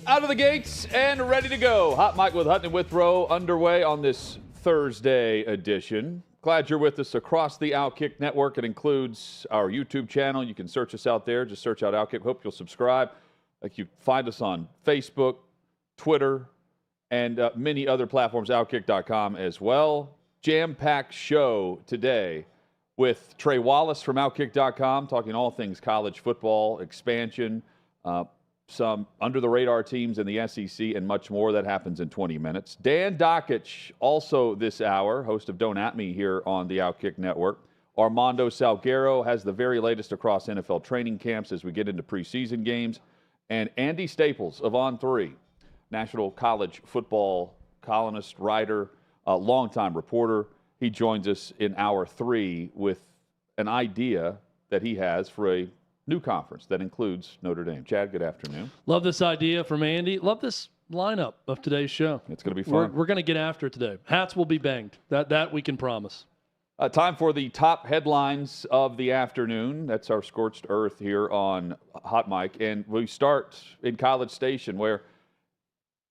Out of the gates and ready to go. Hot Mic with Hutton and Withrow underway on this Thursday edition. Glad you're with us across the OutKick network. It includes our YouTube channel. You can search us out there. Just search out OutKick. Hope you'll subscribe. Like, you find us on Facebook, Twitter, and many other platforms, outkick.com as well. Jam-packed show today with Trey Wallace from outkick.com, talking all things college football, expansion, some under-the-radar teams in the SEC, and much more. That happens in 20 minutes. Dan Dakich, also this hour, host of Don't At Me here on the OutKick Network. Armando Salguero has the very latest across NFL training camps as we get into preseason games. And Andy Staples of On3, national college football columnist, writer, longtime reporter. He joins us in hour 3 with an idea that he has for a new conference that includes Notre Dame. Chad, good afternoon. Love this idea from Andy. Love this lineup of today's show. It's going to be fun. We're going to get after it today. Hats will be banged. That we can promise. Time for the top headlines of the afternoon. That's our scorched earth here on Hot Mic. And we start in College Station, where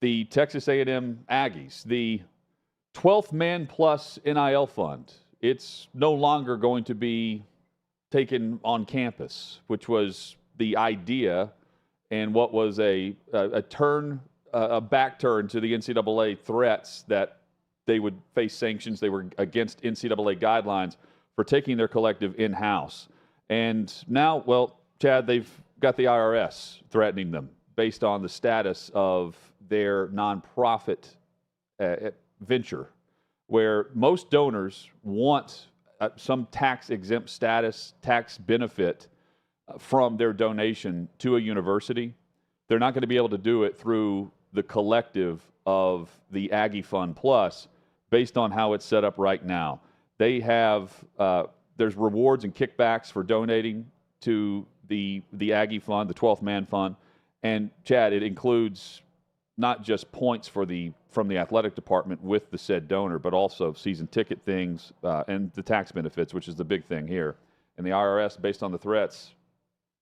the Texas A&M Aggies, the 12th Man Plus NIL Fund, it's no longer going to be taken on campus, which was the idea, and what was a back turn to the NCAA threats that they would face sanctions. They were against NCAA guidelines for taking their collective in-house. And now, well, Chad, they've got the IRS threatening them based on the status of their nonprofit venture, where most donors want some tax-exempt status, tax benefit from their donation to a university. They're not going to be able to do it through the collective of the Aggie Fund Plus based on how it's set up right now. They have, there's rewards and kickbacks for donating to the Aggie Fund, the 12th Man Fund. And, Chad, it includes not just points from the athletic department with the said donor, but also season ticket things and the tax benefits, which is the big thing here. And the IRS, based on the threats,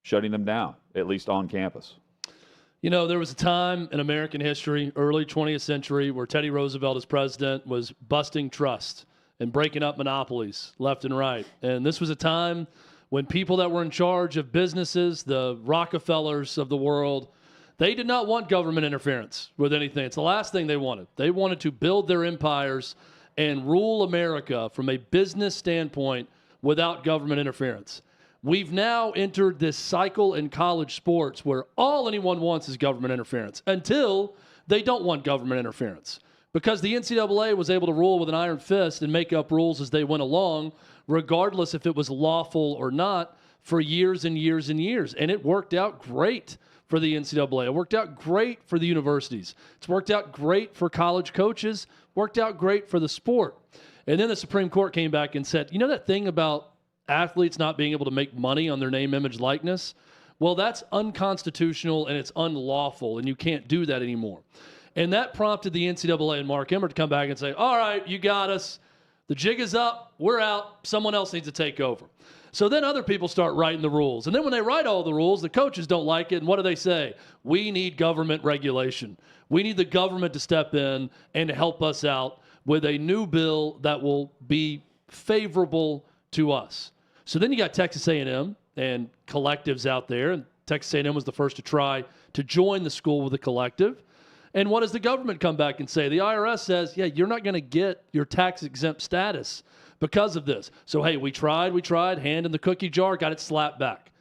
shutting them down, at least on campus. You know, there was a time in American history, early 20th century, where Teddy Roosevelt as president was busting trust and breaking up monopolies left and right. And this was a time when people that were in charge of businesses, the Rockefellers of the world, they did not want government interference with anything. It's the last thing they wanted. They wanted to build their empires and rule America from a business standpoint without government interference. We've now entered this cycle in college sports where all anyone wants is government interference until they don't want government interference. Because the NCAA was able to rule with an iron fist and make up rules as they went along, regardless if it was lawful or not, for years and years and years. And it worked out great for the NCAA. It worked out great for the universities. It's worked out great for college coaches, worked out great for the sport. And then the Supreme Court came back and said, you know that thing about athletes not being able to make money on their name, image, likeness? Well, that's unconstitutional and it's unlawful, and you can't do that anymore. And that prompted the NCAA and Mark Emmert to come back and say, all right, you got us. The jig is up. We're out. Someone else needs to take over. So then other people start writing the rules. And then when they write all the rules, the coaches don't like it. And what do they say? We need government regulation. We need the government to step in and help us out with a new bill that will be favorable to us. So then you got Texas A&M and collectives out there. And Texas A&M was the first to try to join the school with a collective. And what does the government come back and say? The IRS says, yeah, you're not going to get your tax-exempt status because of this. So, hey, we tried, hand in the cookie jar, got it slapped back.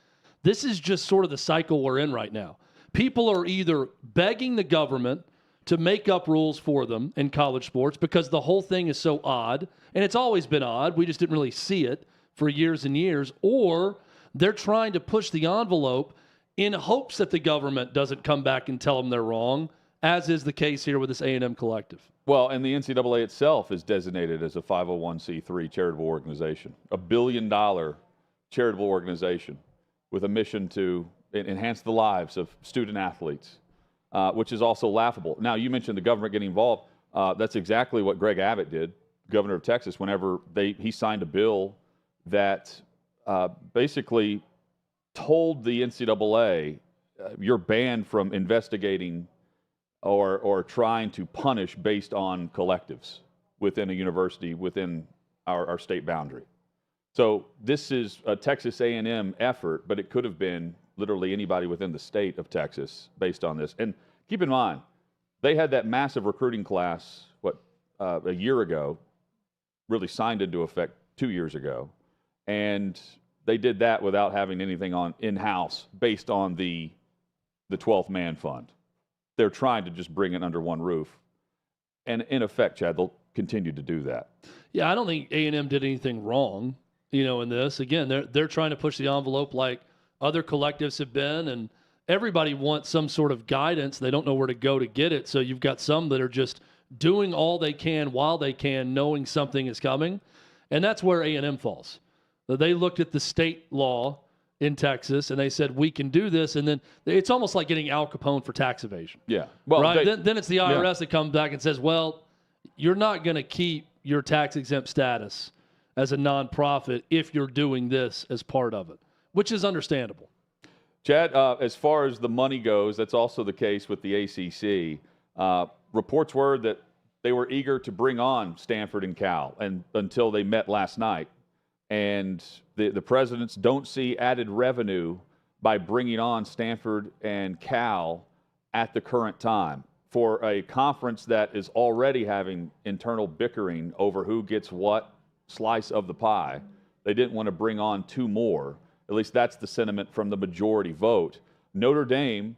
This is just sort of the cycle we're in right now. People are either begging the government to make up rules for them in college sports because the whole thing is so odd, and it's always been odd. We just didn't really see it for years and years, or they're trying to push the envelope in hopes that the government doesn't come back and tell them they're wrong, as is the case here with this A&M collective. Well, and the NCAA itself is designated as a 501c3 charitable organization, $1 billion charitable organization with a mission to enhance the lives of student athletes, which is also laughable. Now, you mentioned the government getting involved. That's exactly what Greg Abbott did, governor of Texas, whenever he signed a bill that basically told the NCAA, you're banned from investigating or trying to punish based on collectives within a university within our state boundary. So this is a Texas A&M effort, but it could have been literally anybody within the state of Texas based on this. And keep in mind, they had that massive recruiting class, a year ago, really signed into effect 2 years ago. And they did that without having anything on in-house based on the 12th man fund. They're trying to just bring it under one roof. And in effect, Chad, they'll continue to do that. Yeah, I don't think A&M did anything wrong, in this. Again, they're trying to push the envelope like other collectives have been, and everybody wants some sort of guidance. They don't know where to go to get it. So you've got some that are just doing all they can while they can, knowing something is coming. And that's where A&M falls. They looked at the state law in Texas, and they said, we can do this. And then it's almost like getting Al Capone for tax evasion. Yeah. Well, right? Then it's the IRS that comes back and says, well, you're not going to keep your tax-exempt status as a nonprofit if you're doing this as part of it, which is understandable. Chad, as far as the money goes, that's also the case with the ACC. Reports were that they were eager to bring on Stanford and Cal until they met last night. And the presidents don't see added revenue by bringing on Stanford and Cal at the current time for a conference that is already having internal bickering over who gets what slice of the pie. They didn't want to bring on two more. At least that's the sentiment from the majority vote. Notre Dame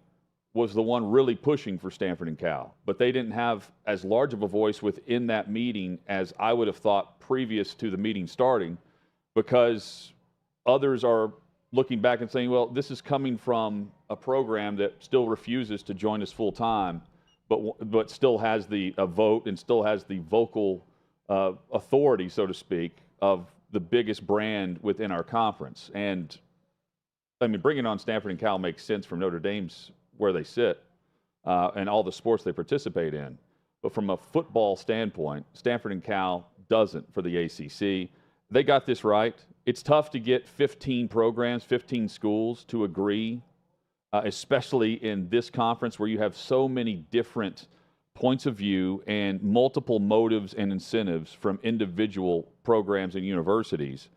was the one really pushing for Stanford and Cal, but they didn't have as large of a voice within that meeting as I would have thought previous to the meeting starting, because others are looking back and saying, well, this is coming from a program that still refuses to join us full time, but still has the vote and still has the vocal authority, so to speak, of the biggest brand within our conference. And I mean, bringing on Stanford and Cal makes sense from Notre Dame's where they sit and all the sports they participate in. But from a football standpoint, Stanford and Cal doesn't for the ACC. They got this right. It's tough to get 15 programs, 15 schools to agree, especially in this conference where you have so many different points of view and multiple motives and incentives from individual programs and universities,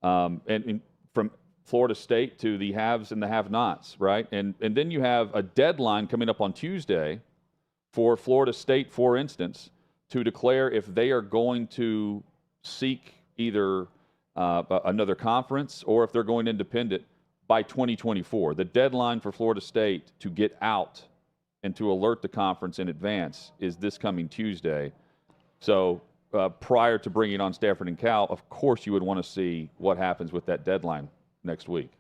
and from Florida State to the haves and the have-nots, right? And then you have a deadline coming up on Tuesday for Florida State, for instance, to declare if they are going to seek either another conference or if they're going independent by 2024. The deadline for Florida State to get out and to alert the conference in advance is this coming Tuesday. So prior to bringing on Stanford and Cal, of course you would want to see what happens with that deadline next week.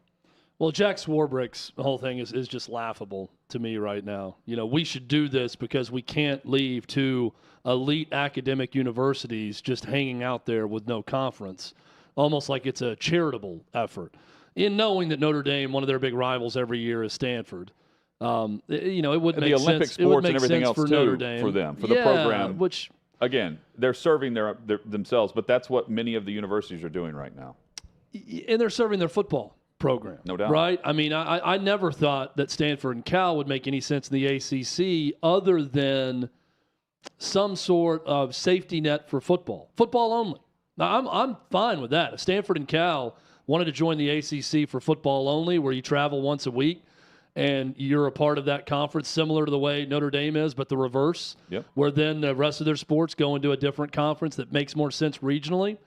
Well, Jack Swarbrick's whole thing is just laughable to me right now. We should do this because we can't leave two elite academic universities just hanging out there with no conference, almost like it's a charitable effort. In knowing that Notre Dame, one of their big rivals every year is Stanford, it would make sense. The Olympic sports and everything else for too, Notre Dame. for them, for the program. Which, again, they're serving themselves, but that's what many of the universities are doing right now. And they're serving their football program. No doubt. Right? I mean, I never thought that Stanford and Cal would make any sense in the ACC other than some sort of safety net for football. Football only. Now, I'm fine with that. If Stanford and Cal wanted to join the ACC for football only, where you travel once a week and you're a part of that conference, similar to the way Notre Dame is, but the reverse, where then the rest of their sports go into a different conference that makes more sense regionally,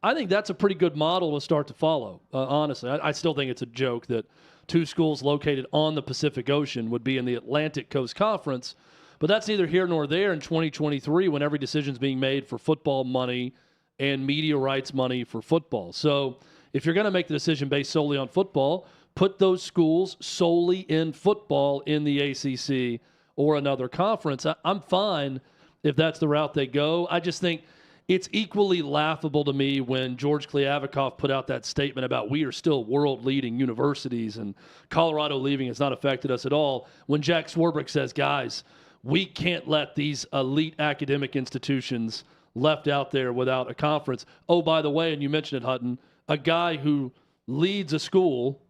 I think that's a pretty good model to start to follow, honestly. I still think it's a joke that two schools located on the Pacific Ocean would be in the Atlantic Coast Conference, but that's neither here nor there in 2023 when every decision's being made for football money and media rights money for football. So if you're going to make the decision based solely on football, put those schools solely in football in the ACC or another conference. I'm fine if that's the route they go. I just think it's equally laughable to me when George Kliavkoff put out that statement about we are still world-leading universities and Colorado leaving has not affected us at all, when Jack Swarbrick says, guys, we can't let these elite academic institutions left out there without a conference. Oh, by the way, and you mentioned it, Hutton, a guy who leads a school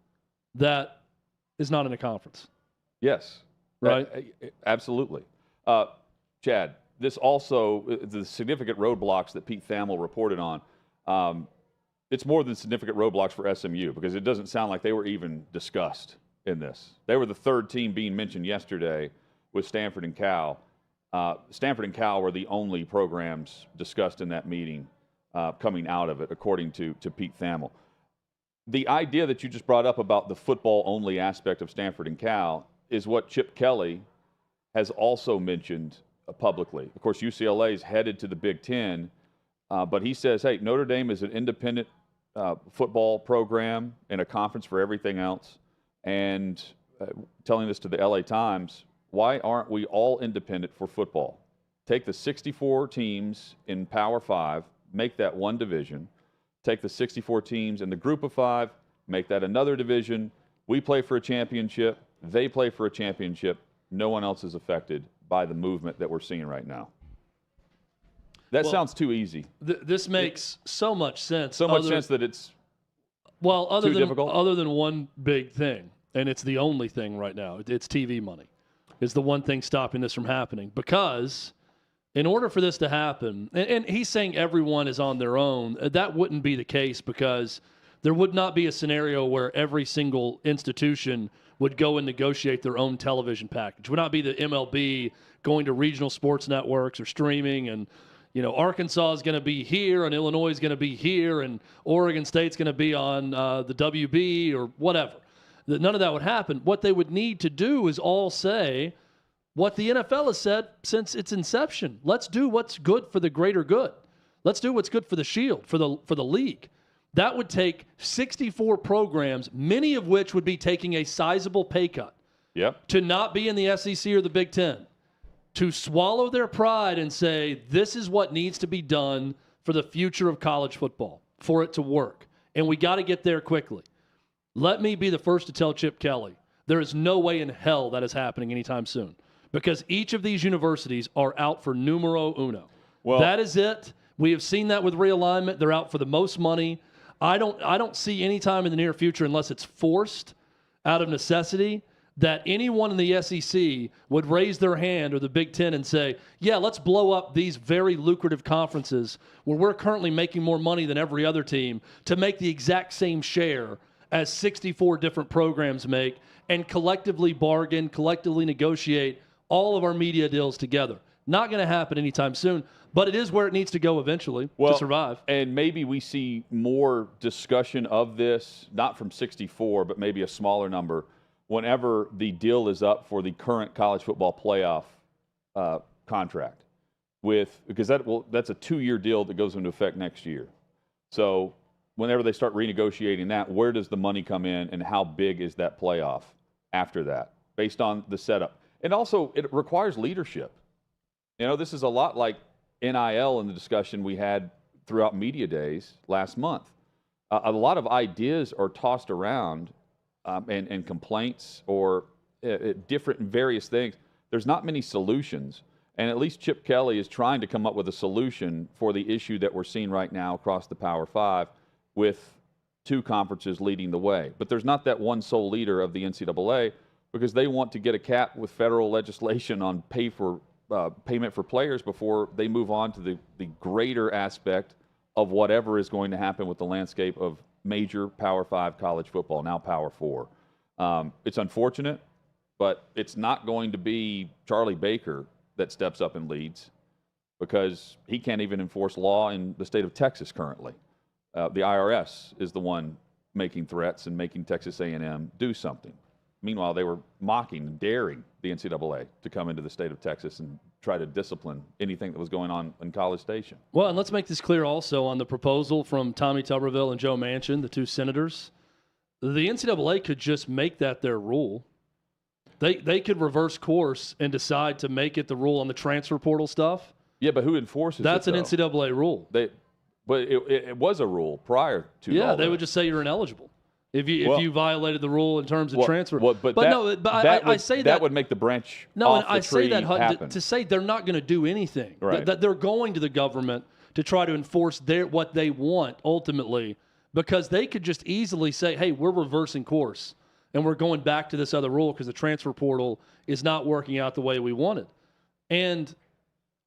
that is not in a conference. Yes. Right? Absolutely. Chad, this also, the significant roadblocks that Pete Thamel reported on, it's more than significant roadblocks for SMU because it doesn't sound like they were even discussed in this. They were the third team being mentioned yesterday with Stanford and Cal. Stanford and Cal were the only programs discussed in that meeting coming out of it, according to Pete Thamel. The idea that you just brought up about the football-only aspect of Stanford and Cal is what Chip Kelly has also mentioned publicly. Of course, UCLA is headed to the Big Ten, but he says, hey, Notre Dame is an independent football program and a conference for everything else. And telling this to the LA Times, why aren't we all independent for football? Take the 64 teams in Power 5, make that one division. Take the 64 teams in the Group of 5, make that another division. We play for a championship. They play for a championship. No one else is affected by the movement that we're seeing right now. That sounds too easy. This makes so much sense. So much sense that it's too difficult? Other than one big thing, and it's the only thing right now. It's TV money. Is the one thing stopping this from happening. Because in order for this to happen, and he's saying everyone is on their own, that wouldn't be the case because there would not be a scenario where every single institution would go and negotiate their own television package. It would not be the MLB going to regional sports networks or streaming and, Arkansas is going to be here and Illinois is going to be here and Oregon State's going to be on the WB or whatever. None of that would happen. What they would need to do is all say what the NFL has said since its inception. Let's do what's good for the greater good. Let's do what's good for the Shield, for the league. That would take 64 programs, many of which would be taking a sizable pay cut. Yep. To not be in the SEC or the Big Ten, to swallow their pride and say, this is what needs to be done for the future of college football, for it to work. And we got to get there quickly. Let me be the first to tell Chip Kelly, there is no way in hell that is happening anytime soon because each of these universities are out for numero uno. Well, that is it. We have seen that with realignment. They're out for the most money. I don't see any time in the near future, unless it's forced out of necessity, that anyone in the SEC would raise their hand or the Big Ten and say, yeah, let's blow up these very lucrative conferences where we're currently making more money than every other team to make the exact same share as 64 different programs make and collectively bargain, collectively negotiate all of our media deals together. Not going to happen anytime soon, but it is where it needs to go eventually to survive. And maybe we see more discussion of this, not from 64, but maybe a smaller number, whenever the deal is up for the current college football playoff contract. Because that's a 2-year deal that goes into effect next year. So whenever they start renegotiating that, where does the money come in and how big is that playoff after that, based on the setup? And also, it requires leadership. This is a lot like NIL in the discussion we had throughout media days last month. A lot of ideas are tossed around and complaints or different various things. There's not many solutions. And at least Chip Kelly is trying to come up with a solution for the issue that we're seeing right now across the Power 5 with 2 conferences leading the way. But there's not that one sole leader of the NCAA because they want to get a cap with federal legislation on payment for players before they move on to the greater aspect of whatever is going to happen with the landscape of major Power 5 college football, now Power 4. It's unfortunate, but it's not going to be Charlie Baker that steps up and leads because he can't even enforce law in the state of Texas currently. The IRS is the one making threats and making Texas A&M do something. Meanwhile, they were mocking and daring the NCAA to come into the state of Texas and try to discipline anything that was going on in College Station. Well, and let's make this clear also on the proposal from Tommy Tuberville and Joe Manchin, the 2 senators. The NCAA could just make that their rule. They could reverse course and decide to make it the rule on the transfer portal stuff. Yeah, but who enforces That's it, an NCAA rule. But it was a rule prior to Yeah, all they that. would just say you're ineligible if you violated the rule in terms of transfer. I say that would make the branch off the tree happen. To say they're not going to do anything. Right. That they're going to the government to try to enforce what they want ultimately, because they could just easily say, hey, we're reversing course and we're going back to this other rule because the transfer portal is not working out the way we wanted. And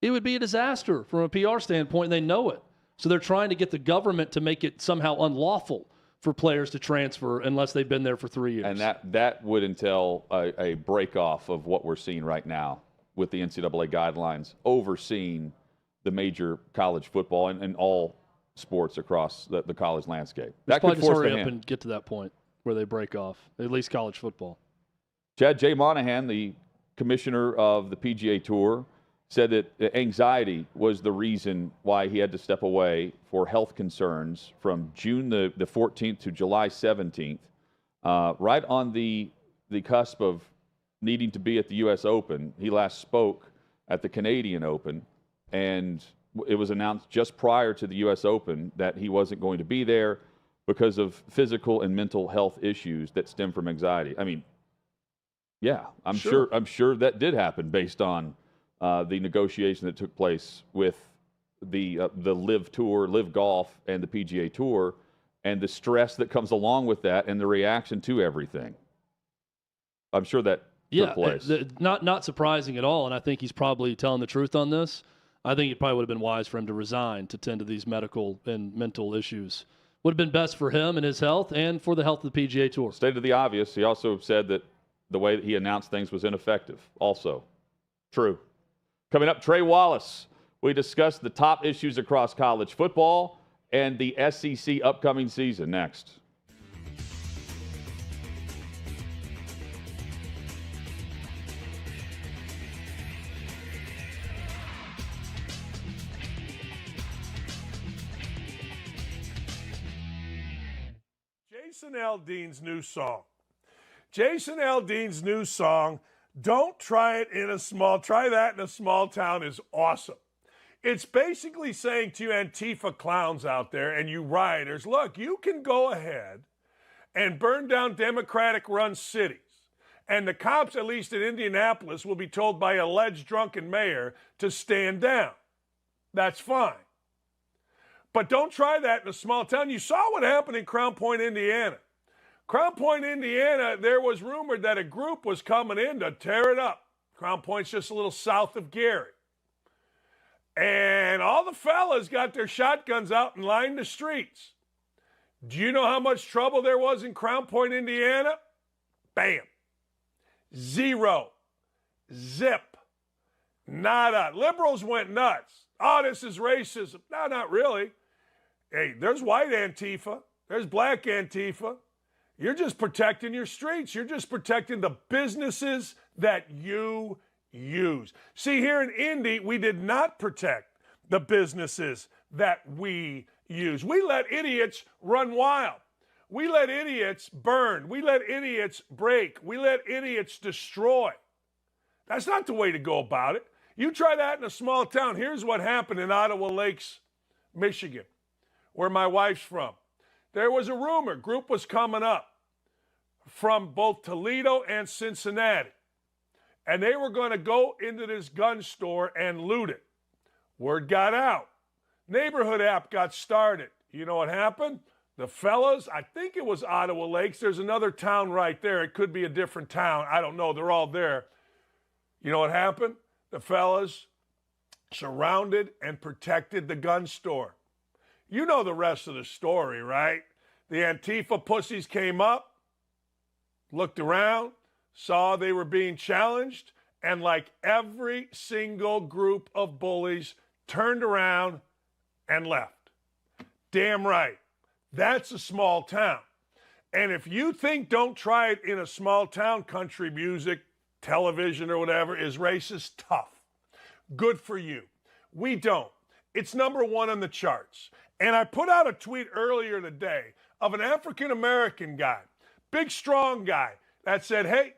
it would be a disaster from a PR standpoint, and they know it. So they're trying to get the government to make it somehow unlawful for players to transfer unless they've been there for 3 years. And that would entail a break-off of what we're seeing right now with the NCAA guidelines overseeing the major college football and all sports across the college landscape. That could just force hurry the up hand. and get to that point where they break off, at least college football. Chad, Jay Monahan, the commissioner of the PGA Tour, said that anxiety was the reason why he had to step away for health concerns from June the 14th to July 17th, right on the cusp of needing to be at the U.S. Open. He last spoke at the Canadian Open, and it was announced just prior to the U.S. Open that he wasn't going to be there because of physical and mental health issues that stem from anxiety. I mean, yeah, I'm sure that did happen based on the negotiation that took place with the Live Tour, Live Golf, and the PGA Tour, and the stress that comes along with that, and the reaction to everything. I'm sure that took place. Not surprising at all, and I think he's probably telling the truth on this. I think it probably would have been wise for him to resign to tend to these medical and mental issues. Would have been best for him and his health, and for the health of the PGA Tour. Stated the obvious. He also said that the way that he announced things was ineffective. Also true. Coming up, Trey Wallace. We discuss the top issues across college football and the SEC upcoming season next. Jason Aldean's new song. Jason Aldean's new song, Don't Try It in a Small, Try That in a Small Town, is awesome. It's basically saying to you Antifa clowns out there and you rioters, look, you can go ahead and burn down Democratic-run cities. And the cops, at least in Indianapolis, will be told by an alleged drunken mayor to stand down. That's fine. But don't try that in a small town. You saw what happened in Crown Point, Indiana. Crown Point, Indiana, there was rumored that a group was coming in to tear it up. Crown Point's just a little south of Gary. And all the fellas got their shotguns out and lined the streets. Do you know how much trouble there was in Crown Point, Indiana? Bam. Zero. Zip. Nada. Liberals went nuts. Oh, this is racism. No, not really. Hey, there's white Antifa. There's black Antifa. You're just protecting your streets. You're just protecting the businesses that you use. See, here in Indy, we did not protect the businesses that we use. We let idiots run wild. We let idiots burn. We let idiots break. We let idiots destroy. That's not the way to go about it. You try that in a small town. Here's what happened in Ottawa Lakes, Michigan, where my wife's from. There was a rumor, group was coming up from both Toledo and Cincinnati. And they were going to go into this gun store and loot it. Word got out. Neighborhood app got started. You know what happened? The fellas, I think it was Ottawa Lakes. There's another town right there. It could be a different town. I don't know. They're all there. You know what happened? The fellas surrounded and protected the gun store. You know the rest of the story, right? The Antifa pussies came up, looked around, saw they were being challenged, and like every single group of bullies, turned around and left. Damn right. That's a small town. And if you think Don't Try It in a Small Town country music, television or whatever is racist, tough. Good for you. We don't. It's number one on the charts. And I put out a tweet earlier today of an African-American guy, big, strong guy, that said, hey,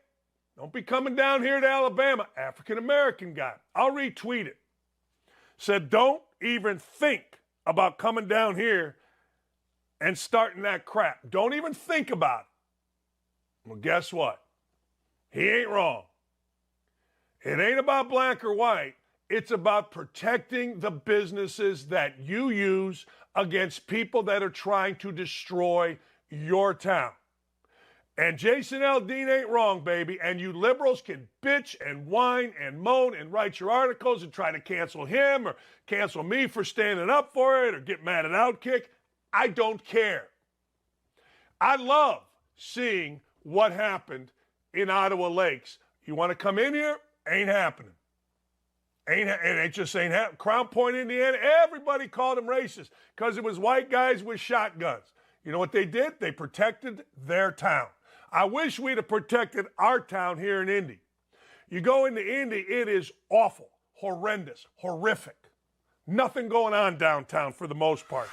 don't be coming down here to Alabama. African-American guy. I'll retweet it. Said, don't even think about coming down here and starting that crap. Don't even think about it. Well, guess what? He ain't wrong. It ain't about black or white. It's about protecting the businesses that you use against people that are trying to destroy your town. And Jason Aldean ain't wrong, baby. And you liberals can bitch and whine and moan and write your articles and try to cancel him or cancel me for standing up for it or get mad at OutKick. I don't care. I love seeing what happened in Ottawa Lakes. You want to come in here? Ain't happening. It just ain't happening. Crown Point, Indiana, everybody called them racist because it was white guys with shotguns. You know what they did? They protected their town. I wish we'd have protected our town here in Indy. You go into Indy, it is awful, horrendous, horrific. Nothing going on downtown for the most part.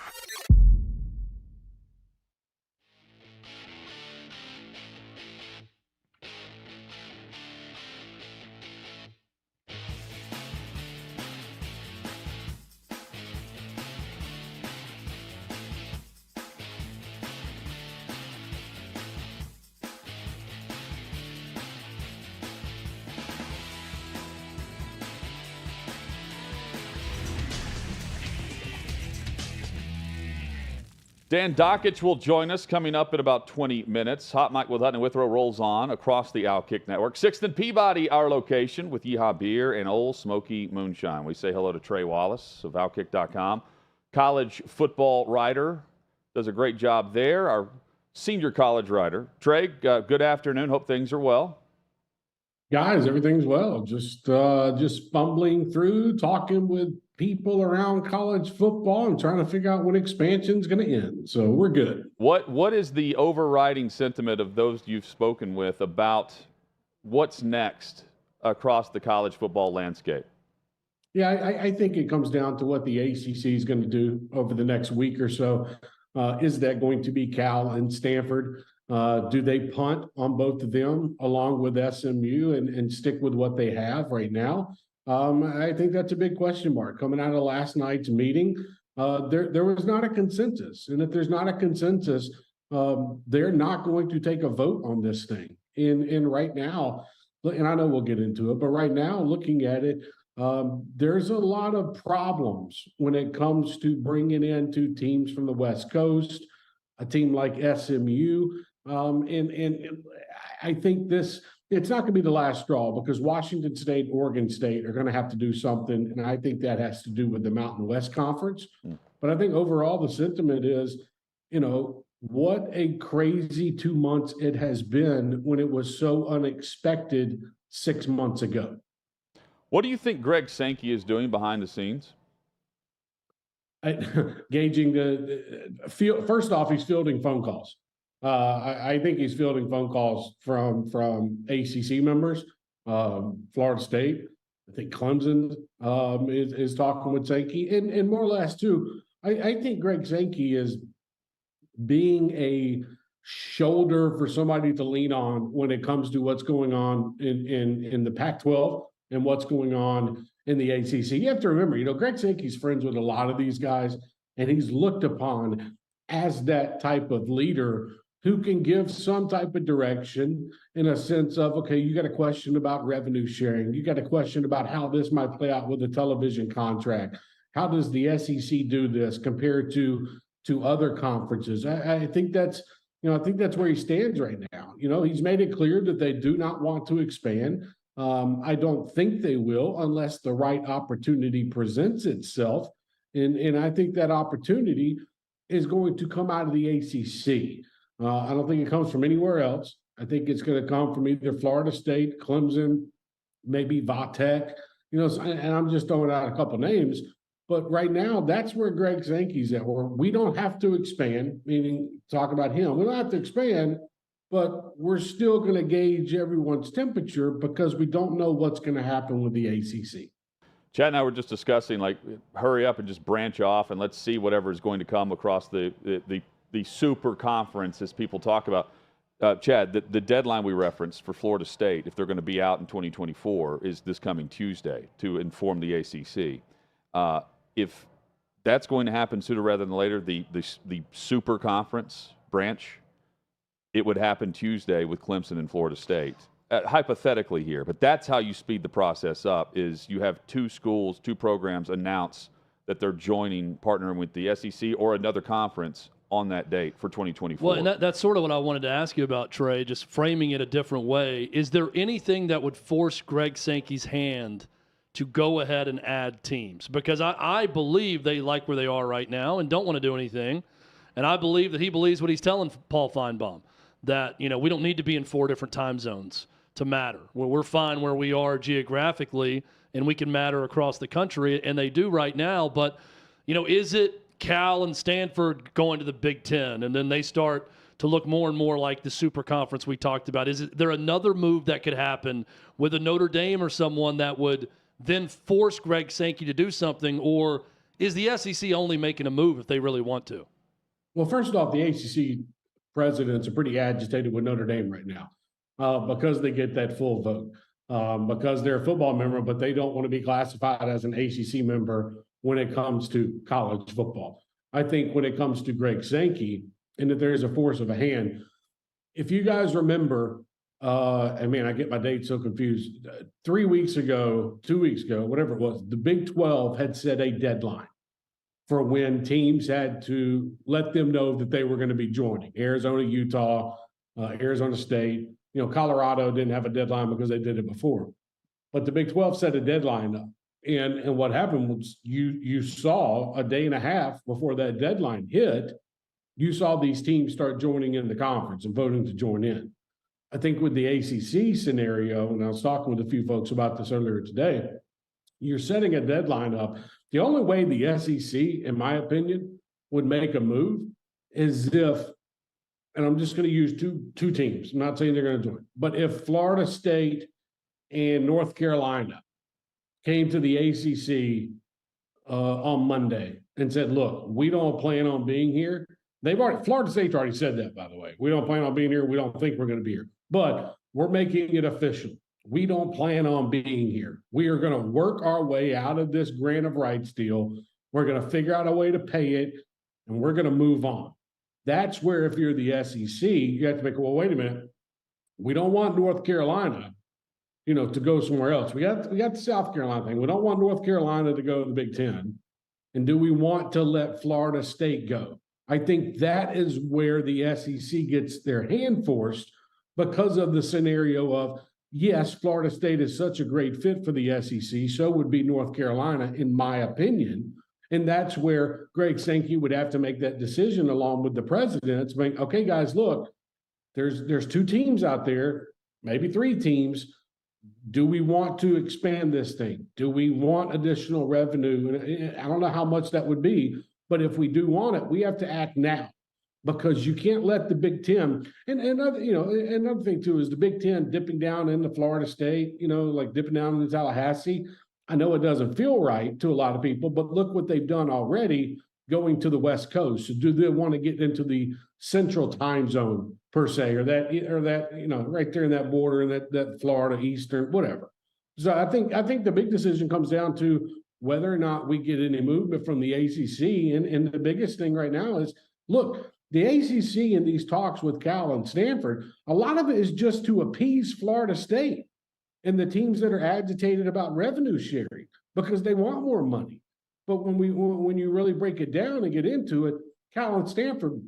Dan Dakich will join us coming up in about 20 minutes. Hot Mic with Hutton and Withrow rolls on across the OutKick Network. 6th and Peabody, our location, with Yeehaw Beer and Old Smoky Moonshine. We say hello to Trey Wallace of OutKick.com. College football writer, does a great job there. Our senior college writer. Trey, good afternoon. Hope things are well. Guys, everything's well. Just fumbling through, talking with people around college football and trying to figure out when expansion's going to end. So we're good. What is the overriding sentiment of those you've spoken with about what's next across the college football landscape? Yeah, I think it comes down to what the ACC is going to do over the next week or so. Is that going to be Cal and Stanford? Do they punt on both of them along with SMU and stick with what they have right now? I think that's a big question mark. Coming out of last night's meeting, there was not a consensus. And if there's not a consensus, they're not going to take a vote on this thing. And right now, and I know we'll get into it, but right now, looking at it, there's a lot of problems when it comes to bringing in two teams from the West Coast, a team like SMU. And I think it's not going to be the last straw because Washington State, Oregon State are going to have to do something. And I think that has to do with the Mountain West Conference. But I think overall the sentiment is, what a crazy 2 months it has been when it was so unexpected 6 months ago. What do you think Greg Sankey is doing behind the scenes? Gauging first off, he's fielding phone calls. I think he's fielding phone calls from ACC members, Florida State. I think Clemson is talking with Sankey, and more or less too. I think Greg Sankey is being a shoulder for somebody to lean on when it comes to what's going on in the Pac-12 and what's going on in the ACC. You have to remember, Greg Sankey's friends with a lot of these guys, and he's looked upon as that type of leader who can give some type of direction in a sense of, okay, you got a question about revenue sharing. You got a question about how this might play out with a television contract. How does the SEC do this compared to other conferences? I think that's where he stands right now. He's made it clear that they do not want to expand. I don't think they will unless the right opportunity presents itself. And I think that opportunity is going to come out of the ACC. I don't think it comes from anywhere else. I think it's going to come from either Florida State, Clemson, maybe Vatech, and I'm just throwing out a couple names. But right now, that's where Greg Sankey's at, where we don't have to expand, meaning talk about him. We don't have to expand, but we're still going to gauge everyone's temperature because we don't know what's going to happen with the ACC. Chad and I were just discussing, hurry up and just branch off and let's see whatever is going to come across the super conference, as people talk about. Chad, the deadline we referenced for Florida State, if they're going to be out in 2024, is this coming Tuesday to inform the ACC. If that's going to happen sooner rather than later, the super conference branch, it would happen Tuesday with Clemson and Florida State. Hypothetically here, but that's how you speed the process up, is you have two schools, two programs announce that they're partnering with the SEC or another conference on that date for 2024. Well, and that's sort of what I wanted to ask you about, Trey, just framing it a different way. Is there anything that would force Greg Sankey's hand to go ahead and add teams? Because I believe they like where they are right now and don't want to do anything. And I believe that he believes what he's telling Paul Feinbaum, that, we don't need to be in 4 different time zones to matter. We're fine where we are geographically, and we can matter across the country, and they do right now. But, is it Cal and Stanford going to the Big Ten, and then they start to look more and more like the super conference we talked about? Is there another move that could happen with a Notre Dame or someone that would then force Greg Sankey to do something, or is the SEC only making a move if they really want to? Well, first off, the ACC presidents are pretty agitated with Notre Dame right now because they get that full vote, because they're a football member, but they don't want to be classified as an ACC member when it comes to college football. I think when it comes to Greg Sankey, and that there is a force of a hand, if you guys remember, I get my dates so confused. 3 weeks ago, 2 weeks ago, whatever it was, the Big 12 had set a deadline for when teams had to let them know that they were going to be joining. Arizona, Utah, Arizona State. Colorado didn't have a deadline because they did it before. But the Big 12 set a deadline up. And what happened was you saw a day and a half before that deadline hit, you saw these teams start joining in the conference and voting to join in. I think with the ACC scenario, and I was talking with a few folks about this earlier today, you're setting a deadline up. The only way the SEC, in my opinion, would make a move is if, and I'm just going to use two teams. I'm not saying they're going to join, but if Florida State and North Carolina came to the ACC on Monday and said, look, we don't plan on being here. Florida State's already said that, by the way. We don't plan on being here. We don't think we're going to be here, but we're making it official. We don't plan on being here. We are going to work our way out of this grant of rights deal. We're going to figure out a way to pay it, and we're going to move on. That's where, if you're the SEC, you have to make, well, wait a minute. We don't want North Carolina, to go somewhere else. We got the South Carolina thing. We don't want North Carolina to go to the Big Ten. And do we want to let Florida State go? I think that is where the SEC gets their hand forced because of the scenario of, yes, Florida State is such a great fit for the SEC. So would be North Carolina, in my opinion. And that's where Greg Sankey would have to make that decision along with the presidents. Okay, guys, look, there's 2 teams out there, maybe 3 teams. Do we want to expand this thing? Do we want additional revenue? And I don't know how much that would be, but if we do want it, we have to act now, because you can't let the Big Ten, and another thing too is the Big Ten dipping down into Florida State, like dipping down into Tallahassee. I know it doesn't feel right to a lot of people, but look what they've done already going to the West Coast. So do they want to get into the central time zone per se, or that, right there in that border, and that Florida Eastern, whatever. So I think the big decision comes down to whether or not we get any movement from the ACC. And the biggest thing right now is, look, the ACC in these talks with Cal and Stanford, a lot of it is just to appease Florida State and the teams that are agitated about revenue sharing because they want more money. But when you really break it down and get into it, Cal and Stanford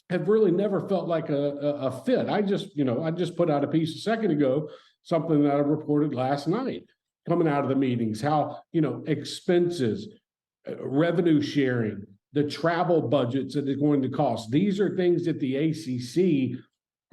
have really never felt like a fit. I just put out a piece a second ago, something that I reported last night coming out of the meetings, how, expenses, revenue sharing, the travel budgets that it's going to cost. These are things that the ACC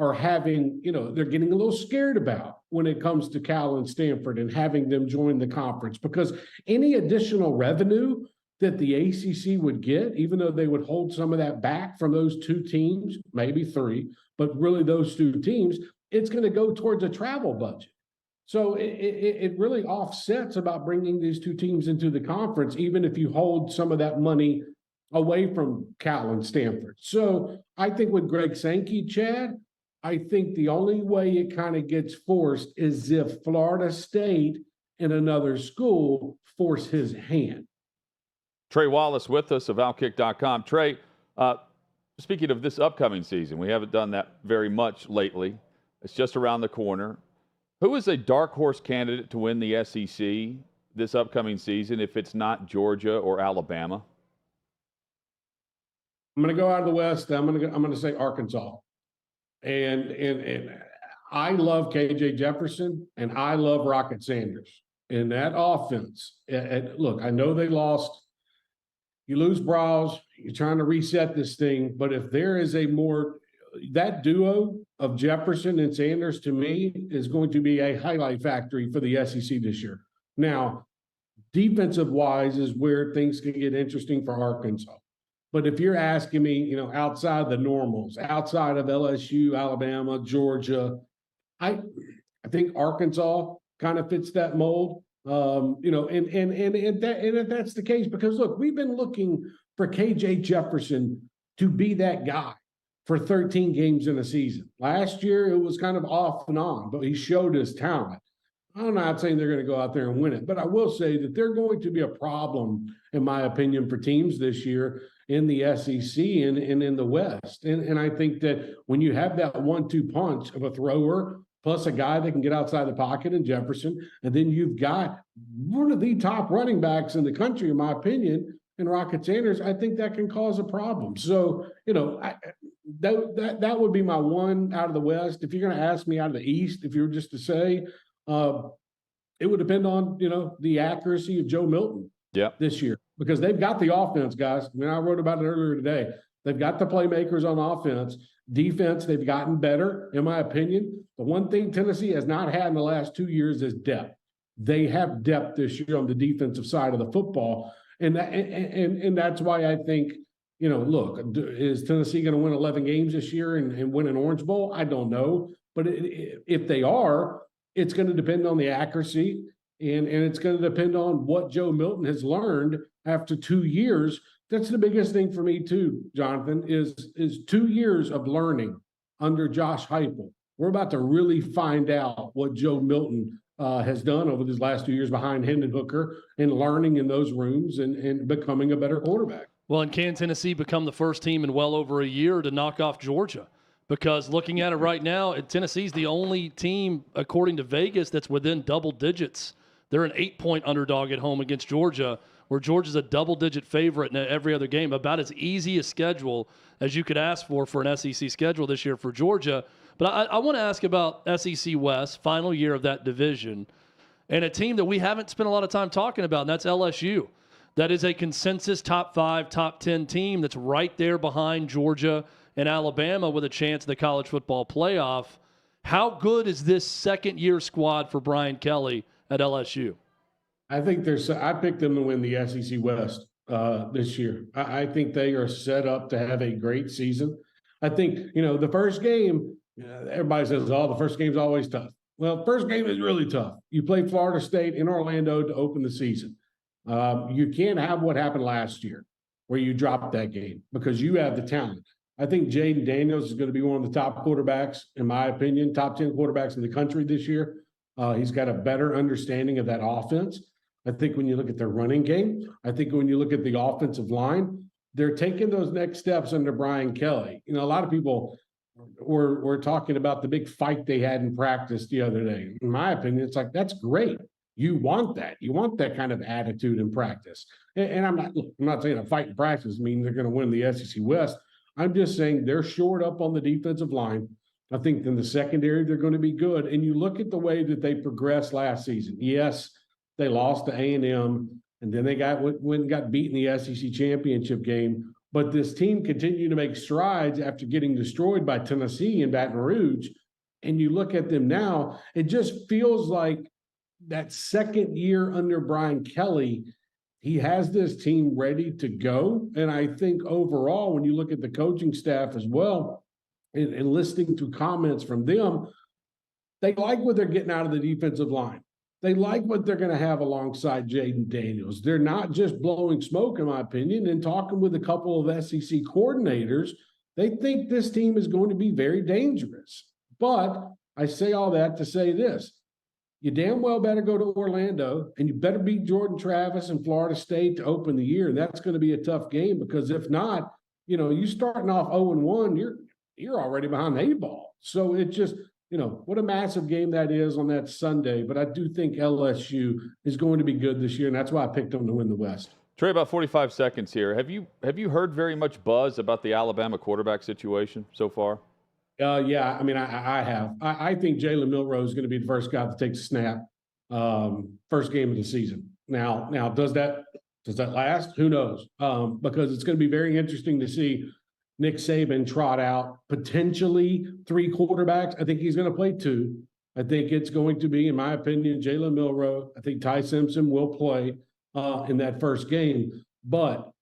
are having, they're getting a little scared about when it comes to Cal and Stanford and having them join the conference, because any additional revenue that the ACC would get, even though they would hold some of that back from those 2 teams, maybe 3, but really those 2 teams, it's going to go towards a travel budget. So it really offsets about bringing these 2 teams into the conference, even if you hold some of that money away from Cal and Stanford. So I think with Greg Sankey, Chad, I think the only way it kind of gets forced is if Florida State and another school force his hand. Trey Wallace with us of OutKick.com. Trey, speaking of this upcoming season, we haven't done that very much lately. It's just around the corner. Who is a dark horse candidate to win the SEC this upcoming season if it's not Georgia or Alabama? I'm going to go out of the West. I'm going to say Arkansas. And I love KJ Jefferson and I love Rocket Sanders. And that offense, look, I know they lost. You lose Browse, you're trying to reset this thing. But if there is that duo of Jefferson and Sanders, to me, is going to be a highlight factory for the SEC this year. Now, defensive-wise is where things can get interesting for Arkansas. But if you're asking me, outside the normals, outside of LSU, Alabama, Georgia, I think Arkansas kind of fits that mold. And if that's the case, because look, we've been looking for KJ Jefferson to be that guy for 13 games in a season. Last year, it was kind of off and on, but he showed his talent. I'm not saying they're going to go out there and win it, but I will say that they're going to be a problem, in my opinion, for teams this year in the SEC and in the West. And I think that when you have that 1-2 punch of a thrower plus a guy that can get outside the pocket in Jefferson, and then you've got one of the top running backs in the country, in my opinion, in Rocket Sanders, I think that can cause a problem. So, that would be my one out of the West. If you're going to ask me out of the East, if you were just to say, it would depend on, the accuracy of Joe Milton this year, because they've got the offense, guys. I mean, I wrote about it earlier today. They've got the playmakers on offense. Defense, they've gotten better, in my opinion. The one thing Tennessee has not had in the last 2 years is depth. They have depth this year on the defensive side of the football. And that's why I think, look, is Tennessee going to win 11 games this year and win an Orange Bowl? I don't know. But if they are, it's going to depend on the accuracy, and it's going to depend on what Joe Milton has learned after 2 years. That's the biggest thing for me too, Jonathan, is 2 years of learning under Josh Heupel. We're about to really find out what Joe Milton has done over these last 2 years behind Hendon Hooker and learning in those rooms and becoming a better quarterback. Well, and can Tennessee become the first team in well over a year to knock off Georgia? Because looking at it right now, Tennessee's the only team, according to Vegas, that's within double digits. They're an 8-point underdog at home against Georgia, where Georgia's a double-digit favorite in every other game. About as easy a schedule as you could ask for an SEC schedule this year for Georgia. But I want to ask about SEC West, final year of that division, and a team that we haven't spent a lot of time talking about, and that's LSU. That is a consensus top 5, top 10 team that's right there behind Georgia and Alabama with a chance in the college football playoff. How good is this second-year squad for Brian Kelly at LSU? I think I picked them to win the SEC West this year. I think they are set up to have a great season. I think, the first game, everybody says, the first game's always tough. Well, first game is really tough. You play Florida State in Orlando to open the season. You can't have what happened last year where you dropped that game because you have the talent. I think Jaden Daniels is going to be one of the top quarterbacks, in my opinion, top 10 quarterbacks in the country this year. He's got a better understanding of that offense. I think when you look at their running game, I think when you look at the offensive line, they're taking those next steps under Brian Kelly. A lot of people were talking about the big fight they had in practice the other day. In my opinion, it's like, that's great. You want that. You want that kind of attitude in practice. And I'm not saying a fight in practice means they're going to win the SEC West. I'm just saying they're shored up on the defensive line. I think in the secondary, they're going to be good. And you look at the way that they progressed last season. Yes, they lost to A&M, and then they got beat in the SEC championship game. But this team continued to make strides after getting destroyed by Tennessee in Baton Rouge. And you look at them now, it just feels like that second year under Brian Kelly, he has this team ready to go. And I think overall, when you look at the coaching staff as well, and listening to comments from them, they like what they're getting out of the defensive line. They like what they're going to have alongside Jaden Daniels. They're not just blowing smoke, in my opinion, and talking with a couple of SEC coordinators. They think this team is going to be very dangerous. But I say all that to say this. You damn well better go to Orlando, and you better beat Jordan Travis and Florida State to open the year. And that's going to be a tough game because if not, you starting off 0-1, you're already behind the 8 ball. So it just, what a massive game that is on that Sunday. But I do think LSU is going to be good this year, and that's why I picked them to win the West. Trey, about 45 seconds here. Have you heard very much buzz about the Alabama quarterback situation so far? Yeah, I mean, I have. I think Jalen Milroe is going to be the first guy to take the snap, first game of the season. Now, does that last? Who knows? Because it's going to be very interesting to see Nick Saban trot out potentially 3 quarterbacks. I think he's going to play 2. I think it's going to be, in my opinion, Jalen Milroe. I think Ty Simpson will play in that first game, but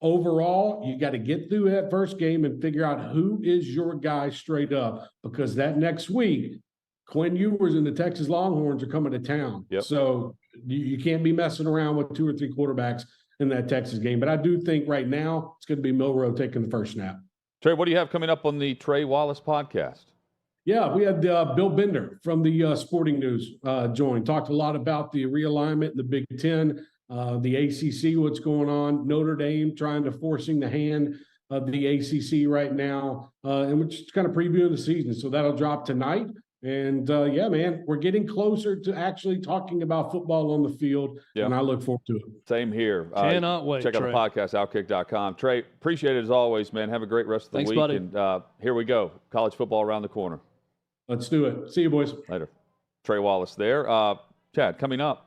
overall, you got to get through that first game and figure out who is your guy straight up, because that next week, Quinn Ewers and the Texas Longhorns are coming to town. Yep. So you can't be messing around with 2 or 3 quarterbacks in that Texas game. But I do think right now it's going to be Milroe taking the first snap. Trey, what do you have coming up on the Trey Wallace podcast? Yeah, we had Bill Bender from the Sporting News join. Talked a lot about the realignment in the Big Ten. The ACC, what's going on, Notre Dame trying to forcing the hand of the ACC right now, and we're just kind of previewing the season. So that'll drop tonight. And yeah, man, we're getting closer to actually talking about football on the field, and I look forward to it. Same here. Cannot wait, Check out Trey. the podcast, OutKick.com. Trey, appreciate it as always, man. Have a great rest of the Thanks, week. buddy. And here we go. College football around the corner. Let's do it. See you, boys. Later. Trey Wallace there. Chad, coming up,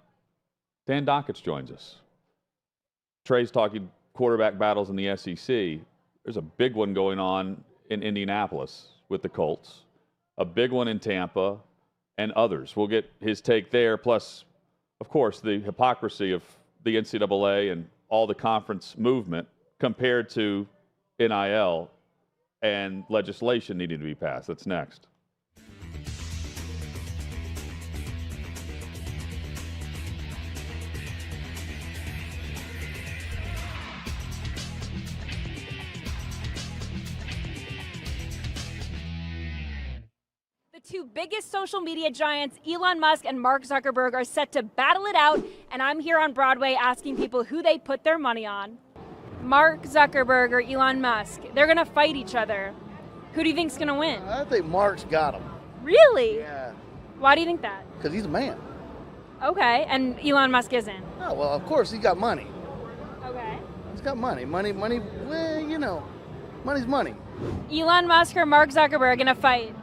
Dan Dakich joins us. Trey's talking quarterback battles in the SEC. There's a big one going on in Indianapolis with the Colts, a big one in Tampa, and others. We'll get his take there, plus, of course, the hypocrisy of the NCAA and all the conference movement compared to NIL and legislation needing to be passed. That's next. Two biggest social media giants, Elon Musk and Mark Zuckerberg, are set to battle it out, and I'm here on Broadway asking people who they put their money on. Mark Zuckerberg or Elon Musk, they're gonna fight each other. Who do you think's gonna win? I think Mark's got him. Really? Yeah, Why do you think that? because he's a man. Okay, and Elon Musk isn't. Oh, well, of course, he's got money. Okay. He's got money. Money, well, you know, money's money. Elon Musk or Mark Zuckerberg in a fight?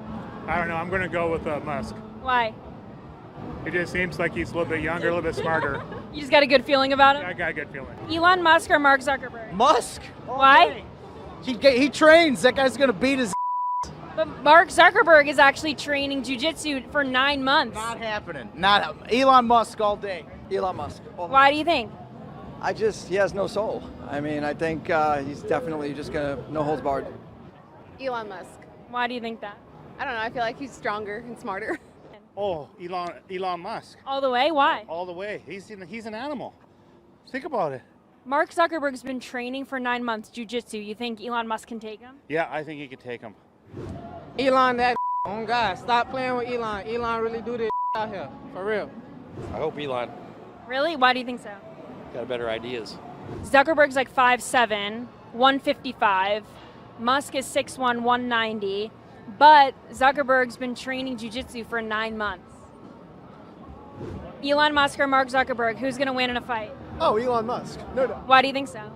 I don't know. I'm going to go with Musk. Why? He just seems like he's a little bit younger, a little bit smarter. You just got a good feeling about him? I got a good feeling. Elon Musk or Mark Zuckerberg? Musk. Why? He trains. That guy's gonna beat his. But Mark Zuckerberg is actually training jiu-jitsu for 9 months. Not happening. Not Elon Musk all day. Elon Musk. Why do you think? He has no soul. I mean, I think he's definitely just gonna no holds barred. Elon Musk. Why do you think that? I don't know. I feel like he's stronger and smarter. Oh, Elon Musk. All the way? Why? All the way. He's an animal. Think about it. Mark Zuckerberg's been training for 9 months jiu-jitsu. You think Elon Musk can take him? Yeah, I think he could take him. Elon, that oh God, stop playing with Elon. Elon really do this out here, for real. I hope Elon Really? Why do you think so? got better ideas. Zuckerberg's like 5'7", 155. Musk is 6'1", 190. But Zuckerberg's been training jiu-jitsu for 9 months. Elon Musk or Mark Zuckerberg, who's going to win in a fight? Oh, Elon Musk. No doubt. Why do you think so?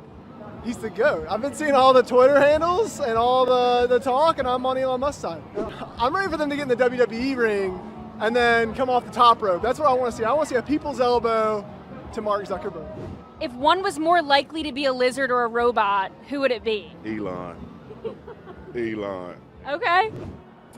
He's the GOAT. I've been seeing all the Twitter handles and all the talk, and I'm on Elon Musk's side. I'm ready for them to get in the WWE ring and then come off the top rope. That's what I want to see. I want to see a people's elbow to Mark Zuckerberg. If one was more likely to be a lizard or a robot, who would it be? Elon. Elon. Okay.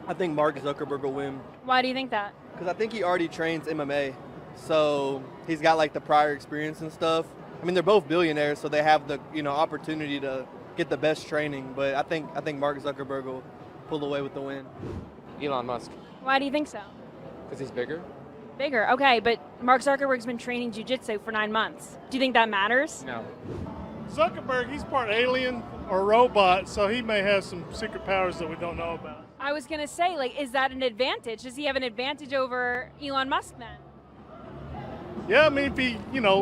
I think Mark Zuckerberg will win Why do you think that? because I think he already trains MMA, so he's got like the prior experience and stuff. I mean, they're both billionaires, so they have the opportunity to get the best training. But I think Mark Zuckerberg will pull away with the win. Elon Musk. Why do you think so? Because he's bigger. Bigger. Okay, but Mark Zuckerberg's been training jiu-jitsu for 9 months. Do you think that matters? No. Zuckerberg, he's part alien or robot, so he may have some secret powers that we don't know about. I was going to say, like, is that an advantage? Does he have an advantage over Elon Musk then? Yeah, I mean, if he,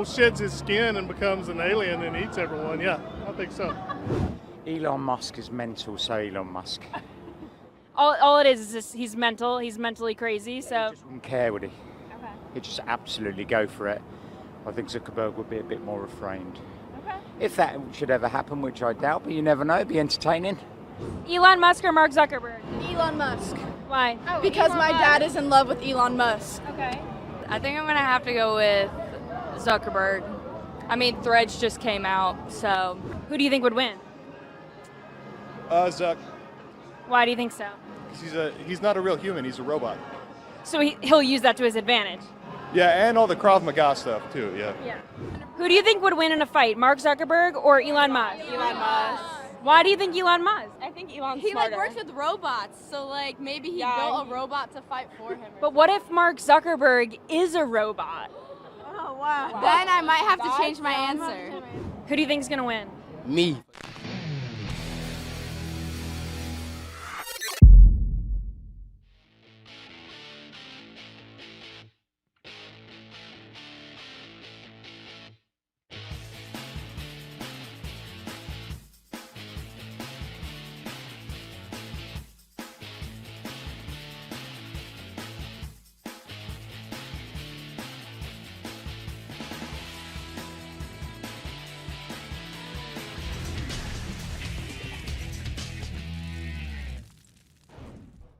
sheds his skin and becomes an alien and eats everyone, yeah, I think so. Elon Musk is mental, so Elon Musk. All it is just he's mental. He's mentally crazy, so. He just wouldn't care, would he? Okay. He'd just absolutely go for it. I think Zuckerberg would be a bit more refrained. Okay. If that should ever happen, which I doubt, but you never know, it'd be entertaining. Elon Musk or Mark Zuckerberg? Elon Musk. Why? Because my dad is in love with Elon Musk. Okay. I think I'm going to have to go with Zuckerberg. I mean, Threads just came out, so. Who do you think would win? Zuck. Why do you think so? Because he's not a real human, he's a robot. So he'll use that to his advantage. Yeah, and all the Krav Maga stuff, too, yeah. Yeah. Who do you think would win in a fight, Mark Zuckerberg or Elon Musk? Elon Musk. Why do you think Elon Musk? I think Elon's He smarter. works with robots, so maybe he built a robot to fight for him. But what if Mark Zuckerberg is a robot? Oh, wow. Then I might have to change my answer. Who do you think is going to win? Me.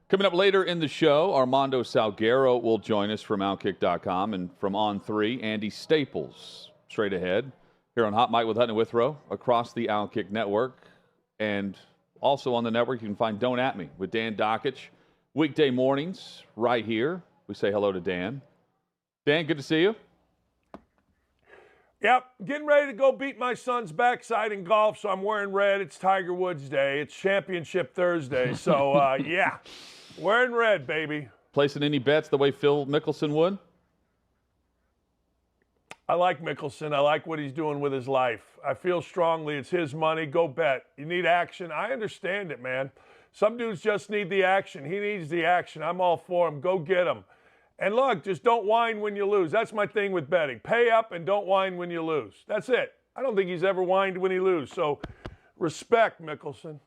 Coming up later in the show, Armando Salguero will join us from OutKick.com, and from On3, Andy Staples straight ahead here on Hot Mic with Hutton Withrow across the OutKick network. And also on the network, you can find Don't At Me with Dan Dakich weekday mornings right here. We say hello to Dan. Dan, good to see you. Yep, getting ready to go beat my son's backside in golf, so I'm wearing red. It's Tiger Woods Day. It's Championship Thursday, so yeah, wearing red, baby. Placing any bets the way Phil Mickelson would? I like Mickelson. I like what he's doing with his life. I feel strongly it's his money. Go bet. You need action. I understand it, man. Some dudes just need the action. He needs the action. I'm all for him. Go get him. And look, just don't whine when you lose. That's my thing with betting. Pay up and don't whine when you lose. That's it. I don't think he's ever whined when he loses. So respect, Mickelson.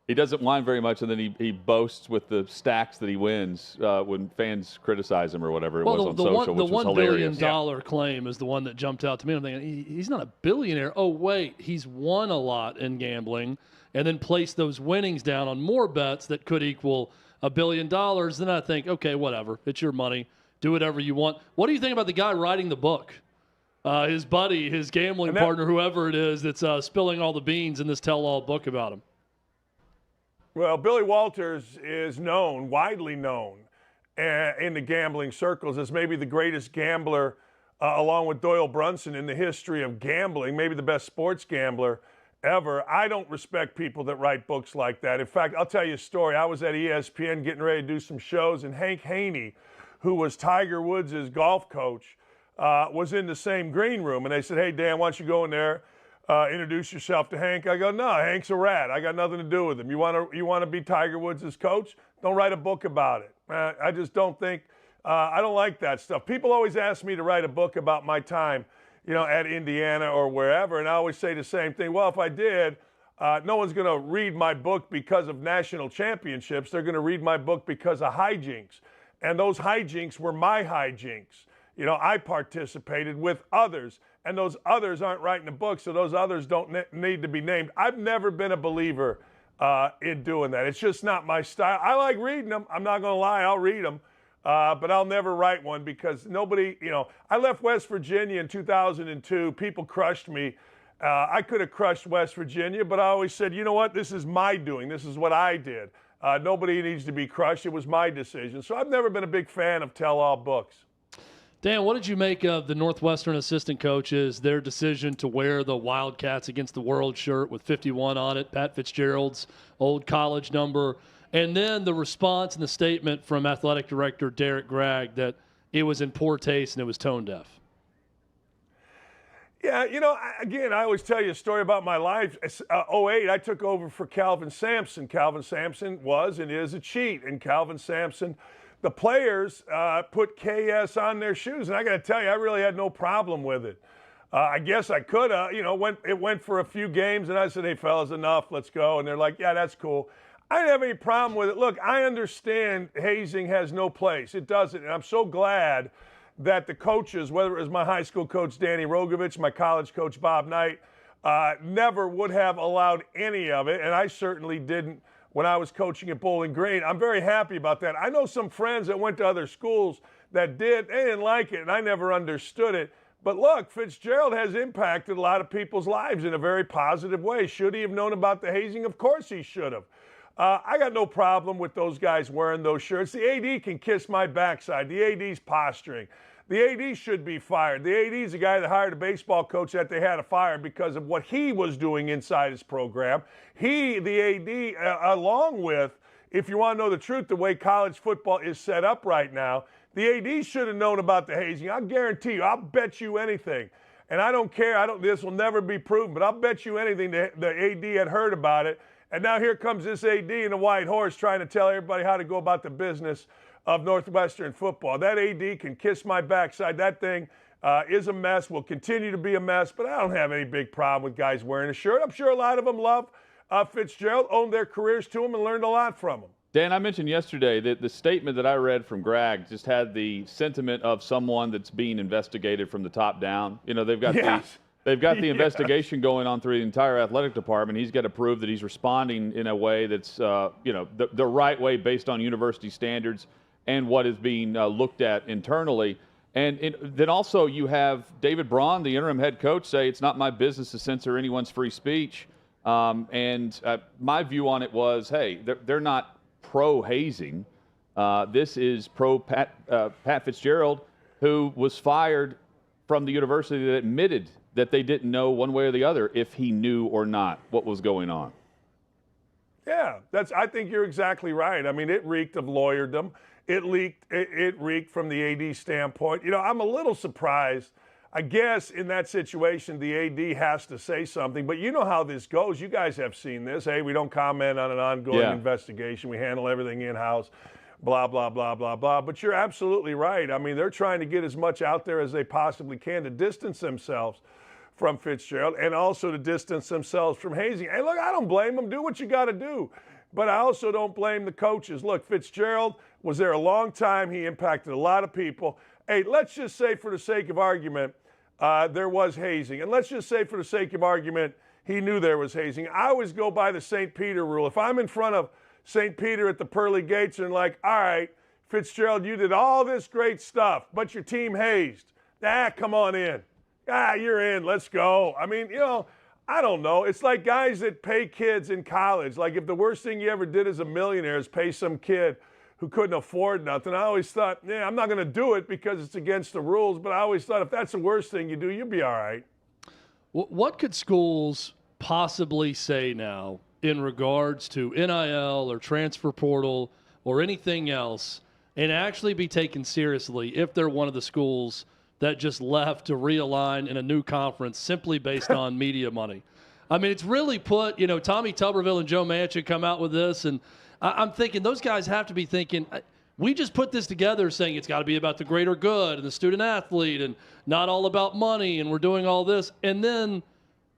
He doesn't whine very much, and then he boasts with the stacks that he wins when fans criticize him or whatever it was on social, which was hilarious. The $1 billion claim is the one that jumped out to me. I'm thinking, he's not a billionaire. Oh, wait, he's won a lot in gambling and then placed those winnings down on more bets that could equal $1 billion. Then I think, okay, whatever. It's your money. Do whatever you want. What do you think about the guy writing the book? His buddy, his gambling partner, whoever it is, that's spilling all the beans in this tell-all book about him. Well, Billy Walters is known, widely known, in the gambling circles as maybe the greatest gambler, along with Doyle Brunson, in the history of gambling, maybe the best sports gambler ever. I don't respect people that write books like that. In fact, I'll tell you a story. I was at ESPN getting ready to do some shows, and Hank Haney, who was Tiger Woods' golf coach, was in the same green room. And they said, hey, Dan, why don't you go in there, introduce yourself to Hank? I go, no, Hank's a rat. I got nothing to do with him. You want to be Tiger Woods' coach? Don't write a book about it. I just don't think, I don't like that stuff. People always ask me to write a book about my time, at Indiana or wherever, and I always say the same thing. Well, if I did, no one's going to read my book because of national championships. They're going to read my book because of hijinks, and those hijinks were my hijinks. I participated with others, and those others aren't writing a book, so those others don't need to be named. I've never been a believer in doing that. It's just not my style. I like reading them. I'm not going to lie. I'll read them. But I'll never write one because nobody, I left West Virginia in 2002. People crushed me. I could have crushed West Virginia, but I always said, you know what? This is my doing. This is what I did. Nobody needs to be crushed. It was my decision. So I've never been a big fan of tell-all books. Dan, what did you make of the Northwestern assistant coaches, their decision to wear the Wildcats Against the World shirt with 51 on it, Pat Fitzgerald's old college number, and then the response and the statement from athletic director Derek Gregg that it was in poor taste and it was tone deaf? Yeah, again, I always tell you a story about my life. 2008, I took over for Calvin Sampson. Calvin Sampson was and is a cheat. And Calvin Sampson, the players put KS on their shoes. And I got to tell you, I really had no problem with it. I guess I could have, it went for a few games. And I said, hey, fellas, enough, let's go. And they're like, yeah, that's cool. I didn't have any problem with it. Look, I understand hazing has no place. It doesn't. And I'm so glad that the coaches, whether it was my high school coach, Danny Rogovich, my college coach, Bob Knight, never would have allowed any of it, and I certainly didn't when I was coaching at Bowling Green. I'm very happy about that. I know some friends that went to other schools that did. They didn't like it, and I never understood it. But look, Fitzgerald has impacted a lot of people's lives in a very positive way. Should he have known about the hazing? Of course he should have. I got no problem with those guys wearing those shirts. The AD can kiss my backside. The AD's posturing. The AD should be fired. The AD is the guy that hired a baseball coach that they had to fire because of what he was doing inside his program. He, the AD, along with, if you want to know the truth, the way college football is set up right now, the AD should have known about the hazing. I guarantee you, I'll bet you anything. And I don't care. This will never be proven, but I'll bet you anything the AD had heard about it. And now here comes this AD in a white horse trying to tell everybody how to go about the business of Northwestern football. That AD can kiss my backside. That thing is a mess, will continue to be a mess, but I don't have any big problem with guys wearing a shirt. I'm sure a lot of them love Fitzgerald, owned their careers to him, and learned a lot from him. Dan, I mentioned yesterday that the statement that I read from Greg just had the sentiment of someone that's being investigated from the top down. You know, they've got the investigation going on through the entire athletic department. He's got to prove that he's responding in a way that's, the right way based on university standards and what is being looked at internally. And then also you have David Braun, the interim head coach, say it's not my business to censor anyone's free speech. My view on it was, hey, they're not pro-hazing. This is pro-Pat Fitzgerald, who was fired from the university that admitted that they didn't know one way or the other if he knew or not what was going on. Yeah, I think you're exactly right. I mean, it reeked of lawyerdom. It reeked from the AD standpoint. You know, I'm a little surprised. I guess in that situation, the AD has to say something, but you know how this goes. You guys have seen this. Hey, we don't comment on an ongoing investigation. We handle everything in-house, blah, blah, blah, blah, blah. But you're absolutely right. I mean, they're trying to get as much out there as they possibly can to distance themselves from Fitzgerald and also to distance themselves from hazing. Hey, look, I don't blame them. Do what you got to do. But I also don't blame the coaches. Look, Fitzgerald was there a long time. He impacted a lot of people. Hey, let's just say for the sake of argument, there was hazing. And let's just say for the sake of argument, he knew there was hazing. I always go by the St. Peter rule. If I'm in front of St. Peter at the pearly gates and like, all right, Fitzgerald, you did all this great stuff, but your team hazed. Come on in. You're in. Let's go. I mean, I don't know. It's like guys that pay kids in college. Like if the worst thing you ever did as a millionaire is pay some kid who couldn't afford nothing. I always thought, I'm not going to do it because it's against the rules, but I always thought if that's the worst thing you do, you'll be all right. What could schools possibly say now in regards to NIL or transfer portal or anything else and actually be taken seriously if they're one of the schools that just left to realign in a new conference simply based on media money? I mean, it's really put, Tommy Tuberville and Joe Manchin come out with this, and I'm thinking those guys have to be thinking, we just put this together saying it's got to be about the greater good and the student athlete and not all about money, and we're doing all this. And then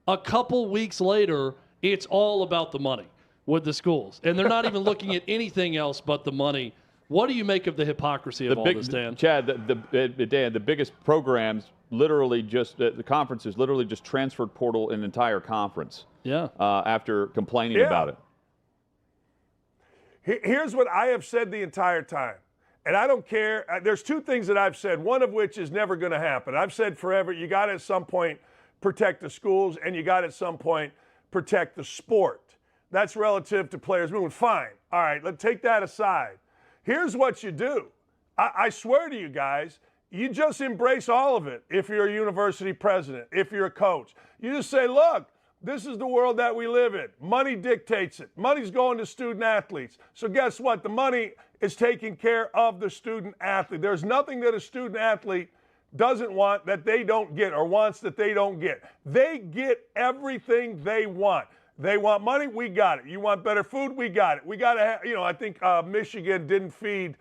a couple weeks later, it's all about the money with the schools. And they're not even looking at anything else but the money. What do you make of the hypocrisy of all this, Dan? Chad, Dan, the biggest programs literally just, the conferences literally just transferred portal an entire conference. Yeah. After complaining about it. Here's what I have said the entire time, and I don't care. There's two things that I've said, one of which is never going to happen. I've said forever, you got to at some point protect the schools, and you got to at some point protect the sport. That's relative to players moving. Fine. All right, let's take that aside. Here's what you do. I swear to you guys, you just embrace all of it if you're a university president, if you're a coach. You just say, look, this is the world that we live in. Money dictates it. Money's going to student athletes. So guess what? The money is taking care of the student athlete. There's nothing that a student athlete doesn't want that they don't get or wants that they don't get. They get everything they want. They want money, we got it. You want better food, we got it. We got to have, I think Michigan didn't feed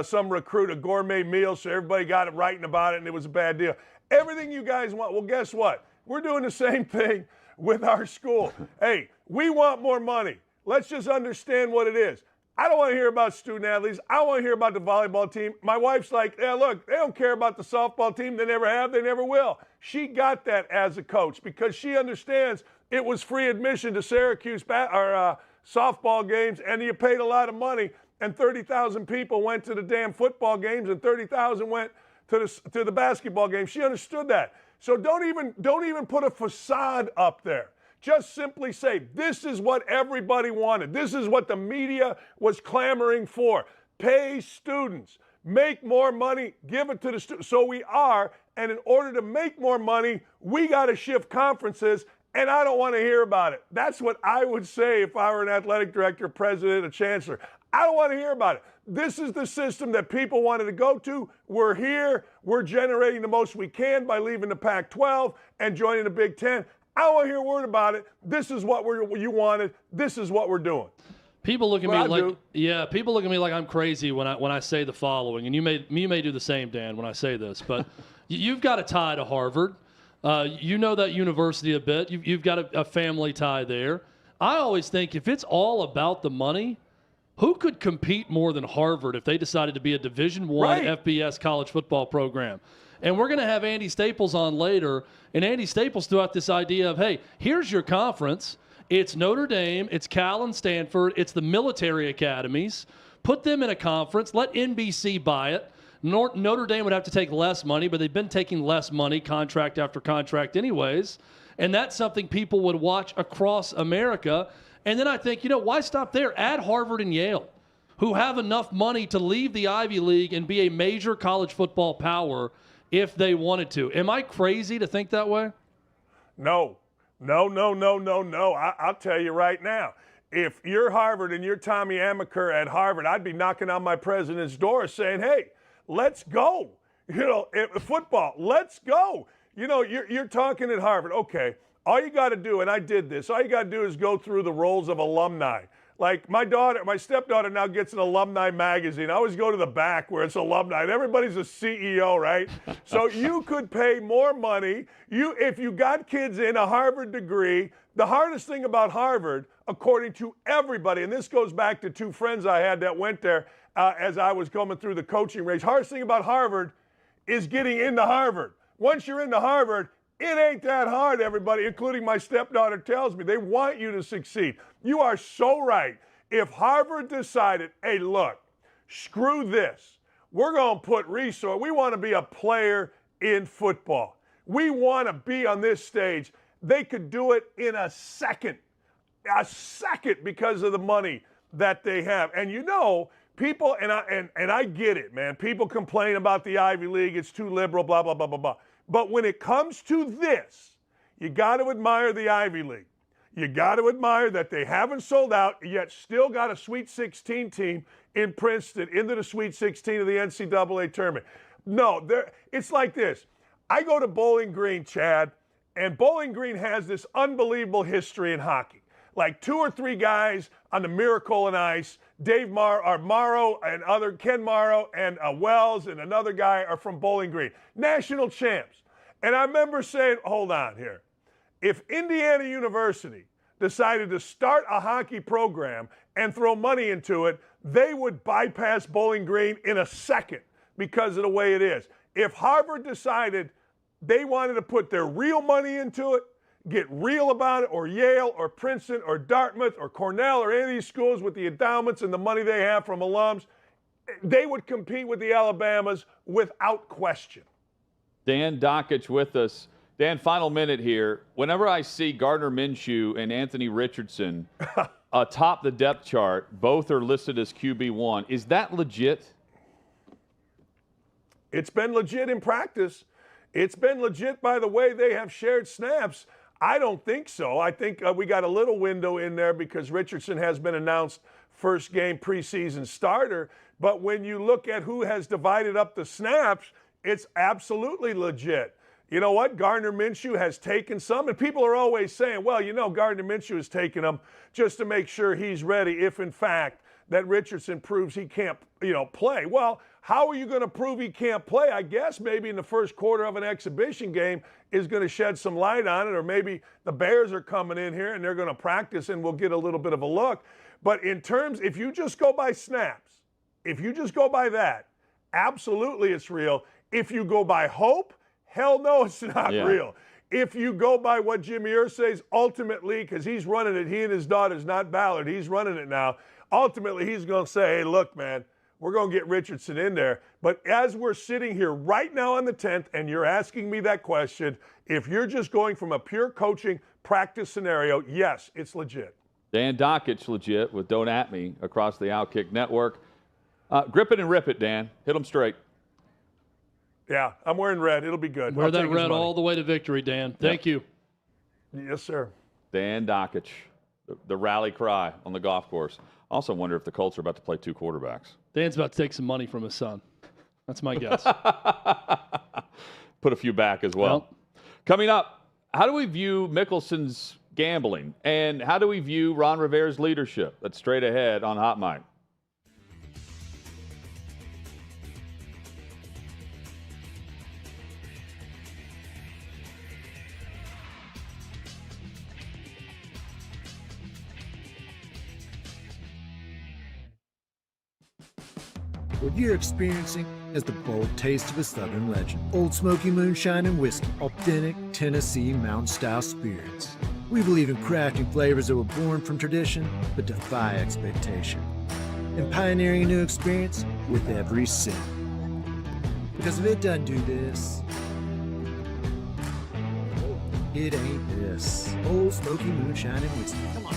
some recruit a gourmet meal, so everybody got it writing about it, and it was a bad deal. Everything you guys want, well, guess what? We're doing the same thing with our school. Hey, we want more money. Let's just understand what it is. I don't want to hear about student athletes. I want to hear about the volleyball team. My wife's like, yeah, look, they don't care about the softball team. They never have. They never will. She got that as a coach because she understands it was free admission to Syracuse softball games, and you paid a lot of money, and 30,000 people went to the damn football games, and 30,000 went to the basketball game. She understood that. So don't even put a facade up there. Just simply say, this is what everybody wanted. This is what the media was clamoring for. Pay students. Make more money. Give it to the students. So we are, and in order to make more money, we got to shift conferences, and I don't want to hear about it. That's what I would say if I were an athletic director, president, or chancellor. I don't want to hear about it. This is the system that people wanted to go to. We're here. We're generating the most we can by leaving the Pac-12 and joining the Big Ten. I don't want to hear a word about it. This is what you wanted. This is what we're doing. People look at me like, people look at me like I'm crazy when I say the following, and you may do the same, Dan, when I say this, but you've got a tie to Harvard. You know that university a bit. You've got a family tie there. I always think if it's all about the money, who could compete more than Harvard if they decided to be a Division I FBS college football program? And we're going to have Andy Staples on later, and Andy Staples threw out this idea of, hey, here's your conference. It's Notre Dame, it's Cal and Stanford, it's the military academies. Put them in a conference. Let NBC buy it. Notre Dame would have to take less money, but they've been taking less money contract after contract anyways. And that's something people would watch across America. And then I think, why stop there? Add Harvard and Yale, who have enough money to leave the Ivy League and be a major college football power if they wanted to. Am I crazy to think that way? No. I'll tell you right now. If you're Harvard and you're Tommy Amaker at Harvard, I'd be knocking on my president's door saying, hey, let's go. Football, let's go. You're talking at Harvard. Okay, all you got to do, and I did this, all you got to do is go through the roles of alumni. Like my stepdaughter now gets an alumni magazine. I always go to the back where it's alumni, and everybody's a CEO, right? So you could pay more money. If you got kids in a Harvard degree, the hardest thing about Harvard, according to everybody, and this goes back to two friends I had that went there as I was coming through the coaching range, hardest thing about Harvard is getting into Harvard. Once you're into Harvard, it ain't that hard, everybody, including my stepdaughter tells me. They want you to succeed. You are so right. If Harvard decided, hey, look, screw this. We're going to put resource. We want to be a player in football. We want to be on this stage. They could do it in a second because of the money that they have. And people, and I get it, man. People complain about the Ivy League. It's too liberal, blah, blah, blah, blah, blah. But when it comes to this, you got to admire the Ivy League. You got to admire that they haven't sold out, yet still got a Sweet 16 team in Princeton into the Sweet 16 of the NCAA tournament. No, it's like this. I go to Bowling Green, Chad, and Bowling Green has this unbelievable history in hockey. Like 2 or 3 guys on the Miracle on Ice, Morrow and Ken Morrow and Wells and another guy are from Bowling Green. National champs. And I remember saying, hold on here. If Indiana University decided to start a hockey program and throw money into it, they would bypass Bowling Green in a second because of the way it is. If Harvard decided they wanted to put their real money into it, get real about it, or Yale or Princeton or Dartmouth or Cornell or any of these schools with the endowments and the money they have from alums, they would compete with the Alabamas without question. Dan Dakich with us. Dan, final minute here. Whenever I see Gardner Minshew and Anthony Richardson atop the depth chart, both are listed as QB1. Is that legit? It's been legit in practice. It's been legit by the way they have shared snaps. I don't think so. I think we got a little window in there because Richardson has been announced first game preseason starter. But when you look at who has divided up the snaps, it's absolutely legit. You know what? Gardner Minshew has taken some, and people are always saying, well, Gardner Minshew has taken them just to make sure he's ready if, in fact, that Richardson proves he can't, play. Well, how are you going to prove he can't play? I guess maybe in the first quarter of an exhibition game is going to shed some light on it, or maybe the Bears are coming in here and they're going to practice and we'll get a little bit of a look. But in terms, if you just go by snaps, if you just go by that, absolutely it's real. If you go by hope, hell no, it's not real. If you go by what Jimmy Irsay's ultimately, because he's running it, he and his daughter's not Ballard, he's running it now. Ultimately, he's going to say, hey, look, man, we're going to get Richardson in there. But as we're sitting here right now on the 10th, and you're asking me that question, if you're just going from a pure coaching practice scenario, yes, it's legit. Dan Dakich legit with Don't At Me across the OutKick network. Grip it and rip it, Dan. Hit them straight. Yeah, I'm wearing red. It'll be good. Wear that red all the way to victory, Dan. Thank you. Yes, sir. Dan Dakich, the rally cry on the golf course. Also wonder if the Colts are about to play 2 quarterbacks. Dan's about to take some money from his son. That's my guess. Put a few back as well. Coming up, how do we view Mickelson's gambling? And how do we view Ron Rivera's leadership? That's straight ahead on Hot Mic. What you're experiencing is the bold taste of a Southern legend. Old Smoky Moonshine and Whiskey, authentic Tennessee mountain-style spirits. We believe in crafting flavors that were born from tradition but defy expectation, and pioneering a new experience with every sip. Because if it doesn't do this, it ain't this. Old Smoky Moonshine and Whiskey. Come on.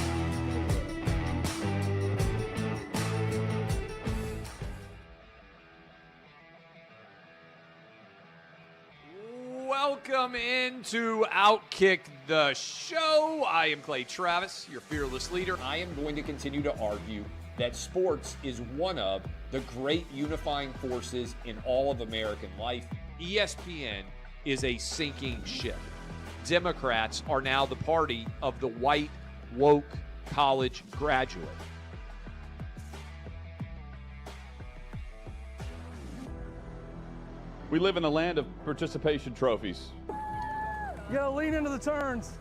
Welcome into OutKick the show. I am Clay Travis, your fearless leader. I am going to continue to argue that sports is one of the great unifying forces in all of American life. ESPN is a sinking ship. Democrats are now the party of the white, woke college graduate. We live in a land of participation trophies. You gotta lean into the turns.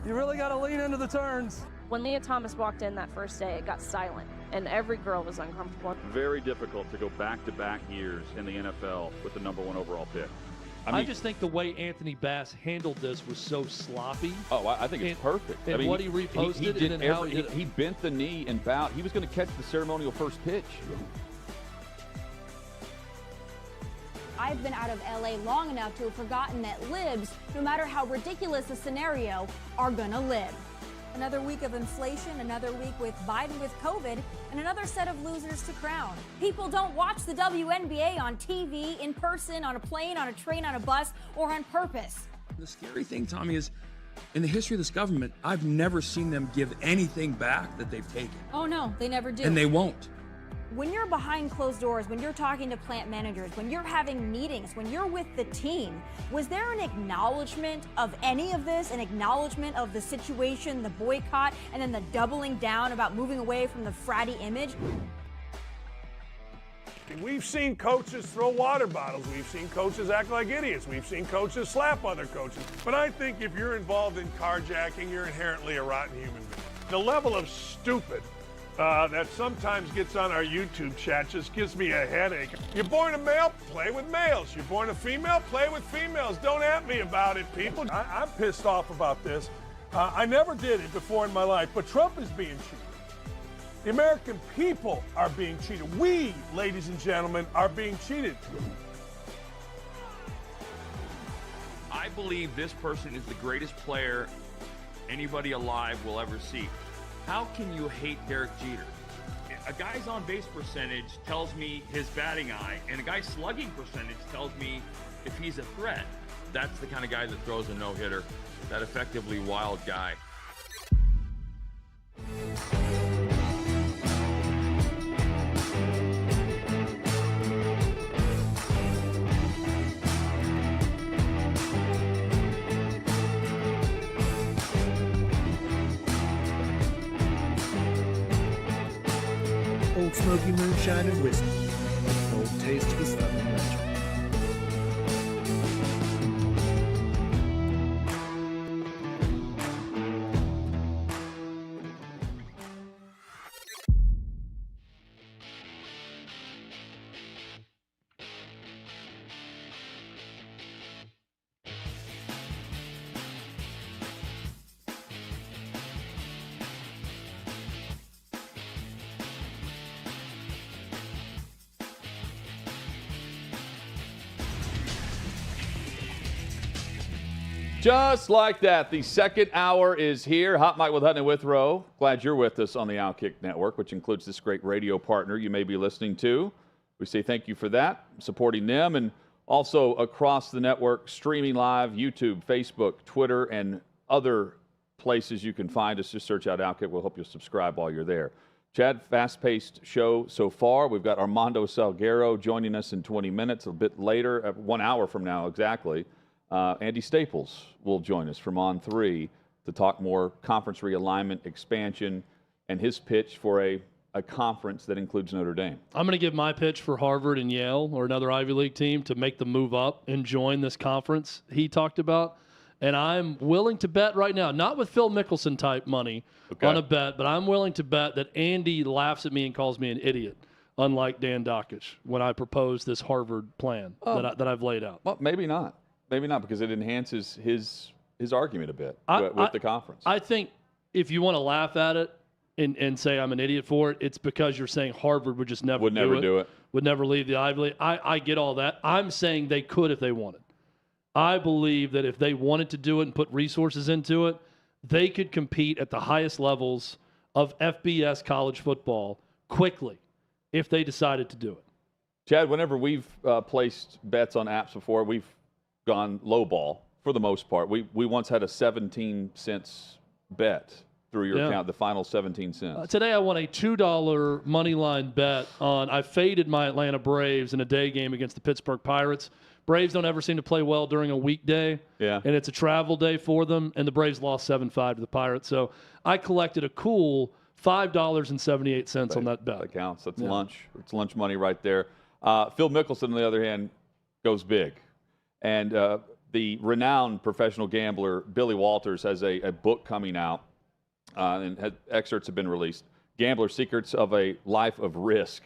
You really gotta lean into the turns. When Leah Thomas walked in that first day, it got silent, and every girl was uncomfortable. Very difficult to go back-to-back years in the NFL with the #1 overall pick. I just think the way Anthony Bass handled this was so sloppy. Oh, I think it's perfect. And what he reposted and how he bent the knee and bowed. He was going to catch the ceremonial first pitch. I've been out of LA long enough to have forgotten that libs, no matter how ridiculous the scenario, are gonna live. Another week of inflation, another week with Biden with COVID, and another set of losers to crown. People don't watch the WNBA on TV, in person, on a plane, on a train, on a bus, or on purpose. The scary thing, Tommy, is in the history of this government, I've never seen them give anything back that they've taken. Oh no, they never do. And they won't. When you're behind closed doors, when you're talking to plant managers, when you're having meetings, when you're with the team, was there an acknowledgement of any of this, an acknowledgement of the situation, the boycott, and then the doubling down about moving away from the fratty image? We've seen coaches throw water bottles. We've seen coaches act like idiots. We've seen coaches slap other coaches. But I think if you're involved in carjacking, you're inherently a rotten human being. The level of stupid that sometimes gets on our YouTube chat just gives me a headache. You're born a male, play with males. You're born a female, play with females. Don't at me about it, people. I'm pissed off about this. I never did it before in my life, but Trump is being cheated. The American people are being cheated. We, ladies and gentlemen, are being cheated. I believe this person is the greatest player anybody alive will ever see. How can you hate Derek Jeter? A guy's on-base percentage tells me his batting eye, and a guy's slugging percentage tells me if he's a threat. That's the kind of guy that throws a no-hitter, that effectively wild guy. Old Smoky Moonshine and Whiskey, a bold taste of a Southern legend. Just like that, the second hour is here. Hot Mic with Hutton and Withrow. Glad you're with us on the OutKick Network, which includes this great radio partner you may be listening to. We say thank you for that, supporting them, and also across the network, streaming live, YouTube, Facebook, Twitter, and other places you can find us. Just search out OutKick. We'll hope you'll subscribe while you're there. Chad, fast-paced show so far. We've got Armando Salguero joining us in 20 minutes, a bit later, 1 hour from now exactly. Andy Staples will join us from On 3 to talk more conference realignment, expansion, and his pitch for a conference that includes Notre Dame. I'm going to give my pitch for Harvard and Yale or another Ivy League team to make the move up and join this conference he talked about. And I'm willing to bet right now, not with Phil Mickelson type money on a bet, but I'm willing to bet that Andy laughs at me and calls me an idiot, unlike Dan Dakich, when I propose this Harvard plan that I've laid out. Well, maybe not. Maybe not, because it enhances his argument a bit with the conference. I think if you want to laugh at it and say I'm an idiot for it, it's because you're saying Harvard would just never do it. Would never leave the Ivy League. I get all that. I'm saying they could if they wanted. I believe that if they wanted to do it and put resources into it, they could compete at the highest levels of FBS college football quickly if they decided to do it. Chad, whenever we've placed bets on apps before, we've gone low ball for the most part. We once had a 17 cents bet through your account, the final 17 cents. Today I won a $2 money line bet on, I faded my Atlanta Braves in a day game against the Pittsburgh Pirates. Braves don't ever seem to play well during a weekday, and it's a travel day for them, and the Braves lost 7-5 to the Pirates. So I collected a cool $5.78 on that bet. That counts. That's lunch. It's lunch money right there. Phil Mickelson, on the other hand, goes big. And the renowned professional gambler, Billy Walters, has a book coming out, and excerpts have been released. Gambler Secrets of a Life of Risk.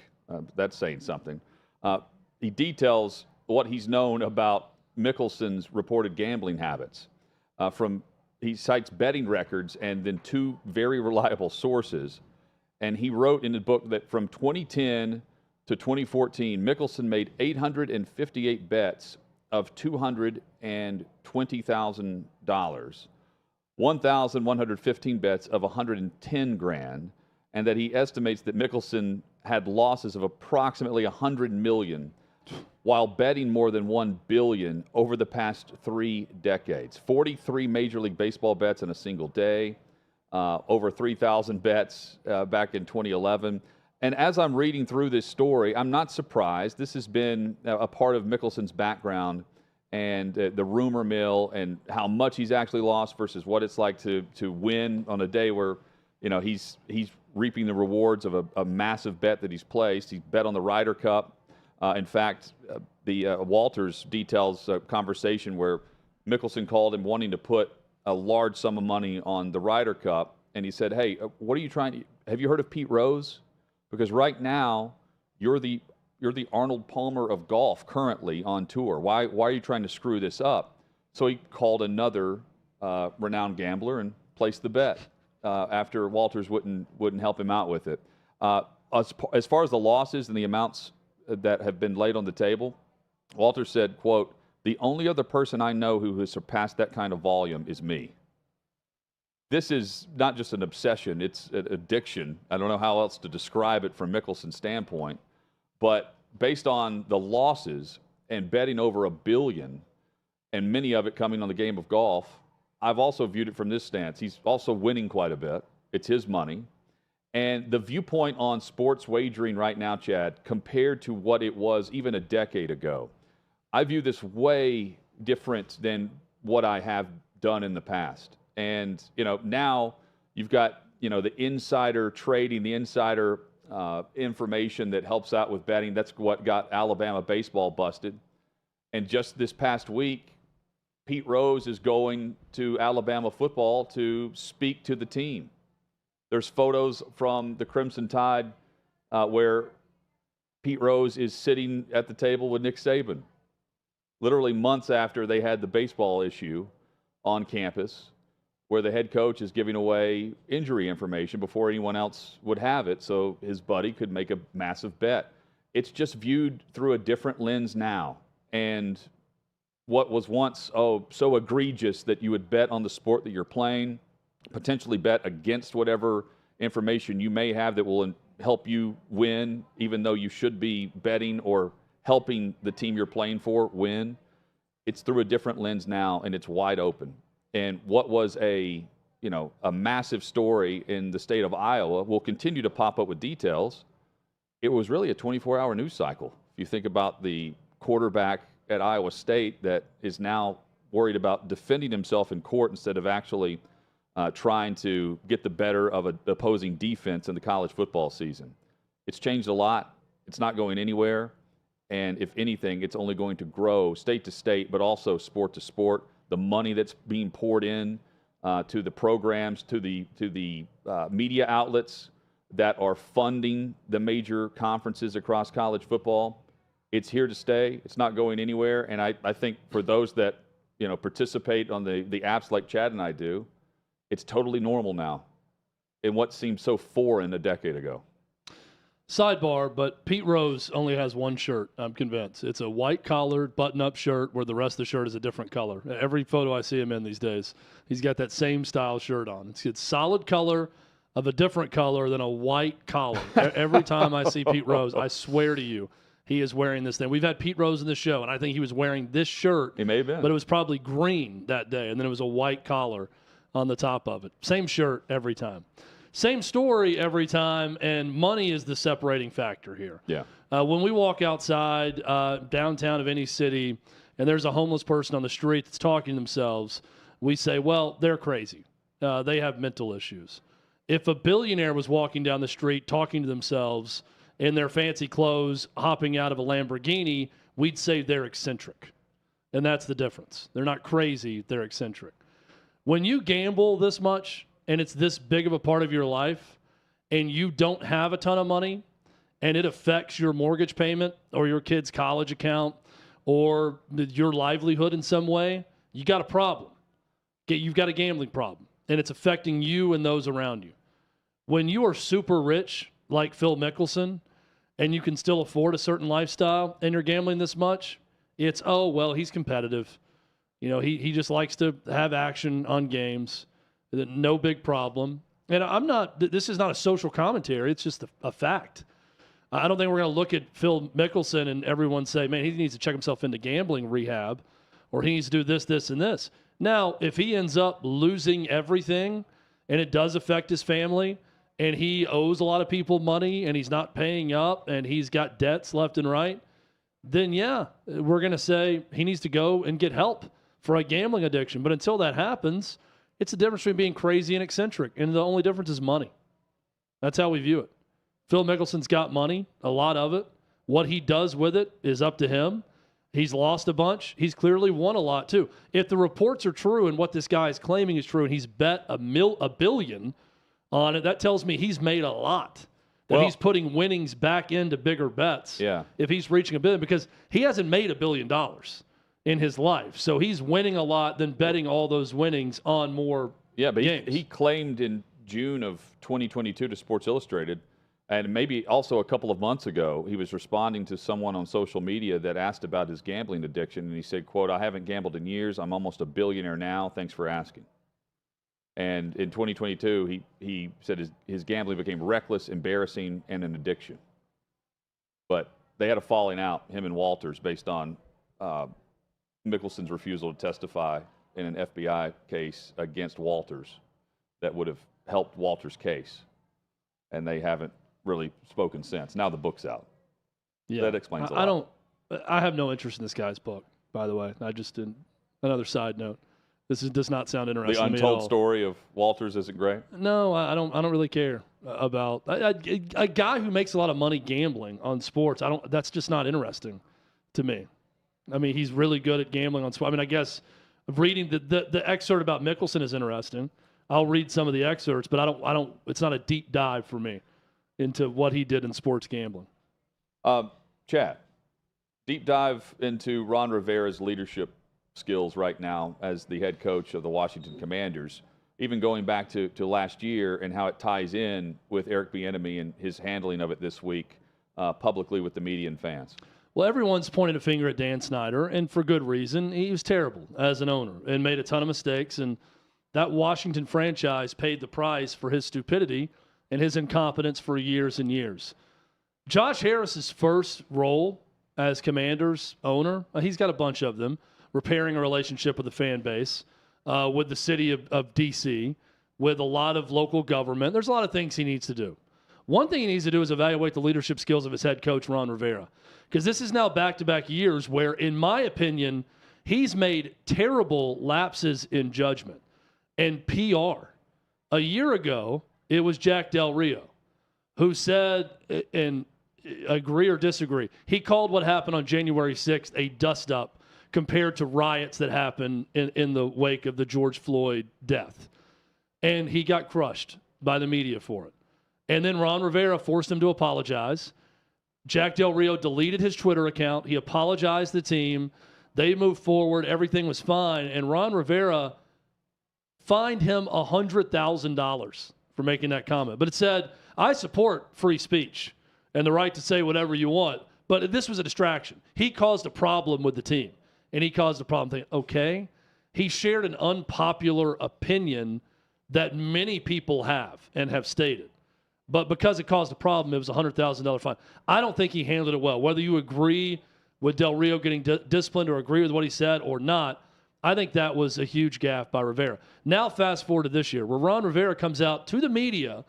That's saying something. He details what he's known about Mickelson's reported gambling habits. He cites betting records and then two very reliable sources. And he wrote in the book that from 2010 to 2014, Mickelson made 858 bets of $220,000, 1,115 bets of $110,000, and that he estimates that Mickelson had losses of approximately $100 million while betting more than $1 billion over the past 3 decades. 43 Major League Baseball bets in a single day, over 3,000 bets back in 2011. And as I'm reading through this story, I'm not surprised. This has been a part of Mickelson's background and the rumor mill and how much he's actually lost versus what it's like to win on a day where, he's reaping the rewards of a massive bet that he's placed. He bet on the Ryder Cup. In fact, the Walters details a conversation where Mickelson called him wanting to put a large sum of money on the Ryder Cup, and he said, "Hey, what are you trying to? Have you heard of Pete Rose? Because right now you're the Arnold Palmer of golf currently on tour. Why are you trying to screw this up?" So he called another renowned gambler and placed the bet after Walters wouldn't help him out with it. As far as the losses and the amounts that have been laid on the table, Walters said, quote, "The only other person I know who has surpassed that kind of volume is me." This is not just an obsession, it's an addiction. I don't know how else to describe it from Mickelson's standpoint, but based on the losses and betting over $1 billion, and many of it coming on the game of golf, I've also viewed it from this stance. He's also winning quite a bit. It's his money. And the viewpoint on sports wagering right now, Chad, compared to what it was even a decade ago, I view this way different than what I have done in the past. And, now you've got, the insider trading, the insider information that helps out with betting. That's what got Alabama baseball busted. And just this past week, Pete Rose is going to Alabama football to speak to the team. There's photos from the Crimson Tide where Pete Rose is sitting at the table with Nick Saban, literally months after they had the baseball issue on campus, where the head coach is giving away injury information before anyone else would have it, so his buddy could make a massive bet. It's just viewed through a different lens now. And what was once so egregious that you would bet on the sport that you're playing, potentially bet against whatever information you may have that will help you win, even though you should be betting or helping the team you're playing for win. It's through a different lens now, and it's wide open. And what was a massive story in the state of Iowa will continue to pop up with details. It was really a 24-hour news cycle. If you think about the quarterback at Iowa State that is now worried about defending himself in court instead of actually trying to get the better of an opposing defense in the college football season. It's changed a lot. It's not going anywhere. And if anything, it's only going to grow state to state, but also sport to sport. The money that's being poured in to the programs, to the media outlets that are funding the major conferences across college football, it's here to stay. It's not going anywhere. And I think for those that participate on the apps like Chad and I do, it's totally normal now in what seemed so foreign a decade ago. Sidebar, but Pete Rose only has one shirt, I'm convinced. It's a white-collared, button-up shirt where the rest of the shirt is a different color. Every photo I see him in these days, he's got that same style shirt on. It's solid color of a different color than a white collar. Every time I see Pete Rose, I swear to you, he is wearing this thing. We've had Pete Rose in the show, and I think he was wearing this shirt. He may have been. But it was probably green that day, and then it was a white collar on the top of it. Same shirt every time. Same story every time, and money is the separating factor here. Yeah. When we walk outside downtown of any city and there's a homeless person on the street that's talking to themselves, we say, well, they're crazy. They have mental issues. If a billionaire was walking down the street talking to themselves in their fancy clothes, hopping out of a Lamborghini, we'd say they're eccentric. And that's the difference. They're not crazy, they're eccentric. When you gamble this much, and it's this big of a part of your life, and you don't have a ton of money, and it affects your mortgage payment or your kid's college account or your livelihood in some way, you got a problem. You've got a gambling problem, and it's affecting you and those around you. When you are super rich, like Phil Mickelson, and you can still afford a certain lifestyle, and you're gambling this much, it's, oh, well, he's competitive. He just likes to have action on games. No big problem. And this is not a social commentary. It's just a fact. I don't think we're going to look at Phil Mickelson and everyone say, man, he needs to check himself into gambling rehab, or he needs to do this, this, and this. Now, if he ends up losing everything and it does affect his family and he owes a lot of people money and he's not paying up and he's got debts left and right, then yeah, we're going to say he needs to go and get help for a gambling addiction. But until that happens, it's the difference between being crazy and eccentric, and the only difference is money. That's how we view it. Phil Mickelson's got money, a lot of it. What he does with it is up to him. He's lost a bunch. He's clearly won a lot, too. If the reports are true and what this guy is claiming is true, and he's bet a billion on it, that tells me he's made a lot. That he's putting winnings back into bigger bets. Yeah. If he's reaching $1 billion, because he hasn't made $1 billion in his life. So he's winning a lot, then betting all those winnings on more games. He claimed in June of 2022 to Sports Illustrated, and maybe also a couple of months ago, he was responding to someone on social media that asked about his gambling addiction, and he said, quote, "I haven't gambled in years. I'm almost a billionaire now. Thanks for asking." And in 2022, he said his gambling became reckless, embarrassing, and an addiction. But they had a falling out, him and Walters, based on Mickelson's refusal to testify in an FBI case against Walters that would have helped Walters' case. And they haven't really spoken since. Now the book's out. Yeah. That explains a lot. I have no interest in this guy's book, by the way. I just didn't. Another side note. Does not sound interesting The to me at all. untold story of Walters isn't great? No, I don't really care about a guy who makes a lot of money gambling on sports. That's just not interesting to me. I mean, he's really good at gambling on sports. I mean, I guess reading the excerpt about Mickelson is interesting. I'll read some of the excerpts, but I don't. It's not a deep dive for me into what he did in sports gambling. Chad, deep dive into Ron Rivera's leadership skills right now as the head coach of the Washington Commanders, even going back to last year and how it ties in with Eric Bieniemy and his handling of it this week publicly with the media and fans. Well, everyone's pointing a finger at Dan Snyder, and for good reason. He was terrible as an owner and made a ton of mistakes, and that Washington franchise paid the price for his stupidity and his incompetence for years and years. Josh Harris's first role as Commanders owner, he's got a bunch of them, repairing a relationship with the fan base, with the city of D.C., with a lot of local government. There's a lot of things he needs to do. One thing he needs to do is evaluate the leadership skills of his head coach, Ron Rivera, because this is now back-to-back years where, in my opinion, he's made terrible lapses in judgment and PR. A year ago, it was Jack Del Rio who said, and agree or disagree, he called what happened on January 6th a dust-up compared to riots that happened in the wake of the George Floyd death. And he got crushed by the media for it. And then Ron Rivera forced him to apologize. Jack Del Rio deleted his Twitter account. He apologized to the team. They moved forward. Everything was fine. And Ron Rivera fined him $100,000 for making that comment. But it said, I support free speech and the right to say whatever you want. But this was a distraction. He caused a problem with the team. And he caused a problem thinking, okay. He shared an unpopular opinion that many people have and have stated. But because it caused a problem, it was a $100,000 fine. I don't think he handled it well. Whether you agree with Del Rio getting disciplined or agree with what he said or not, I think that was a huge gaffe by Rivera. Now fast forward to this year, where Ron Rivera comes out to the media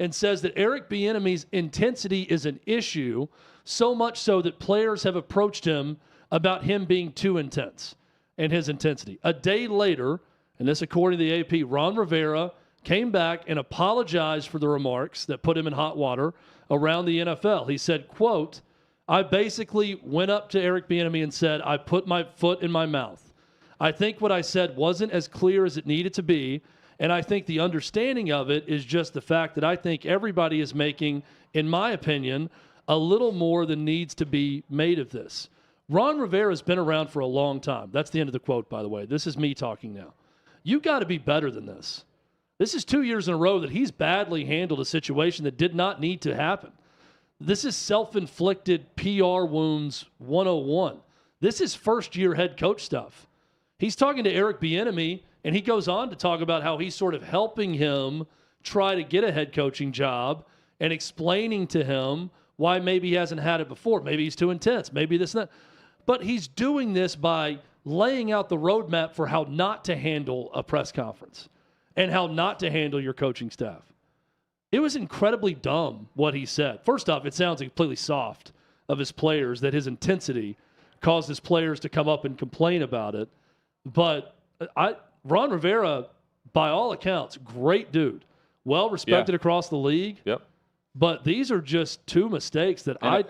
and says that Eric Bieniemy's intensity is an issue, so much so that players have approached him about him being too intense and his intensity. A day later, and this according to the AP, Ron Rivera came back and apologized for the remarks that put him in hot water around the NFL. He said, quote, I basically went up to Eric Bieniemy and said, I put my foot in my mouth. I think what I said wasn't as clear as it needed to be, and I think the understanding of it is just the fact that I think everybody is making, in my opinion, a little more than needs to be made of this. Ron Rivera has been around for a long time. That's the end of the quote, by the way. This is me talking now. You got to be better than this. This is 2 years in a row that he's badly handled a situation that did not need to happen. This is self-inflicted PR wounds 101. This is first-year head coach stuff. He's talking to Eric Bieniemy, and he goes on to talk about how he's sort of helping him try to get a head coaching job and explaining to him why maybe he hasn't had it before. Maybe he's too intense. Maybe this and that. But he's doing this by laying out the roadmap for how not to handle a press conference and how not to handle your coaching staff. It was incredibly dumb what he said. First off, it sounds completely soft of his players that his intensity caused his players to come up and complain about it. But Ron Rivera, by all accounts, great dude. Well respected across the league. Yep. But these are just two mistakes that I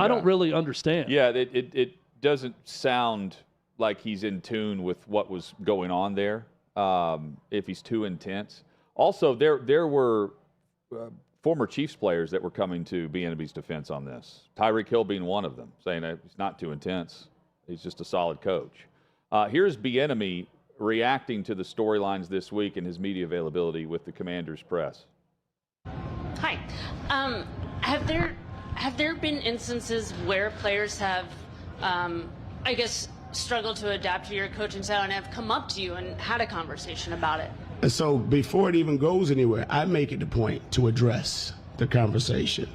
don't really understand. Yeah, it doesn't sound like he's in tune with what was going on there. If he's too intense. Also, there were former Chiefs players that were coming to Bieniemy's defense on this. Tyreek Hill being one of them, saying that he's not too intense. He's just a solid coach. Here's Bieniemy reacting to the storylines this week and his media availability with the Commanders press. Hi. Have there been instances where players have, I guess, struggled to adapt to your coaching style and have come up to you and had a conversation about it? And so before it even goes anywhere, I make it the point to address the conversation.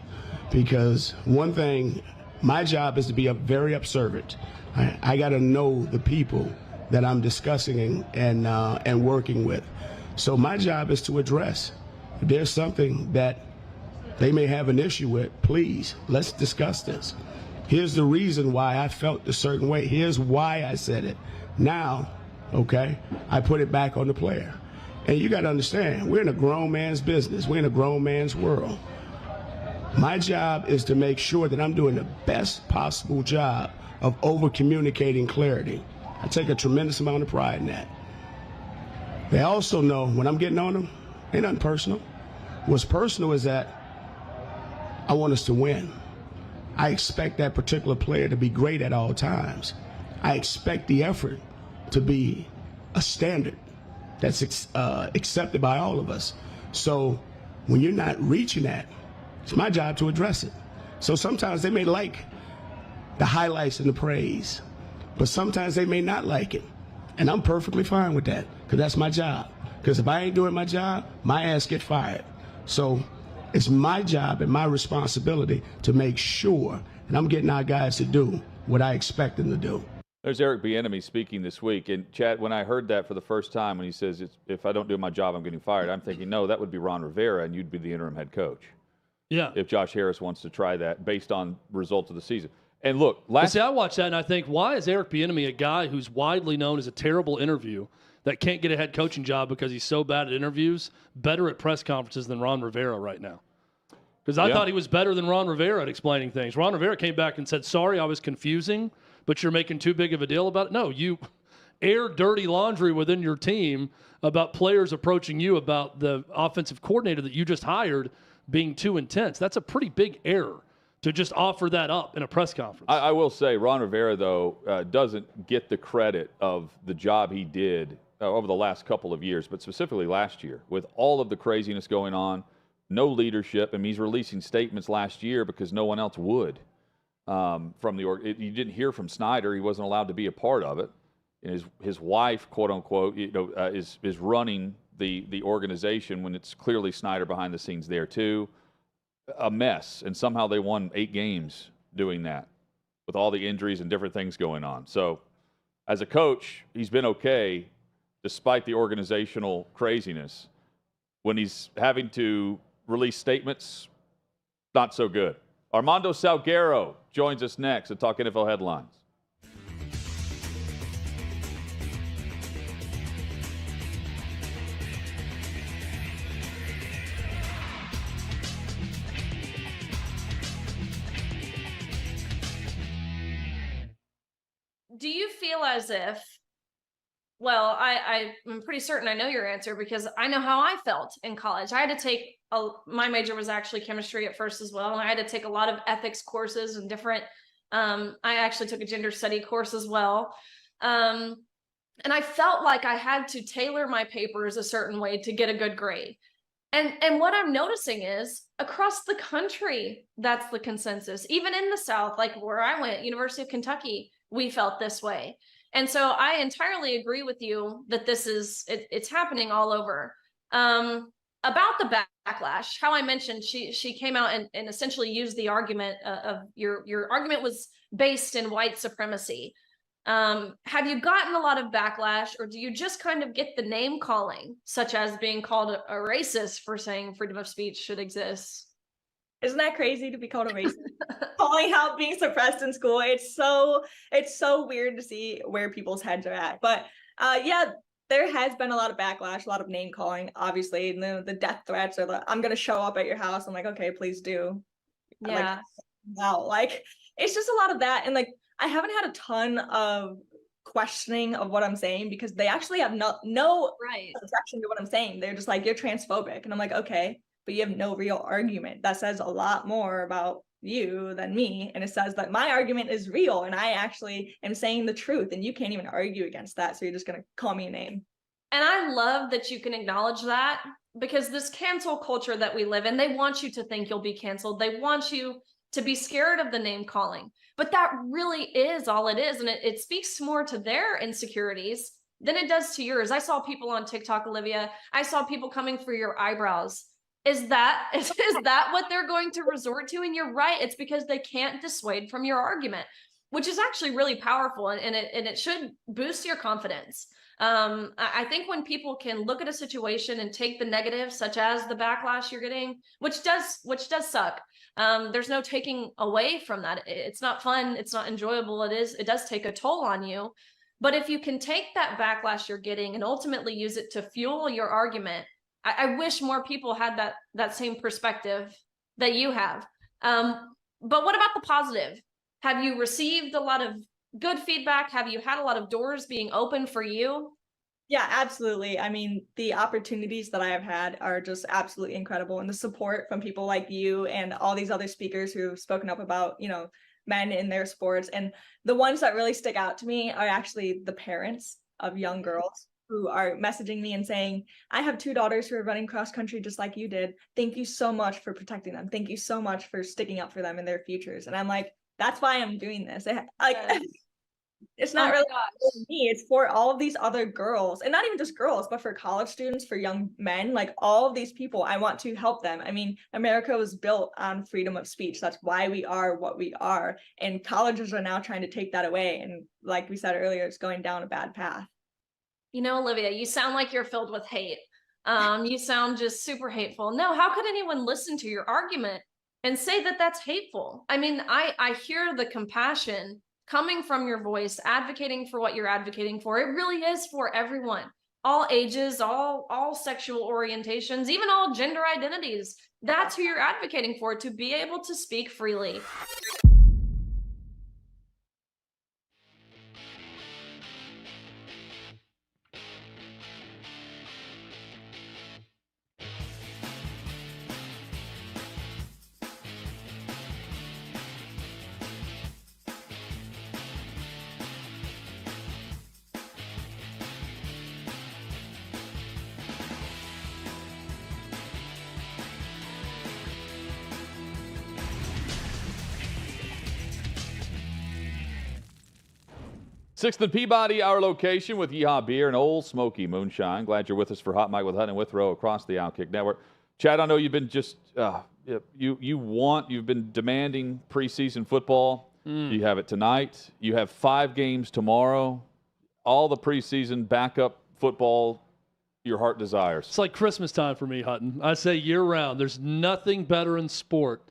Because one thing, my job is to be very observant. I got to know the people that I'm discussing and working with. So my job is to address. If there's something that they may have an issue with, please, let's discuss this. Here's the reason why I felt a certain way. Here's why I said it. Now, okay, I put it back on the player. And you got to understand, we're in a grown man's business. We're in a grown man's world. My job is to make sure that I'm doing the best possible job of over-communicating clarity. I take a tremendous amount of pride in that. They also know when I'm getting on them, ain't nothing personal. What's personal is that I want us to win. I expect that particular player to be great at all times. I expect the effort to be a standard that's accepted by all of us. So when you're not reaching that, it's my job to address it. So sometimes they may like the highlights and the praise. But sometimes they may not like it. And I'm perfectly fine with that, because that's my job. Because if I ain't doing my job, my ass get fired. So it's my job and my responsibility to make sure that I'm getting our guys to do what I expect them to do. There's Eric Bieniemy speaking this week. And, Chad, when I heard that for the first time, when he says, if I don't do my job, I'm getting fired, I'm thinking, no, that would be Ron Rivera, and you'd be the interim head coach. Yeah. If Josh Harris wants to try that based on results of the season. And look, I watch that and I think, why is Eric Bieniemy, a guy who's widely known as a terrible interview that can't get a head coaching job because he's so bad at interviews, better at press conferences than Ron Rivera right now? Because I thought he was better than Ron Rivera at explaining things. Ron Rivera came back and said, sorry, I was confusing, but you're making too big of a deal about it. No, you air dirty laundry within your team about players approaching you about the offensive coordinator that you just hired being too intense. That's a pretty big error to just offer that up in a press conference. I will say Ron Rivera, though, doesn't get the credit of the job he did over the last couple of years, but specifically last year with all of the craziness going on. No leadership. I mean, he's releasing statements last year because no one else would from the you didn't hear from Snyder. He wasn't allowed to be a part of it. And his wife, quote unquote, is running the organization when it's clearly Snyder behind the scenes there too. A mess, and somehow they won 8 games doing that with all the injuries and different things going on. So, as a coach, he's been okay despite the organizational craziness. When he's having to release statements, not so good. Armando Salguero joins us next to talk NFL headlines. Do you feel as if, well, I'm pretty certain I know your answer because I know how I felt in college. I had to take, my major was actually chemistry at first as well. And I had to take a lot of ethics courses and different, I actually took a gender study course as well. And I felt like I had to tailor my papers a certain way to get a good grade. And what I'm noticing is across the country, that's the consensus. Even in the South, like where I went, University of Kentucky, we felt this way. And so I entirely agree with you that this is, it's happening all over. About the backlash, how I mentioned, she came out and essentially used the argument of your argument was based in white supremacy. Have you gotten a lot of backlash, or do you just kind of get the name calling, such as being called a racist for saying freedom of speech should exist? Isn't that crazy to be called a racist? Calling out being suppressed in school. It's so weird to see where people's heads are at. But yeah, there has been a lot of backlash, a lot of name calling, obviously. And the death threats are I'm going to show up at your house. I'm like, okay, please do. Yeah. Like, it's just a lot of that. And like, I haven't had a ton of questioning of what I'm saying because they actually have no objection to what I'm saying. They're just like, you're transphobic. And I'm like, okay, but you have no real argument. That says a lot more about you than me. And it says that my argument is real and I actually am saying the truth and you can't even argue against that. So you're just going to call me a name. And I love that you can acknowledge that, because this cancel culture that we live in, they want you to think you'll be canceled. They want you to be scared of the name calling. But that really is all it is. And it speaks more to their insecurities than it does to yours. I saw people on TikTok, Olivia. I saw people coming for your eyebrows. Is that what they're going to resort to? And you're right. It's because they can't dissuade from your argument, which is actually really powerful. And it should boost your confidence. I think when people can look at a situation and take the negative, such as the backlash you're getting, which does suck. There's no taking away from that. It's not fun. It's not enjoyable. It does take a toll on you. But if you can take that backlash you're getting and ultimately use it to fuel your argument, I wish more people had that same perspective that you have. But what about the positive? Have you received a lot of good feedback? Have you had a lot of doors being open for you? Yeah, absolutely. I mean, the opportunities that I have had are just absolutely incredible. And the support from people like you and all these other speakers who have spoken up about, men in their sports. And the ones that really stick out to me are actually the parents of young girls who are messaging me and saying, I have 2 daughters who are running cross country just like you did. Thank you so much for protecting them. Thank you so much for sticking up for them in their futures. And I'm like, That's why I'm doing this. It's not really for me. It's for all of these other girls, and not even just girls, but for college students, for young men, like all of these people. I want to help them. I mean, America was built on freedom of speech. That's why we are what we are. And colleges are now trying to take that away. And like we said earlier, it's going down a bad path. You know, Olivia, you sound like you're filled with hate. You sound just super hateful. No, how could anyone listen to your argument and say that that's hateful? I mean, I hear the compassion coming from your voice, advocating for what you're advocating for. It really is for everyone, all ages, all sexual orientations, even all gender identities. That's who you're advocating for, to be able to speak freely. Sixth and Peabody, our location with Yeehaw Beer and Old Smoky Moonshine. Glad you're with us for Hot Mic with Hutton and Withrow across the OutKick Network. Chad, I know you've been just you've been demanding preseason football. You have it tonight. You have 5 games tomorrow. All the preseason backup football your heart desires. It's like Christmas time for me, Hutton. I say year-round. There's nothing better in sport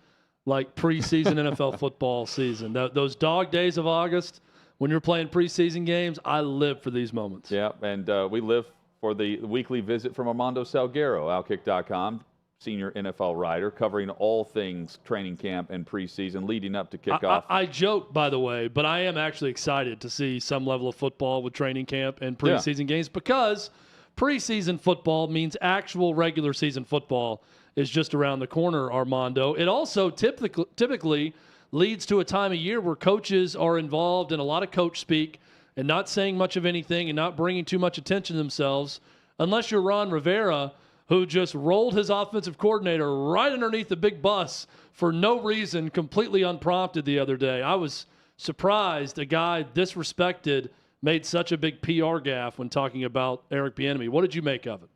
like preseason NFL football season. Those dog days of August, when you're playing preseason games, I live for these moments. Yeah, and we live for the weekly visit from Armando Salguero, OutKick.com, senior NFL writer, covering all things training camp and preseason leading up to kickoff. I joke, by the way, but I am actually excited to see some level of football with training camp and preseason games, because preseason football means actual regular season football is just around the corner, Armando. It also typically leads to a time of year where coaches are involved in a lot of coach speak and not saying much of anything and not bringing too much attention to themselves, unless you're Ron Rivera, who just rolled his offensive coordinator right underneath the big bus for no reason, completely unprompted the other day. I was surprised a guy disrespected made such a big PR gaffe when talking about Eric Bieniemy. What did you make of it?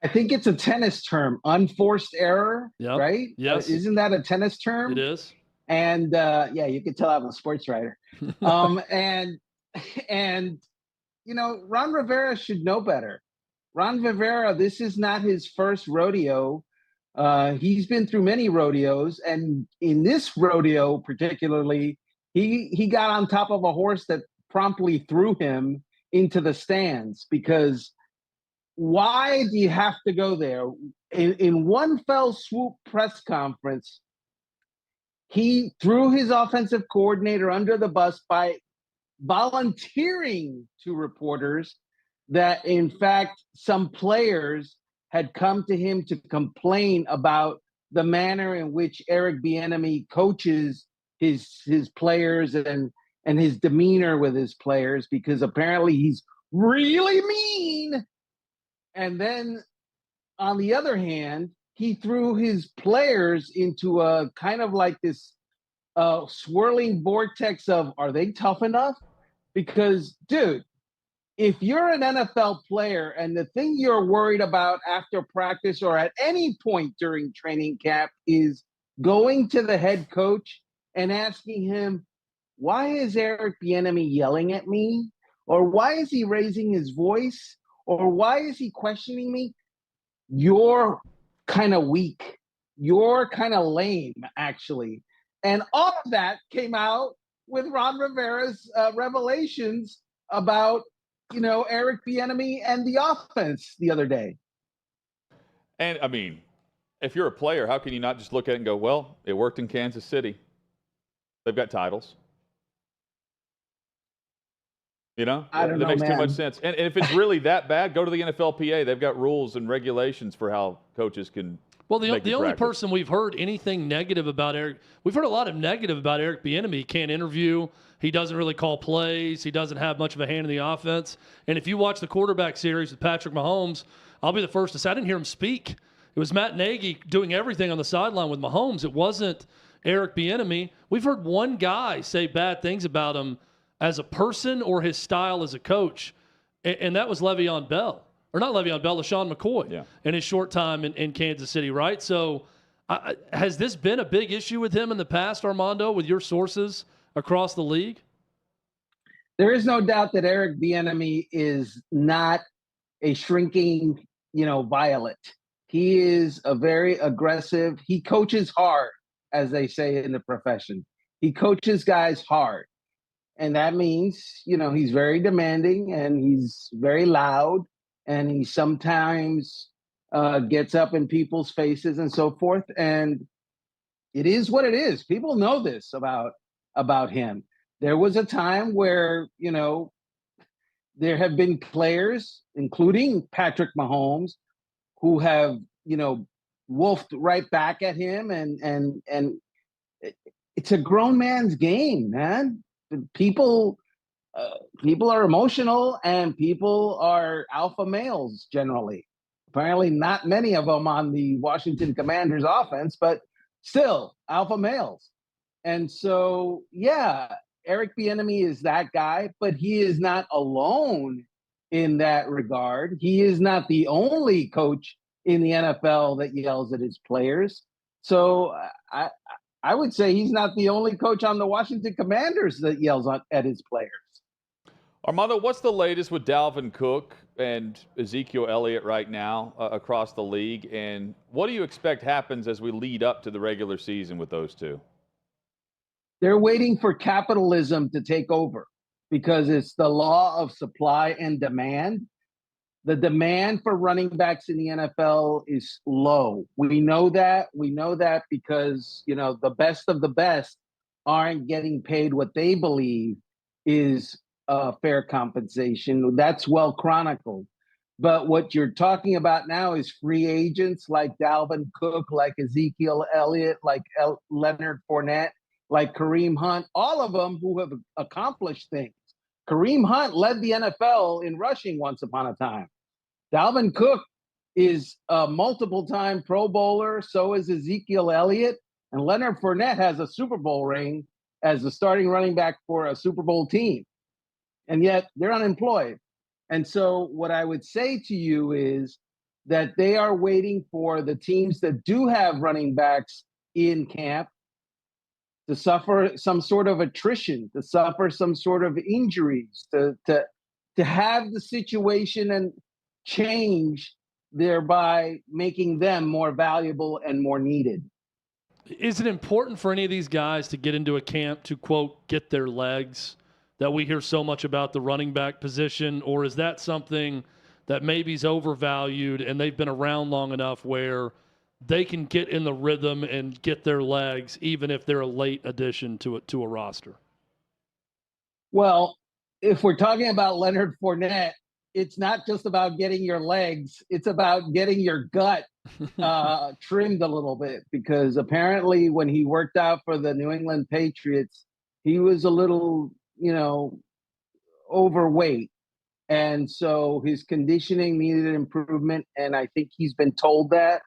I think it's a tennis term, unforced error, right? Yes. Isn't that a tennis term? It is. And yeah, you can tell I'm a sports writer. And you know, Ron Rivera should know better. Ron Rivera, this is not his first rodeo. He's been through many rodeos, and in this rodeo particularly, he got on top of a horse that promptly threw him into the stands. Because why do you have to go there? In one fell swoop press conference, he threw his offensive coordinator under the bus by volunteering to reporters that, in fact, some players had come to him to complain about the manner in which Eric Bieniemy coaches his players and his demeanor with his players, because apparently he's really mean. And then, on the other hand, he threw his players into a kind of like this swirling vortex of, are they tough enough? Because, dude, if you're an NFL player and the thing you're worried about after practice or at any point during training camp is going to the head coach and asking him, why is Eric Bieniemy yelling at me? Or why is he raising his voice? Or why is he questioning me? You're kind of weak. You're kind of lame, actually. And all of that came out with Ron Rivera's revelations about, you know, Eric Bieniemy and the offense the other day. And, I mean, if you're a player, how can you not just look at it and go, well, it worked in Kansas City. They've got titles. You know, I don't know, makes man. too much sense. And if it's really that bad, go to the NFLPA. They've got rules and regulations for how coaches can. Well, the only person we've heard anything negative about Eric, we've heard a lot of negative about Eric Bieniemy. He can't interview. He doesn't really call plays. He doesn't have much of a hand in the offense. And if you watch the quarterback series with Patrick Mahomes, I'll be the first to say I didn't hear him speak. It was Matt Nagy doing everything on the sideline with Mahomes. It wasn't Eric Bieniemy, we've heard one guy say bad things about him as a person or his style as a coach, and that was Le'Veon Bell. Or not Le'Veon Bell, LaShawn McCoy in his short time in Kansas City, right? So has this been a big issue with him in the past, Armando, with your sources across the league? There is no doubt that Eric Bieniemy is not a shrinking, violet. He is a very aggressive. He coaches hard, as they say in the profession. He coaches guys hard. And that means, he's very demanding and he's very loud and he sometimes gets up in people's faces and so forth. And it is what it is. People know this about him. There was a time where, there have been players, including Patrick Mahomes, who have, wolfed right back at him. And it's a grown man's game, man. People are emotional and people are alpha males generally. Apparently not many of them on the Washington Commanders offense, but still alpha males. And so, Eric Bieniemy is that guy, but he is not alone in that regard. He is not the only coach in the NFL that yells at his players. So I would say he's not the only coach on the Washington Commanders that yells at his players. Armando, what's the latest with Dalvin Cook and Ezekiel Elliott right now across the league? And what do you expect happens as we lead up to the regular season with those two? They're waiting for capitalism to take over because it's the law of supply and demand. The demand for running backs in the NFL is low. We know that. We know that because, the best of the best aren't getting paid what they believe is fair compensation. That's well chronicled. But what you're talking about now is free agents like Dalvin Cook, like Ezekiel Elliott, like Leonard Fournette, like Kareem Hunt, all of them who have accomplished things. Kareem Hunt led the NFL in rushing once upon a time. Dalvin Cook is a multiple-time Pro Bowler. So is Ezekiel Elliott. And Leonard Fournette has a Super Bowl ring as the starting running back for a Super Bowl team. And yet they're unemployed. And so what I would say to you is that they are waiting for the teams that do have running backs in camp to suffer some sort of attrition, to suffer some sort of injuries, to have the situation and change, thereby making them more valuable and more needed. Is it important for any of these guys to get into a camp to, quote, get their legs, that we hear so much about the running back position? Or is that something that maybe is overvalued and they've been around long enough where they can get in the rhythm and get their legs, even if they're a late addition to a roster? Well, if we're talking about Leonard Fournette, it's not just about getting your legs. It's about getting your gut trimmed a little bit, because apparently when he worked out for the New England Patriots, he was a little, overweight. And so his conditioning needed improvement. And I think he's been told that.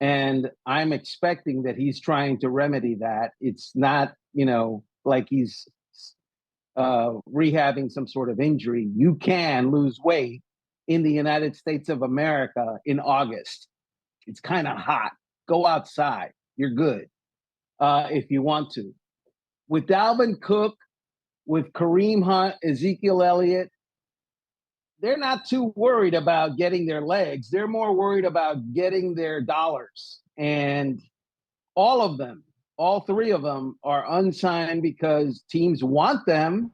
And I'm expecting that he's trying to remedy that. It's not, like he's rehabbing some sort of injury. You can lose weight in the United States of America in August. It's kind of hot. Go outside. You're good if you want to. With Dalvin Cook, with Kareem Hunt, Ezekiel Elliott, they're not too worried about getting their legs. They're more worried about getting their dollars. And all of them, all three of them, are unsigned because teams want them.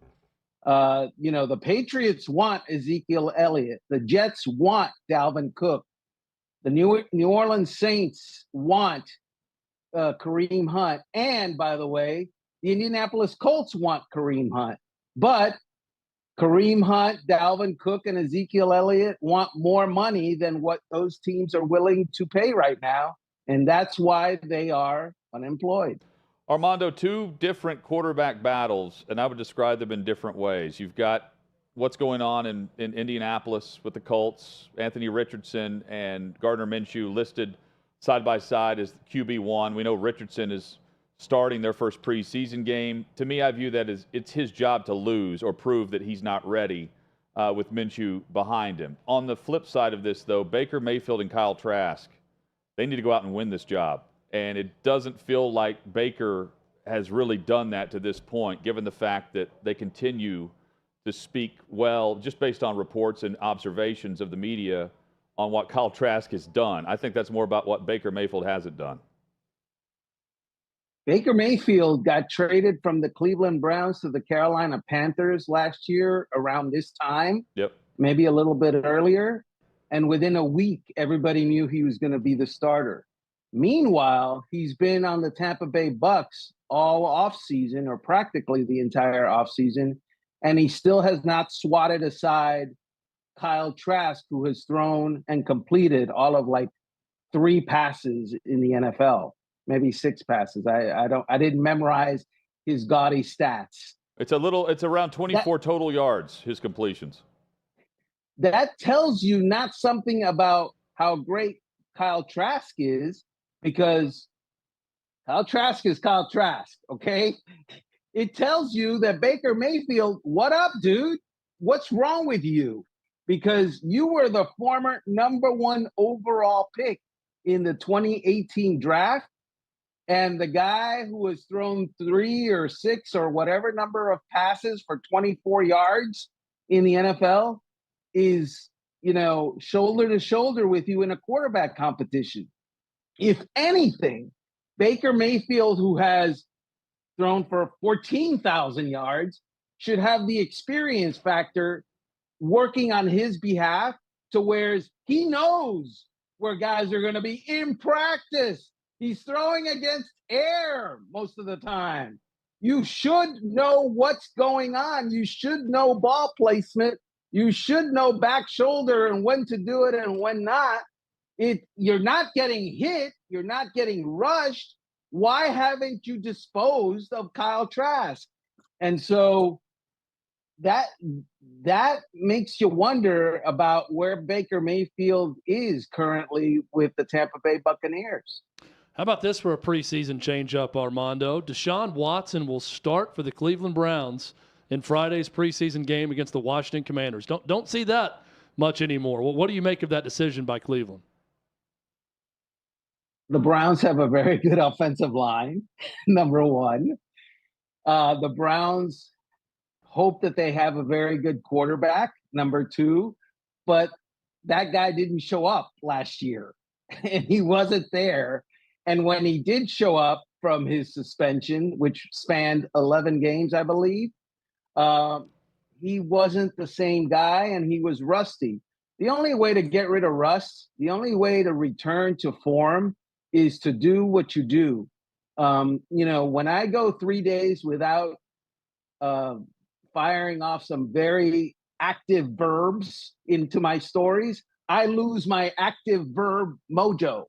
The Patriots want Ezekiel Elliott. The Jets want Dalvin Cook. The New Orleans Saints want Kareem Hunt. And, by the way, the Indianapolis Colts want Kareem Hunt. But Kareem Hunt, Dalvin Cook, and Ezekiel Elliott want more money than what those teams are willing to pay right now. And that's why they are unemployed. Armando, two different quarterback battles, and I would describe them in different ways. You've got what's going on in Indianapolis with the Colts, Anthony Richardson and Gardner Minshew listed side by side as QB1. We know Richardson is starting their first preseason game. To me, I view that as it's his job to lose or prove that he's not ready with Minshew behind him. On the flip side of this, though, Baker Mayfield and Kyle Trask, they need to go out and win this job. And it doesn't feel like Baker has really done that to this point, given the fact that they continue to speak well, just based on reports and observations of the media on what Kyle Trask has done. I think that's more about what Baker Mayfield hasn't done. Baker Mayfield got traded from the Cleveland Browns to the Carolina Panthers last year around this time. Yep. Maybe a little bit earlier. And within a week, everybody knew he was going to be the starter. Meanwhile, he's been on the Tampa Bay Bucks all offseason, or practically the entire offseason, and he still has not swatted aside Kyle Trask, who has thrown and completed all of like 3 passes in the NFL. Maybe 6 passes. I didn't memorize his gaudy stats. It's around 24 total yards, his completions. That tells you not something about how great Kyle Trask is, because Kyle Trask is Kyle Trask, okay? It tells you that Baker Mayfield, what up, dude? What's wrong with you? Because you were the former #1 overall pick in the 2018 draft. And the guy who has thrown 3 or 6 or whatever number of passes for 24 yards in the NFL is, shoulder to shoulder with you in a quarterback competition. If anything, Baker Mayfield, who has thrown for 14,000 yards, should have the experience factor working on his behalf to where he knows where guys are going to be in practice. He's throwing against air most of the time. You should know what's going on. You should know ball placement. You should know back shoulder and when to do it and when not. You're not getting hit. You're not getting rushed. Why haven't you disposed of Kyle Trask? And so that makes you wonder about where Baker Mayfield is currently with the Tampa Bay Buccaneers. How about this for a preseason change-up, Armando? Deshaun Watson will start for the Cleveland Browns in Friday's preseason game against the Washington Commanders. Don't see that much anymore. Well, what do you make of that decision by Cleveland? The Browns have a very good offensive line, number one. The Browns hope that they have a very good quarterback, number two. But that guy didn't show up last year, and he wasn't there. And when he did show up from his suspension, which spanned 11 games, I believe, he wasn't the same guy, and he was rusty. The only way to get rid of rust, the only way to return to form is to do what you do. When I go 3 days without firing off some very active verbs into my stories, I lose my active verb mojo.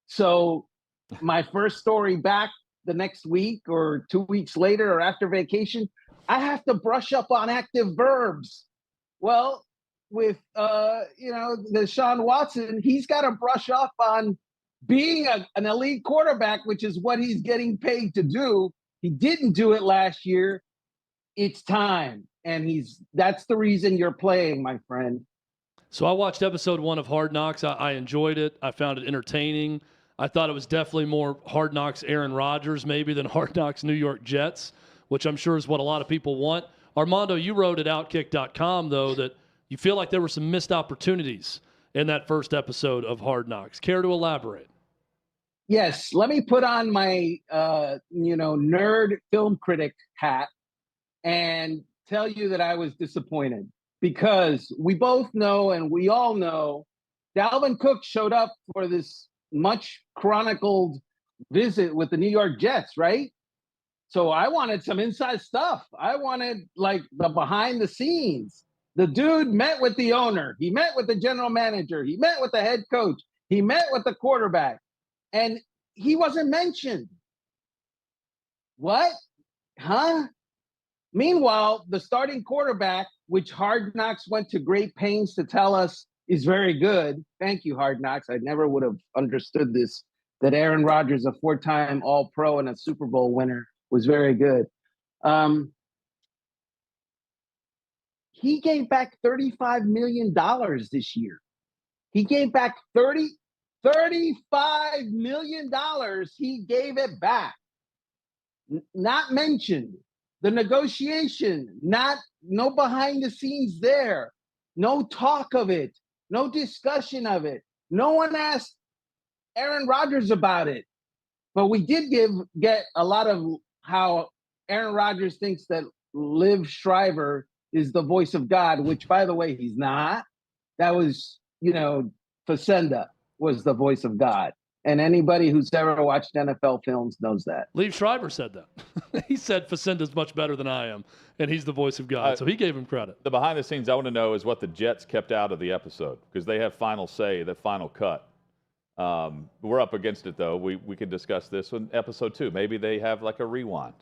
So my first story back the next week or 2 weeks later or after vacation, I have to brush up on active verbs. Well, with Deshaun Watson, he's got to brush up on being an elite quarterback, which is what he's getting paid to do. He didn't do it last year. It's time. And that's the reason you're playing, my friend. So I watched episode 1 of Hard Knocks. I enjoyed it. I found it entertaining. I thought it was definitely more Hard Knocks Aaron Rodgers maybe than Hard Knocks New York Jets, which I'm sure is what a lot of people want. Armando, you wrote at OutKick.com, though, that you feel like there were some missed opportunities in that first episode of Hard Knocks. Care to elaborate? Yes. Let me put on my, nerd film critic hat and tell you that I was disappointed, because we both know and we all know Dalvin Cook showed up for this much chronicled visit with the New York Jets, right? So I wanted some inside stuff. I wanted like the behind the scenes. The dude met with the owner. He met with the general manager. He met with the head coach. He met with the quarterback, and he wasn't mentioned. What? Huh? Meanwhile, the starting quarterback, which Hard Knocks went to great pains to tell us is very good. Thank you, Hard Knocks. I never would have understood this that Aaron Rodgers, a 4-time All-Pro and a Super Bowl winner, was very good. He gave back $35 million this year. He gave back $35 million. He gave it back. Not mentioned. The negotiation, no behind the scenes there. No talk of it. No discussion of it. No one asked Aaron Rodgers about it. But we did get a lot of how Aaron Rodgers thinks that Liv Shriver is the voice of God, which, by the way, he's not. That was, Facenda was the voice of God. And anybody who's ever watched NFL films knows that. Liev Schreiber said that. He said Facenda's much better than I am, and he's the voice of God. So he gave him credit. The behind the scenes I want to know is what the Jets kept out of the episode, because they have final say, the final cut. We're up against it, though. We can discuss this in episode 2. Maybe they have like a rewind.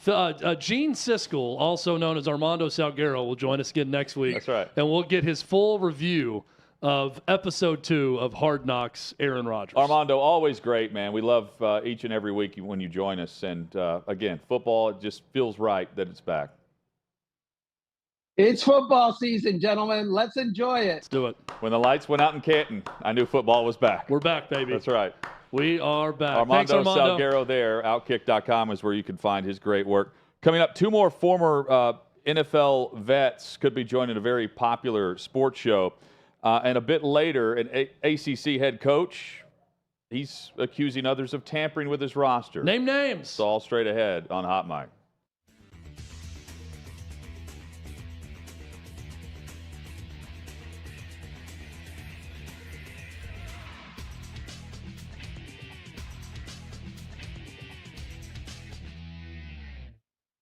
Gene Siskel, also known as Armando Salguero, will join us again next week. That's right. And we'll get his full review of episode 2 of Hard Knocks, Aaron Rodgers. Armando, always great, man. We love each and every week when you join us. And, again, football, it just feels right that it's back. It's football season, gentlemen. Let's enjoy it. Let's do it. When the lights went out in Canton, I knew football was back. We're back, baby. That's right. We are back. Armando, Thanks, Armando Salguero there. OutKick.com is where you can find his great work. Coming up, 2 more former NFL vets could be joining a very popular sports show. And a bit later, an ACC head coach, he's accusing others of tampering with his roster. Name names. It's all straight ahead on Hot Mic.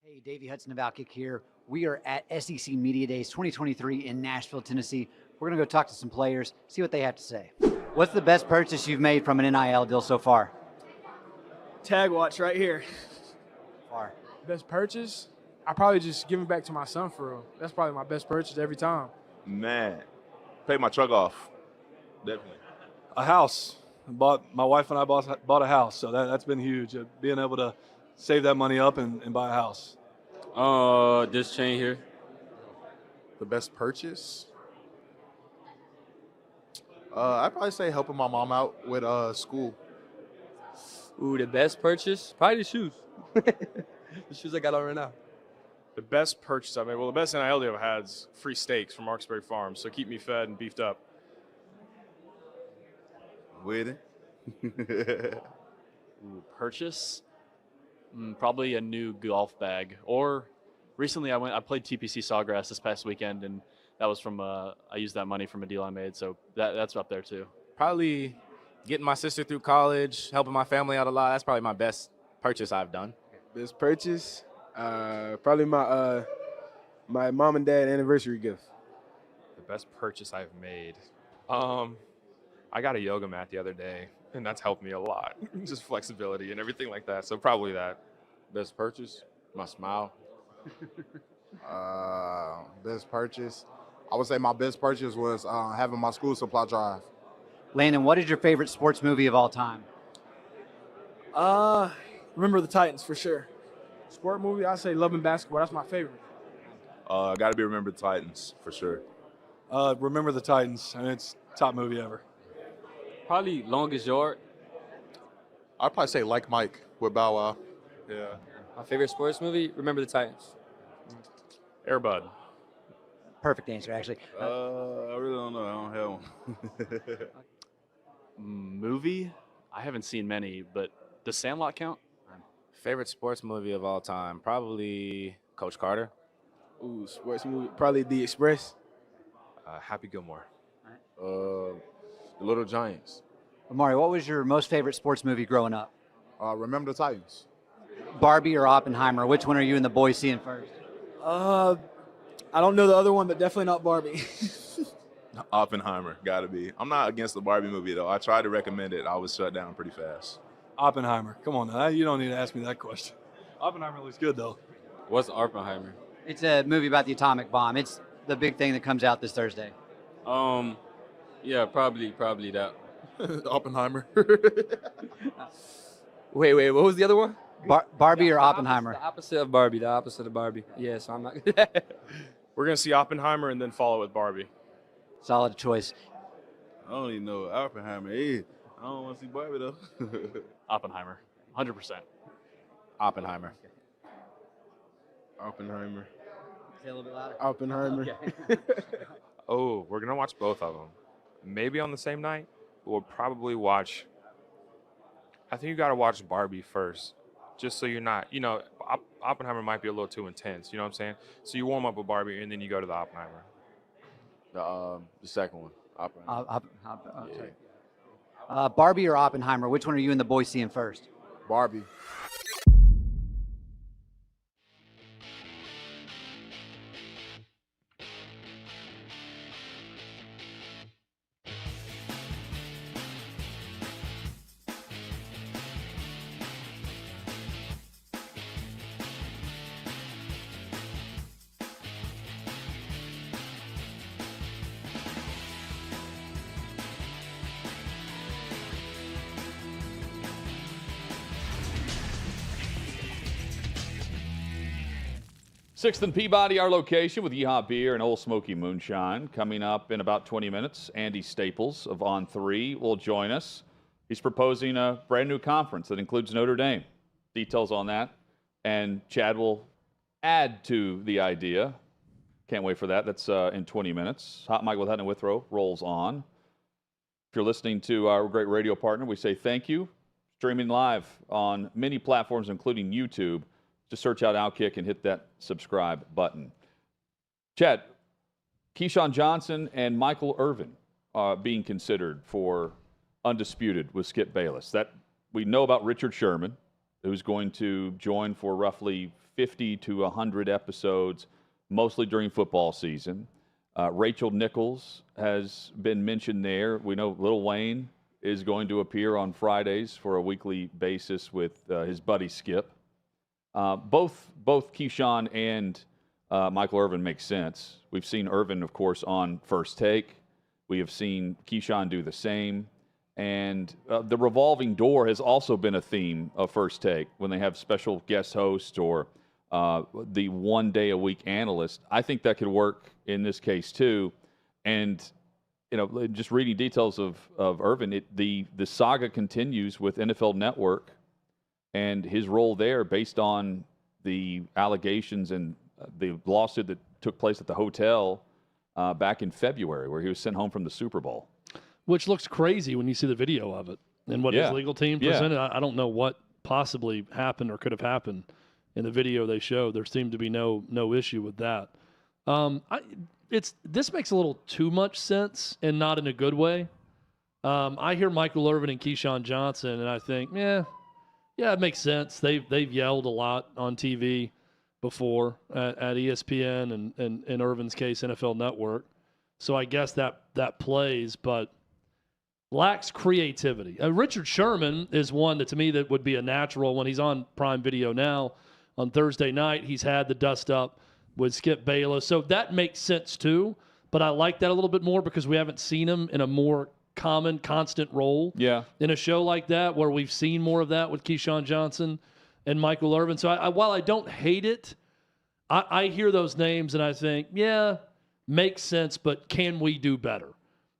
Hey, Davey Hudson of OutKick here. We are at SEC Media Days 2023 in Nashville, Tennessee. We're going to go talk to some players, see what they have to say. What's the best purchase you've made from an NIL deal so far? Tag watch right here. Far. Best purchase? I probably just give it back to my son for real. That's probably my best purchase every time. Man, pay my truck off. Definitely. A house. My wife and I bought a house, so that's been huge. Being able to save that money up and buy a house. This chain here. The best purchase? I'd probably say helping my mom out with school. Ooh, the best purchase? Probably the shoes. The shoes I got on right now. The best purchase I made, well, the best NIL deal I've had is free steaks from Marksbury Farms, so keep me fed and beefed up. With it. Ooh, purchase? Probably a new golf bag. Or recently I played TPC Sawgrass this past weekend, and that was from I used that money from a deal I made, so that's up there too. Probably getting my sister through college, helping my family out a lot. That's probably my best purchase I've done. Best purchase? Probably my my mom and dad anniversary gift. The best purchase I've made? I got a yoga mat the other day, and that's helped me a lot. Just flexibility and everything like that, so probably that. Best purchase? My smile. Best purchase? I would say my best purchase was having my school supply drive. Landon, what is your favorite sports movie of all time? Remember the Titans for sure. Sport movie, I say Love and Basketball. That's my favorite. Got to be Remember the Titans for sure. Remember the Titans. I mean, it's top movie ever. Probably Longest Yard. I'd probably say Like Mike with Bow Wow. Yeah. My favorite sports movie? Remember the Titans. Air Bud. Perfect answer, actually. I really don't know. I don't have one. Movie? I haven't seen many, but does Sandlot count? Favorite sports movie of all time? Probably Coach Carter. Ooh, sports movie. Probably The Express. Happy Gilmore. The Little Giants. Amari, what was your most favorite sports movie growing up? Remember the Titans. Barbie or Oppenheimer? Which one are you and the boys seeing first? I don't know the other one, but definitely not Barbie. Oppenheimer, gotta be. I'm not against the Barbie movie though. I tried to recommend it. I was shut down pretty fast. Oppenheimer. Come on now. You don't need to ask me that question. Oppenheimer looks good though. What's Oppenheimer? It's a movie about the atomic bomb. It's the big thing that comes out this Thursday. Yeah, probably that. Oppenheimer. Wait, what was the other one? Barbie or Oppenheimer? The opposite of Barbie. The opposite of Barbie. Yeah, so I'm not. We're going to see Oppenheimer and then follow with Barbie. Solid choice. I don't even know what Oppenheimer is. I don't want to see Barbie, though. Oppenheimer. 100%. Oppenheimer. Oppenheimer. Say a little bit louder. Oppenheimer. Okay. Oh, we're going to watch both of them. Maybe on the same night, but we'll probably watch. I think you got to watch Barbie first, just so you're not, Oppenheimer might be a little too intense, you know what I'm saying? So you warm up with Barbie and then you go to the Oppenheimer. The second one. Oppenheimer. Sorry. Barbie or Oppenheimer? Which one are you and the boys seeing first? Barbie. Sixth and Peabody, our location with Yeehaw Beer and Old Smoky Moonshine. Coming up in about 20 minutes, Andy Staples of On 3 will join us. He's proposing a brand new conference that includes Notre Dame. Details on that. And Chad will add to the idea. Can't wait for that. That's in 20 minutes. Hot Mic with Hutton and Withrow rolls on. If you're listening to our great radio partner, we say thank you. Streaming live on many platforms, including YouTube. Just search out OutKick and hit that subscribe button. Chad, Keyshawn Johnson and Michael Irvin being considered for Undisputed with Skip Bayless. That we know about Richard Sherman, who's going to join for roughly 50 to 100 episodes, mostly during football season. Rachel Nichols has been mentioned there. We know Lil Wayne is going to appear on Fridays for a weekly basis with his buddy Skip. Both Keyshawn and Michael Irvin make sense. We've seen Irvin, of course, on First Take. We have seen Keyshawn do the same. And the revolving door has also been a theme of First Take when they have special guest hosts or the one-day-a-week analyst. I think that could work in this case, too. And, just reading details of Irvin, the saga continues with NFL Network and his role there based on the allegations and the lawsuit that took place at the hotel back in February where he was sent home from the Super Bowl. Which looks crazy when you see the video of it and what his legal team presented. I don't know what possibly happened or could have happened in the video they showed. There seemed to be no issue with that. This makes a little too much sense and not in a good way. I hear Michael Irvin and Keyshawn Johnson and I think, yeah, it makes sense. They've yelled a lot on TV before at ESPN and in Irvin's case, NFL Network. So I guess that plays, but lacks creativity. Richard Sherman is one that to me that would be a natural when he's on Prime Video now on Thursday night. He's had the dust up with Skip Bayless. So that makes sense too, but I like that a little bit more because we haven't seen him in a more common, constant role in a show like that where we've seen more of that with Keyshawn Johnson and Michael Irvin. So while I don't hate it, I hear those names and I think, makes sense, but can we do better?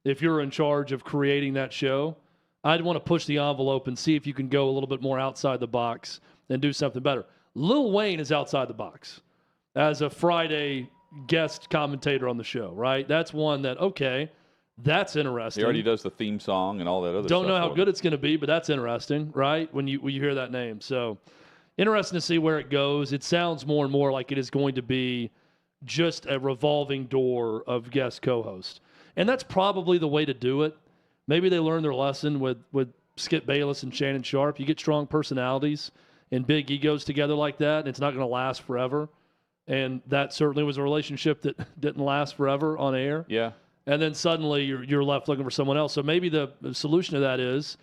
If you're in charge of creating that show, I'd want to push the envelope and see if you can go a little bit more outside the box and do something better. Lil Wayne is outside the box as a Friday guest commentator on the show, right? That's one that, that's interesting. He already does the theme song and all that other stuff. Don't know how good it's going to be, but that's interesting, right? When you hear that name. So interesting to see where it goes. It sounds more and more like it is going to be just a revolving door of guest co-hosts. And that's probably the way to do it. Maybe they learned their lesson with Skip Bayless and Shannon Sharp. You get strong personalities and big egos together like that, and it's not going to last forever. And that certainly was a relationship that didn't last forever on air. Yeah. And then suddenly you're left looking for someone else. So maybe the solution to that is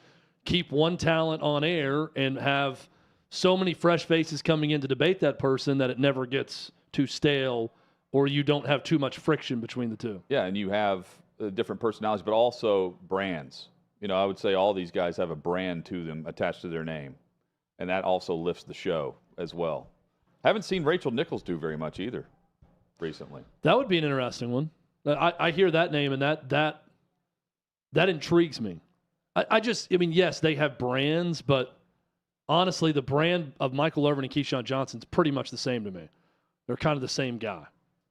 keep one talent on air and have so many fresh faces coming in to debate that person that it never gets too stale or you don't have too much friction between the two. Yeah, and you have different personalities, but also brands. You know, I would say all these guys have a brand to them attached to their name, and that also lifts the show as well. Haven't seen Rachel Nichols do very much either recently. That would be an interesting one. I hear that name, and that intrigues me. I mean, yes, they have brands, but honestly, the brand of Michael Irvin and Keyshawn Johnson is pretty much the same to me. They're kind of the same guy.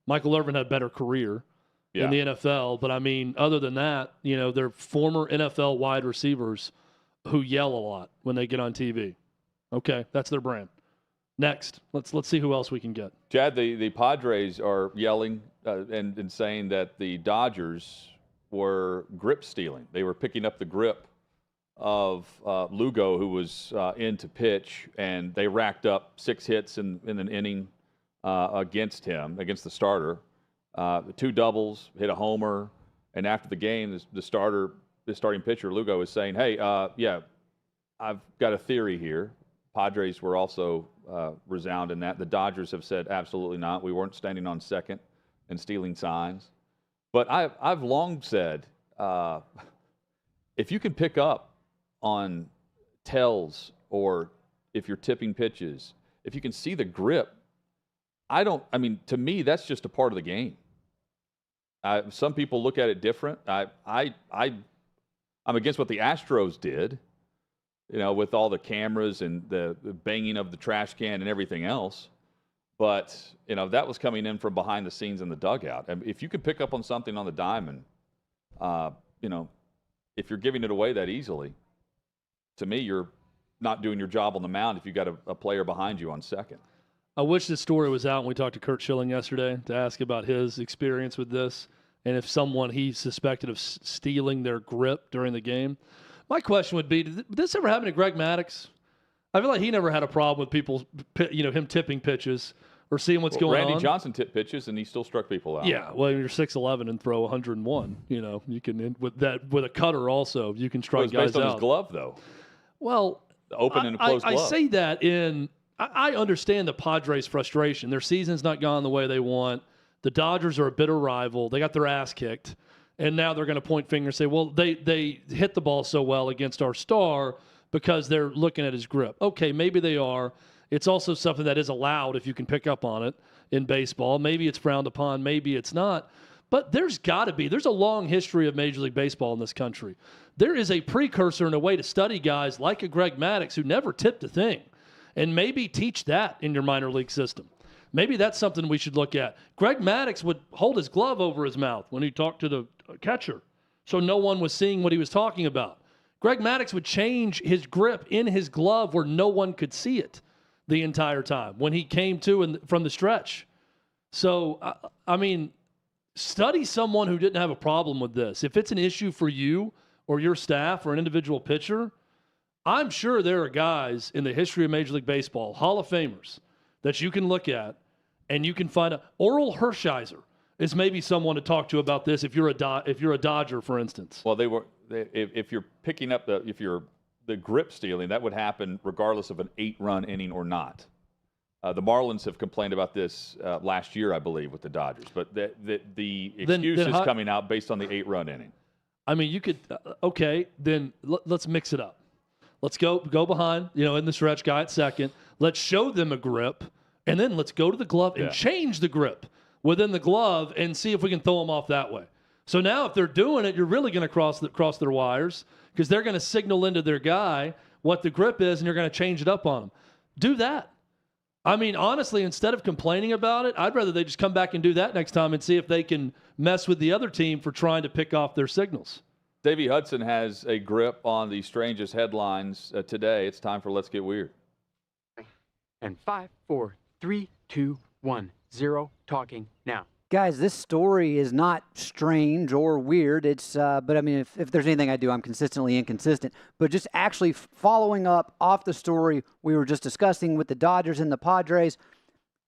Michael Irvin had a better career in the NFL, but I mean, other than that, you know, they're former NFL wide receivers who yell a lot when they get on TV. Okay, that's their brand. Next, let's see who else we can get. Chad, the Padres are yelling and saying that the Dodgers were grip stealing. They were picking up the grip of Lugo, who was in to pitch, and they racked up 6 hits in an inning against him, against the starter. 2 doubles, hit a homer, and after the game, the starting pitcher, Lugo, is saying, hey, yeah, I've got a theory here. Padres were also resound in that. The Dodgers have said absolutely not. We weren't standing on second and stealing signs. But I've long said, if you can pick up on tells or if you're tipping pitches, if you can see the grip, I mean, to me, that's just a part of the game. Some people look at it different. I'm against what the Astros did, you know, with all the cameras and the banging of the trash can and everything else. But, you know, that was coming in from behind the scenes in the dugout. And if you could pick up on something on the diamond, you know, if you're giving it away that easily, to me, you're not doing your job on the mound if you've got a player behind you on second. I wish this story was out when we talked to Kurt Schilling yesterday to ask about his experience with this and if someone he suspected of stealing their grip during the game. My question would be, did this ever happen to Greg Maddux? I feel like he never had a problem with people, you know, him tipping pitches or seeing what's going on. Randy Johnson tipped pitches, and he still struck people out. Yeah, well, you're 6'11" and throw 101. You know, you can with a cutter also. You can strike guys out. It was based on his glove, though. Well, the open and closed glove. I say that I understand the Padres' frustration. Their season's not gone the way they want. The Dodgers are a bitter rival. They got their ass kicked. And now they're going to point fingers and say, well, they hit the ball so well against our star because they're looking at his grip. Okay, maybe they are. It's also something that is allowed if you can pick up on it in baseball. Maybe it's frowned upon. Maybe it's not. But there's a long history of Major League Baseball in this country. There is a precursor and a way to study guys like a Greg Maddux who never tipped a thing. And maybe teach that in your minor league system. Maybe that's something we should look at. Greg Maddux would hold his glove over his mouth when he talked to the catcher, so no one was seeing what he was talking about. Greg Maddux would change his grip in his glove where no one could see it the entire time when he came to from the stretch. So, I mean, study someone who didn't have a problem with this. If it's an issue for you or your staff or an individual pitcher, I'm sure there are guys in the history of Major League Baseball, Hall of Famers, that you can look at and you can find Oral Hershiser is maybe someone to talk to about this if you're a Dodger, for instance. Well, if you're picking up the grip stealing, that would happen regardless of an 8-run inning or not. The Marlins have complained about this last year, I believe, with the Dodgers. But the excuse is coming out based on the 8-run inning. I mean, you could okay, then let's mix it up. Let's go behind, in the stretch, guy at second. Let's show them a grip, and then let's go to the glove and change the grip within the glove and see if we can throw them off that way. So now if they're doing it, you're really going to cross their wires because they're going to signal into their guy what the grip is, and you're going to change it up on them. Do that. I mean, honestly, instead of complaining about it, I'd rather they just come back and do that next time and see if they can mess with the other team for trying to pick off their signals. Davey Hudson has a grip on the strangest headlines today. It's time for Let's Get Weird. And 5, 4, 3, 2, 1, 0. Talking now. Guys, this story is not strange or weird. It's, but I mean, if there's anything I do, I'm consistently inconsistent. But just actually following up off the story we were just discussing with the Dodgers and the Padres,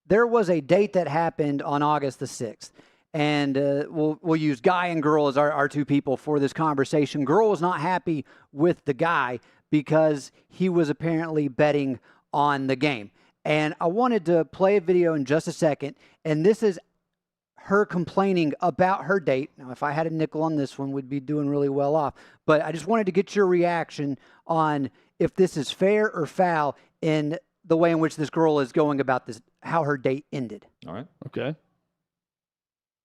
there was a date that happened on August the 6th. And we'll use guy and girl as our two people for this conversation. Girl was not happy with the guy because he was apparently betting on the game. And I wanted to play a video in just a second. And this is her complaining about her date. Now, if I had a nickel on this one, we'd be doing really well off. But I just wanted to get your reaction on if this is fair or foul in the way in which this girl is going about this, how her date ended. All right. Okay.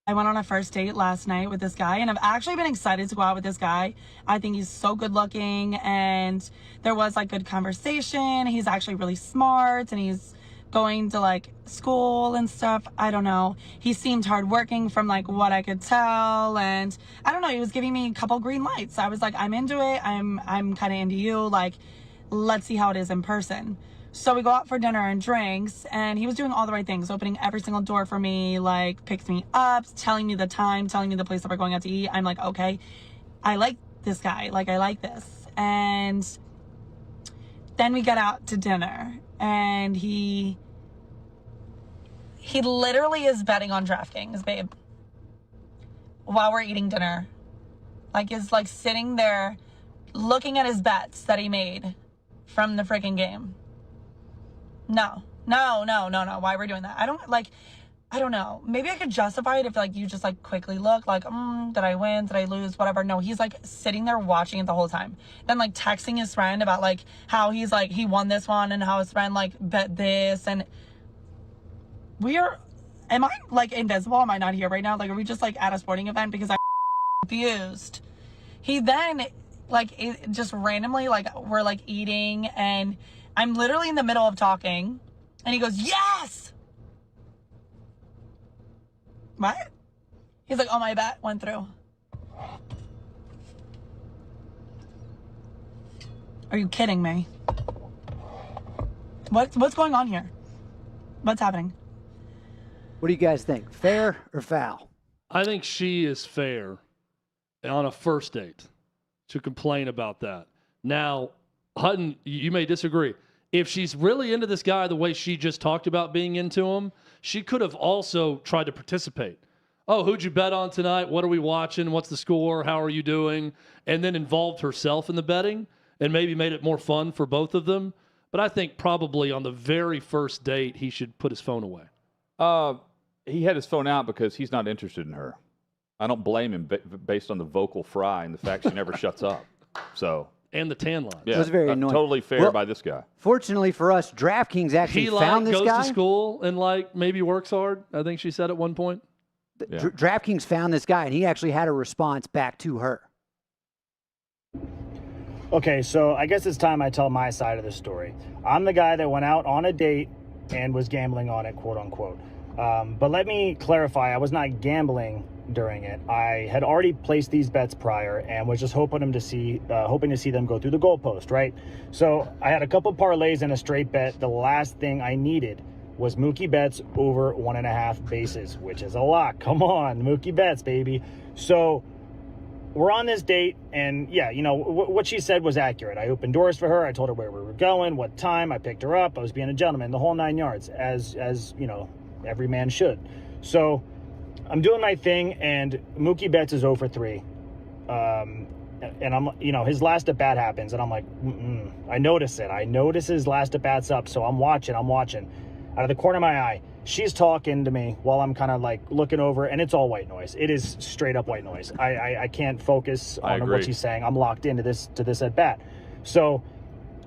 I went on a first date last night with this guy, and I've actually been excited to go out with this guy. I think he's so good looking, and there was like good conversation. He's actually really smart, and he's going to like school and stuff. I don't know. He seemed hardworking from like what I could tell, and I don't know. He was giving me a couple green lights. I was like, I'm into it. I'm kind of into you. Like, let's see how it is in person. So we go out for dinner and drinks, and he was doing all the right things, opening every single door for me, like picks me up, telling me the time, telling me the place that we're going out to eat. I'm like, okay, I like this guy. Like, I like this. And then we get out to dinner, and he literally is betting on DraftKings, babe, while we're eating dinner. Like, is like sitting there looking at his bets that he made from the freaking game. No. Why we're doing that? I don't know. Maybe I could justify it if like you just like quickly look like, did I win? Did I lose? Whatever. No, he's like sitting there watching it the whole time. Then like texting his friend about like how he's like, he won this one and how his friend like bet this. And am I like invisible? Am I not here right now? Like, are we just like at a sporting event? Because I'm confused. He then like just randomly like we're like eating, and I'm literally in the middle of talking, and he goes, yes! What? He's like, oh, my bet went through. Are you kidding me? What's going on here? What's happening? What do you guys think? Fair or foul? I think she is fair on a first date to complain about that. Now, Hutton, you may disagree. If she's really into this guy the way she just talked about being into him, she could have also tried to participate. Oh, who'd you bet on tonight? What are we watching? What's the score? How are you doing? And then involved herself in the betting and maybe made it more fun for both of them. But I think probably on the very first date, he should put his phone away. He had his phone out because he's not interested in her. I don't blame him based on the vocal fry and the fact she never shuts up. So... And the tan line. Yeah, it was very annoying. Totally fair by this guy. Fortunately for us, DraftKings actually found this guy. He goes to school and like maybe works hard. I think she said at one point. Yeah. DraftKings found this guy, and he actually had a response back to her. Okay, so I guess it's time I tell my side of the story. I'm the guy that went out on a date and was gambling on it, quote unquote. But let me clarify, I was not gambling during it. I had already placed these bets prior and was just hoping to see them go through the goalpost, right? So I had a couple parlays and a straight bet. The last thing I needed was Mookie Betts over 1.5 bases, which is a lot. Come on, Mookie Betts, baby. So we're on this date, and yeah, you know, what she said was accurate. I opened doors for her. I told her where we were going, what time. I picked her up. I was being a gentleman, the whole 9 yards, as you know, every man should. So I'm doing my thing, and Mookie Betts is 0 for 3. And I'm, you know, his last at bat happens, and I'm like, I notice it. I notice his last at bat's up, so I'm watching. Out of the corner of my eye, she's talking to me while I'm kind of like looking over, and it's all white noise. It is straight up white noise. I can't focus on what she's saying. I'm locked into this at bat. So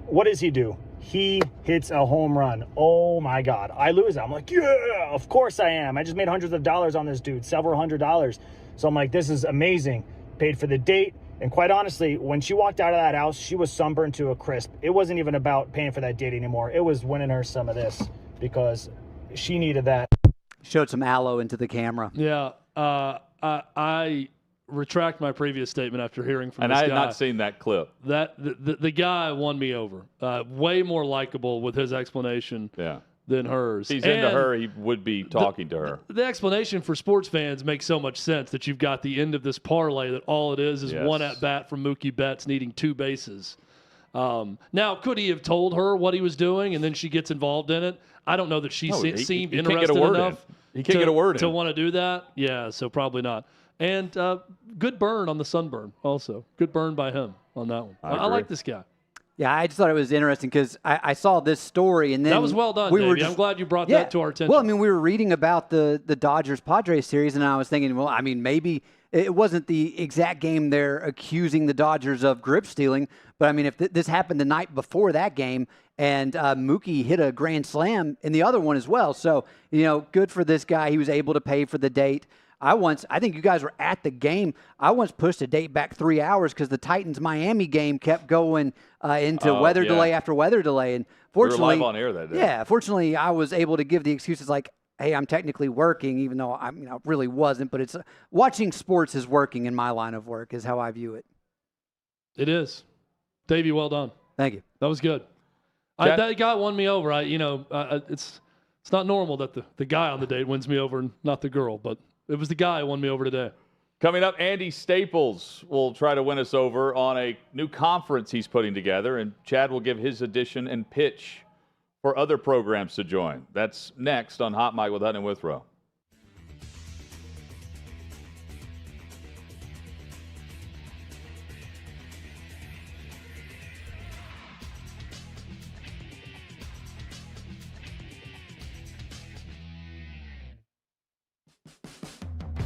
what does he do? He hits a home run. Oh my God. I lose. I'm like, yeah, of course I am. I just made hundreds of dollars on this dude, several $100s. So I'm like, this is amazing. Paid for the date. And quite honestly, when she walked out of that house, she was sunburned to a crisp. It wasn't even about paying for that date anymore. It was winning her some of this because she needed that. Showed some aloe into the camera. Yeah. I retract my previous statement after hearing from this guy. And I had not seen that clip. The guy won me over. Way more likable with his explanation than hers. If he's into her, he would be talking to her. The explanation for sports fans makes so much sense that you've got the end of this parlay that all it is one at-bat from Mookie Betts needing 2 bases. Now, could he have told her what he was doing and then she gets involved in it? I don't know that she seemed interested enough he can't get a word to in. Want to do that. Yeah, so probably not. And good burn on the sunburn also. Good burn by him on that one. I like this guy. Yeah, I just thought it was interesting because I saw this story and then That was well done, Davey. I'm glad you brought that to our attention. Well, I mean, we were reading about the Dodgers-Padres series, and I was thinking, well, I mean, maybe it wasn't the exact game they're accusing the Dodgers of grip stealing, but I mean, if this happened the night before that game, and Mookie hit a grand slam in the other one as well, so good for this guy. He was able to pay for the date. I think you guys were at the game. I once pushed a date back 3 hours because the Titans-Miami game kept going into weather delay after weather delay. And fortunately, we were live on air that day. Yeah, fortunately, I was able to give the excuses like, hey, I'm technically working, even though I really wasn't. But it's watching sports is working in my line of work is how I view it. It is. Davey, well done. Thank you. That was good. That guy won me over. It's not normal that the guy on the date wins me over and not the girl, but it was the guy who won me over today. Coming up, Andy Staples will try to win us over on a new conference he's putting together, and Chad will give his addition and pitch for other programs to join. That's next on Hot Mic with Hutton and Withrow.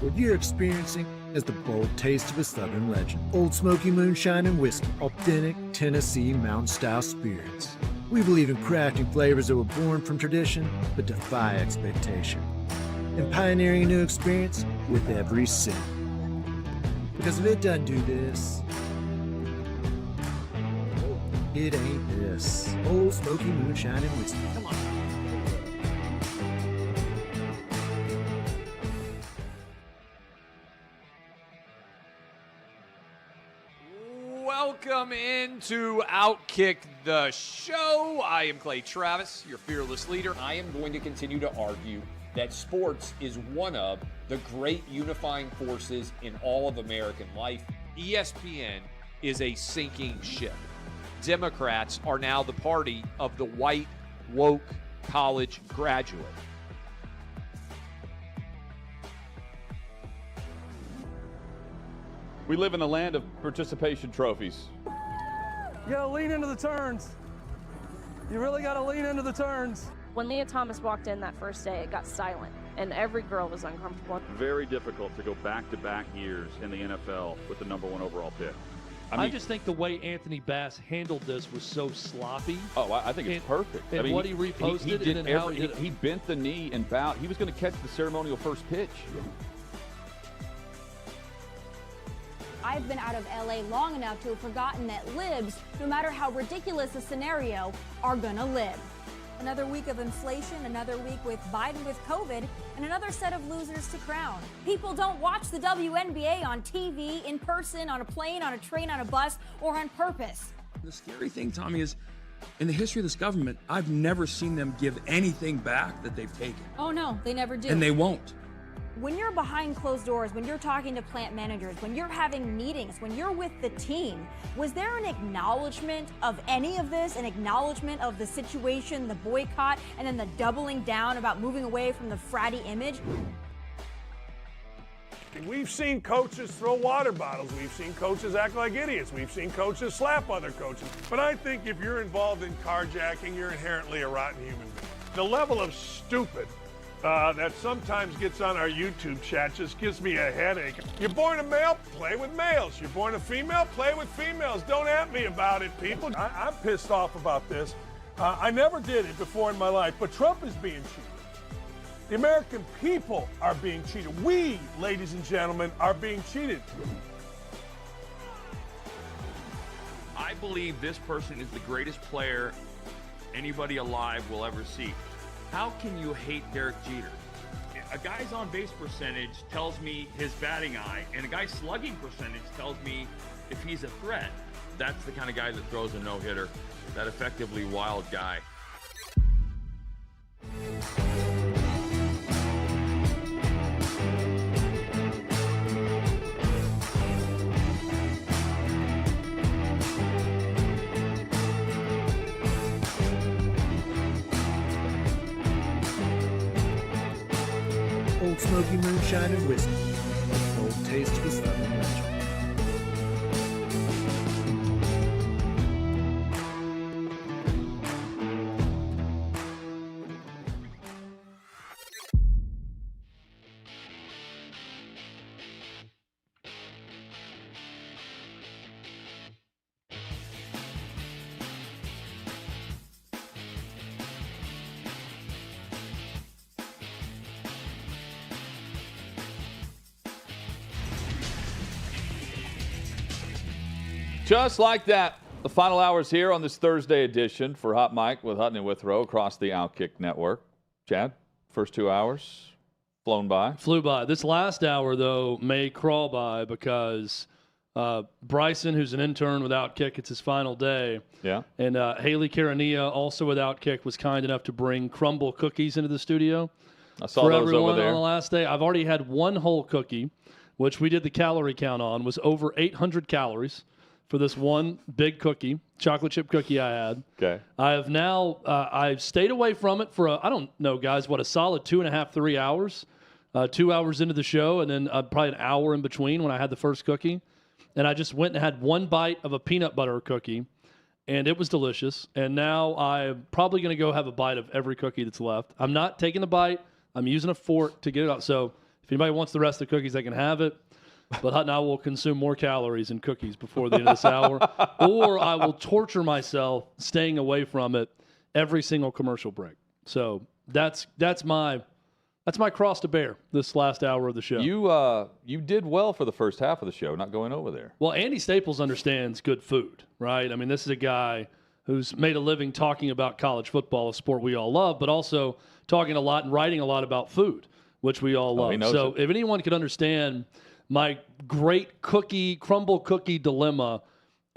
What you're experiencing is the bold taste of a Southern legend. Old Smoky Moonshine and Whiskey, authentic Tennessee mountain-style spirits. We believe in crafting flavors that were born from tradition but defy expectation, and pioneering a new experience with every sip. Because if it doesn't do this, it ain't this. Old Smoky Moonshine and Whiskey. Come on. Welcome into OutKick the show. I am Clay Travis, your fearless leader. I am going to continue to argue that sports is one of the great unifying forces in all of American life. ESPN is a sinking ship. Democrats are now the party of the white, woke college graduate. We live in a land of participation trophies. You gotta lean into the turns. You really gotta lean into the turns. When Leah Thomas walked in that first day, it got silent, and every girl was uncomfortable. Very difficult to go back-to-back years in the NFL with the #1 overall pick. I just think the way Anthony Bass handled this was so sloppy. Oh, I think it's perfect. And what he reposted he and how he did it. He bent the knee and bowed. He was going to catch the ceremonial first pitch. I've been out of LA long enough to have forgotten that libs, no matter how ridiculous the scenario, are gonna live. Another week of inflation, another week with Biden with COVID, and another set of losers to crown. People don't watch the WNBA on TV, in person, on a plane, on a train, on a bus, or on purpose. The scary thing, Tommy, is in the history of this government, I've never seen them give anything back that they've taken. Oh no, they never do. And they won't. When you're behind closed doors, when you're talking to plant managers, when you're having meetings, when you're with the team, was there an acknowledgement of any of this, an acknowledgement of the situation, the boycott, and then the doubling down about moving away from the fratty image? We've seen coaches throw water bottles. We've seen coaches act like idiots. We've seen coaches slap other coaches. But I think if you're involved in carjacking, you're inherently a rotten human being. The level of stupid that sometimes gets on our YouTube chat just gives me a headache. You're born a male, play with males. You're born a female, play with females. Don't at me about it, people. I'm pissed off about this. I never did it before in my life, but Trump is being cheated. The American people are being cheated. We, ladies and gentlemen, are being cheated. I believe this person is the greatest player anybody alive will ever see. How can you hate Derek Jeter? A guy's on-base percentage tells me his batting eye, and a guy's slugging percentage tells me if he's a threat. That's the kind of guy that throws a no-hitter, that effectively wild guy. Old Smoky Moonshine and Whiskey, a bold taste of a Southern legend. Just like that, the final hours here on this Thursday edition for Hot Mic with Hutton and Withrow across the OutKick network. Chad, first 2 hours flown by. Flew by. This last hour, though, may crawl by because Bryson, who's an intern with OutKick, it's his final day. Yeah. And Haley Carania, also with OutKick, was kind enough to bring crumble cookies into the studio. I saw for those everyone over there on the last day. I've already had one whole cookie, which we did the calorie count on, was over 800 calories for this one big cookie, chocolate chip cookie I had. Okay. I have now, I've stayed away from it for, I don't know, guys, a solid 2.5, 3 hours. 2 hours into the show, and then probably an hour in between when I had the first cookie. And I just went and had one bite of a peanut butter cookie, and it was delicious. And now I'm probably going to go have a bite of every cookie that's left. I'm not taking the bite. I'm using a fork to get it out. So if anybody wants the rest of the cookies, they can have it. But Hutton, I will consume more calories and cookies before the end of this hour. Or I will torture myself staying away from it every single commercial break. So that's my cross to bear this last hour of the show. You did well for the first half of the show, not going over there. Well, Andy Staples understands good food, right? I mean, this is a guy who's made a living talking about college football, a sport we all love, but also talking a lot and writing a lot about food, which we all love. So if anyone could understand my great crumble cookie dilemma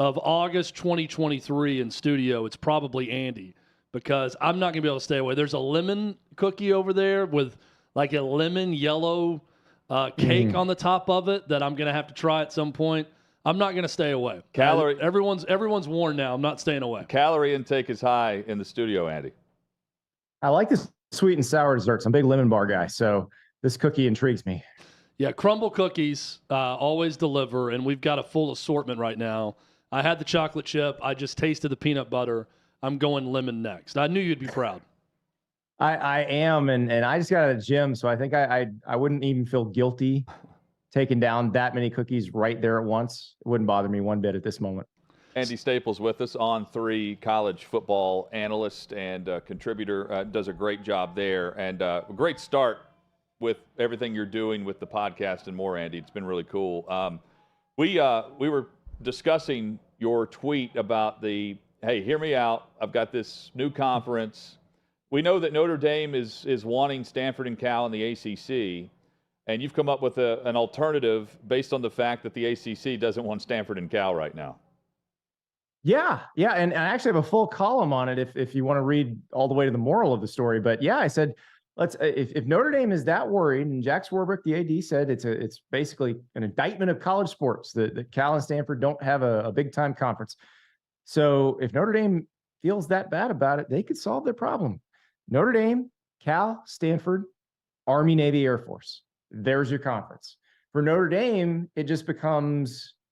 of August 2023 in studio, it's probably Andy, because I'm not going to be able to stay away. There's a lemon cookie over there with like a lemon yellow cake on the top of it that I'm going to have to try at some point. I'm not going to stay away. Everyone's warned now. I'm not staying away. Calorie intake is high in the studio, Andy. I like this sweet and sour desserts. I'm a big lemon bar guy, so this cookie intrigues me. Yeah, crumble cookies always deliver, and we've got a full assortment right now. I had the chocolate chip. I just tasted the peanut butter. I'm going lemon next. I knew you'd be proud. I am, and I just got out of the gym, so I think I wouldn't even feel guilty taking down that many cookies right there at once. It wouldn't bother me one bit at this moment. Andy Staples with us, On3 college football analyst and contributor, does a great job there, and a great start with everything you're doing with the podcast and more, Andy. It's been really cool. We were discussing your tweet about hey, hear me out. I've got this new conference. We know that Notre Dame is wanting Stanford and Cal in the ACC, and you've come up with an alternative based on the fact that the ACC doesn't want Stanford and Cal right now. Yeah, and I actually have a full column on it if you want to read all the way to the moral of the story. But yeah, I said, if Notre Dame is that worried, and Jack Swarbrick, the AD, said it's basically an indictment of college sports that Cal and Stanford don't have a big-time conference. So if Notre Dame feels that bad about it, they could solve their problem. Notre Dame, Cal, Stanford, Army, Navy, Air Force. There's your conference. For Notre Dame, it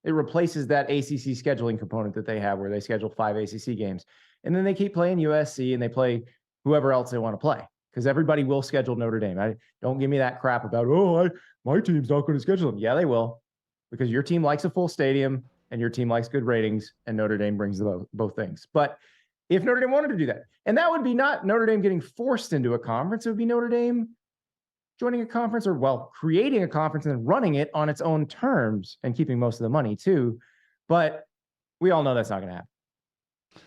replaces that ACC scheduling component that they have where they schedule 5 ACC games. And then they keep playing USC and they play whoever else they want to play because everybody will schedule Notre Dame. Don't give me that crap about, my team's not going to schedule them. Yeah, they will, because your team likes a full stadium and your team likes good ratings, and Notre Dame brings both things. But if Notre Dame wanted to do that, and that would be not Notre Dame getting forced into a conference, it would be Notre Dame joining a conference creating a conference and then running it on its own terms and keeping most of the money too. But we all know that's not going to happen.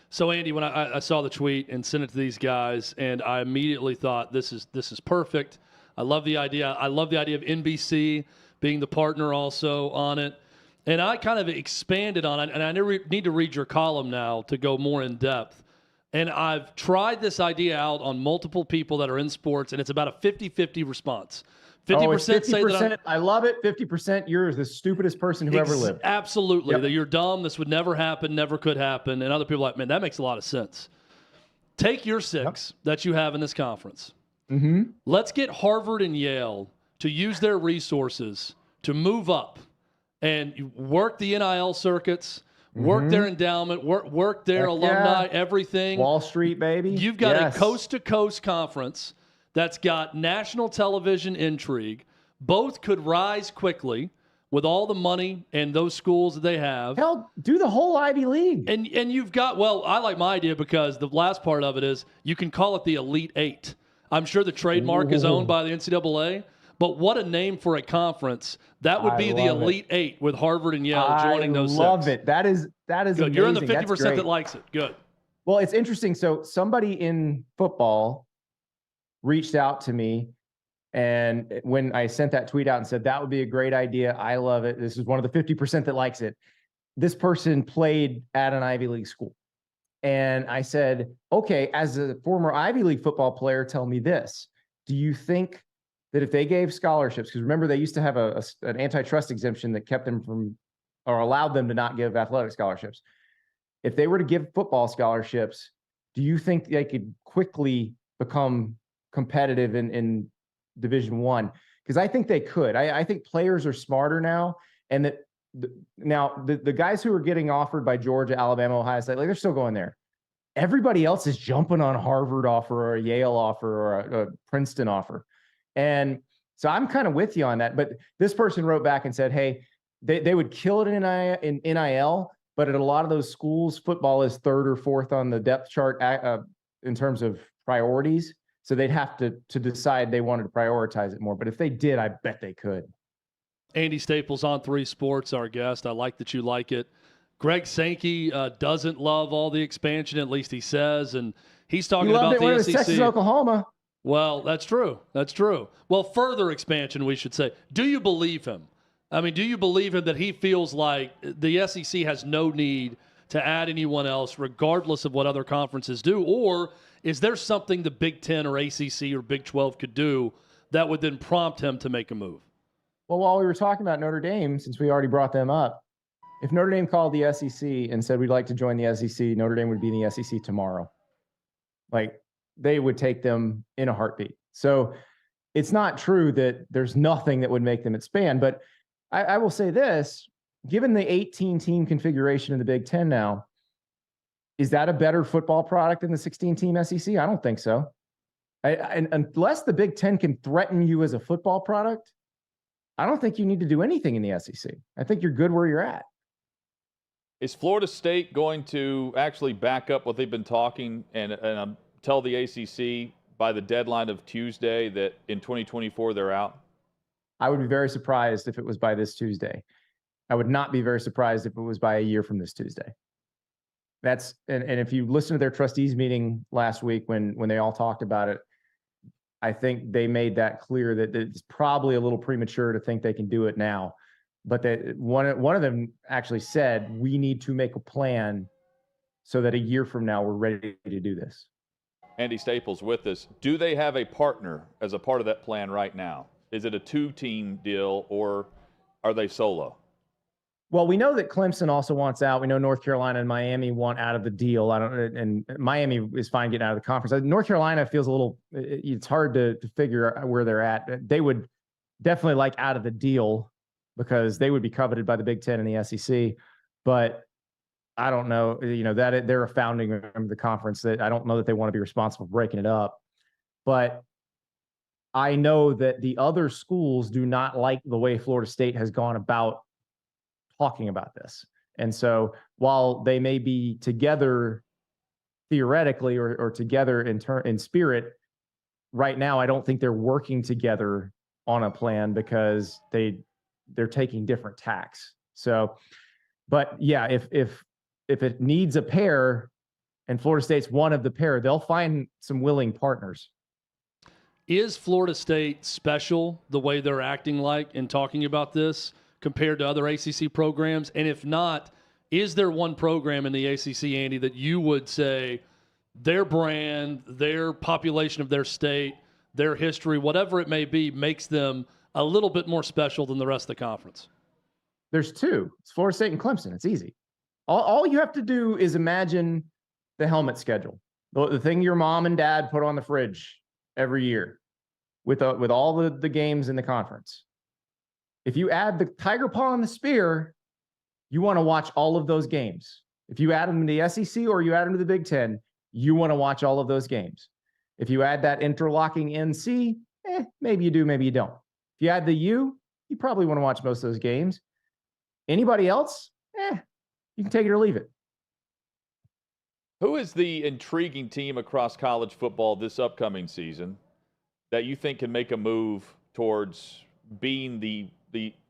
So Andy, when I saw the tweet and sent it to these guys, and I immediately thought this is perfect. I love the idea. I love the idea of NBC being the partner also on it. And I kind of expanded on it, and I need to read your column now to go more in depth. And I've tried this idea out on multiple people that are in sports, and it's about a 50-50 response. 50% say that I love it. 50% you're the stupidest person who ever lived. Absolutely. Yep. That you're dumb. This would never happen, never could happen. And other people are like, man, that makes a lot of sense. Take your 6 that you have in this conference. Mm-hmm. Let's get Harvard and Yale to use their resources to move up and work the NIL circuits, work their endowment, work their alumni, everything. Wall Street, baby. You've got a coast-to-coast conference that's got national television intrigue. Both could rise quickly with all the money and those schools that they have. Hell, do the whole Ivy League. And you've got, I like my idea because the last part of it is you can call it the Elite Eight. I'm sure the trademark is owned by the NCAA, But what a name for a conference. That would be the Elite Eight with Harvard and Yale joining those six. I love it. That is good. amazing. You're in the 50% that likes it. Good. Well, it's interesting. So somebody in football reached out to me, and when I sent that tweet out and said, that would be a great idea, I love it, this is one of the 50% that likes it, this person played at an Ivy League school. And I said, okay, as a former Ivy League football player, tell me this. Do you think that if they gave scholarships, because remember they used to have an antitrust exemption that kept them from, or allowed them to not give athletic scholarships. If they were to give football scholarships, do you think they could quickly become competitive in Division I? Because I think they could. I think players are smarter now, and that the guys who are getting offered by Georgia, Alabama, Ohio State, like they're still going there. Everybody else is jumping on a Harvard offer or a Yale offer or a Princeton offer. And so I'm kind of with you on that. But this person wrote back and said, hey, they would kill it in NIL, but at a lot of those schools, football is third or fourth on the depth chart in terms of priorities. So they'd have to decide they wanted to prioritize it more. But if they did, I bet they could. Andy Staples on 3 Sports, our guest. I like that you like it. Greg Sankey doesn't love all the expansion, at least he says, and he's talking about the SEC. Texas, Oklahoma. Well, that's true. That's true. Well, further expansion, we should say. Do you believe him? I mean, do you believe him that he feels like the SEC has no need to add anyone else, regardless of what other conferences do? Or is there something the Big Ten or ACC or Big 12 could do that would then prompt him to make a move? Well, while we were talking about Notre Dame, since we already brought them up, if Notre Dame called the SEC and said we'd like to join the SEC, Notre Dame would be in the SEC tomorrow. Like, they would take them in a heartbeat. So it's not true that there's nothing that would make them expand. But I will say this, given the 18-team configuration in the Big Ten now, is that a better football product than the 16-team SEC? I don't think so. And unless the Big Ten can threaten you as a football product, I don't think you need to do anything in the SEC. I think you're good where you're at. Is Florida State going to actually back up what they've been talking and tell the ACC by the deadline of Tuesday that in 2024 they're out? I would be very surprised if it was by this Tuesday. I would not be very surprised if it was by a year from this Tuesday. And if you listen to their trustees meeting last week when they all talked about it, I think they made that clear that it's probably a little premature to think they can do it now. But one of them actually said, we need to make a plan so that a year from now we're ready to do this. Andy Staples with us. Do they have a partner as a part of that plan right now? Is it a 2-team deal or are they solo? Well, we know that Clemson also wants out. We know North Carolina and Miami want out of the deal. And Miami is fine getting out of the conference. North Carolina feels a little, it's hard to figure out where they're at. They would definitely like out of the deal because they would be coveted by the Big Ten and the SEC. But I don't know, that they're a founding member of the conference. That I don't know that they want to be responsible for breaking it up. But I know that the other schools do not like the way Florida State has gone about talking about this. And so while they may be together theoretically or together in spirit, right now I don't think they're working together on a plan because they're taking different tacks. So, but yeah, if it needs a pair and Florida State's one of the pair, they'll find some willing partners. Is Florida State special the way they're acting like and talking about this compared to other ACC programs? And if not, is there one program in the ACC, Andy, that you would say their brand, their population of their state, their history, whatever it may be, makes them a little bit more special than the rest of the conference? There's 2. It's Florida State and Clemson. It's easy. All you have to do is imagine the helmet schedule, the thing your mom and dad put on the fridge every year with all the games in the conference. If you add the Tiger Paw and the Spear, you want to watch all of those games. If you add them to the SEC or you add them to the Big Ten, you want to watch all of those games. If you add that interlocking NC, maybe you do, maybe you don't. If you add the U, you probably want to watch most of those games. Anybody else? You can take it or leave it. Who is the intriguing team across college football this upcoming season that you think can make a move towards being the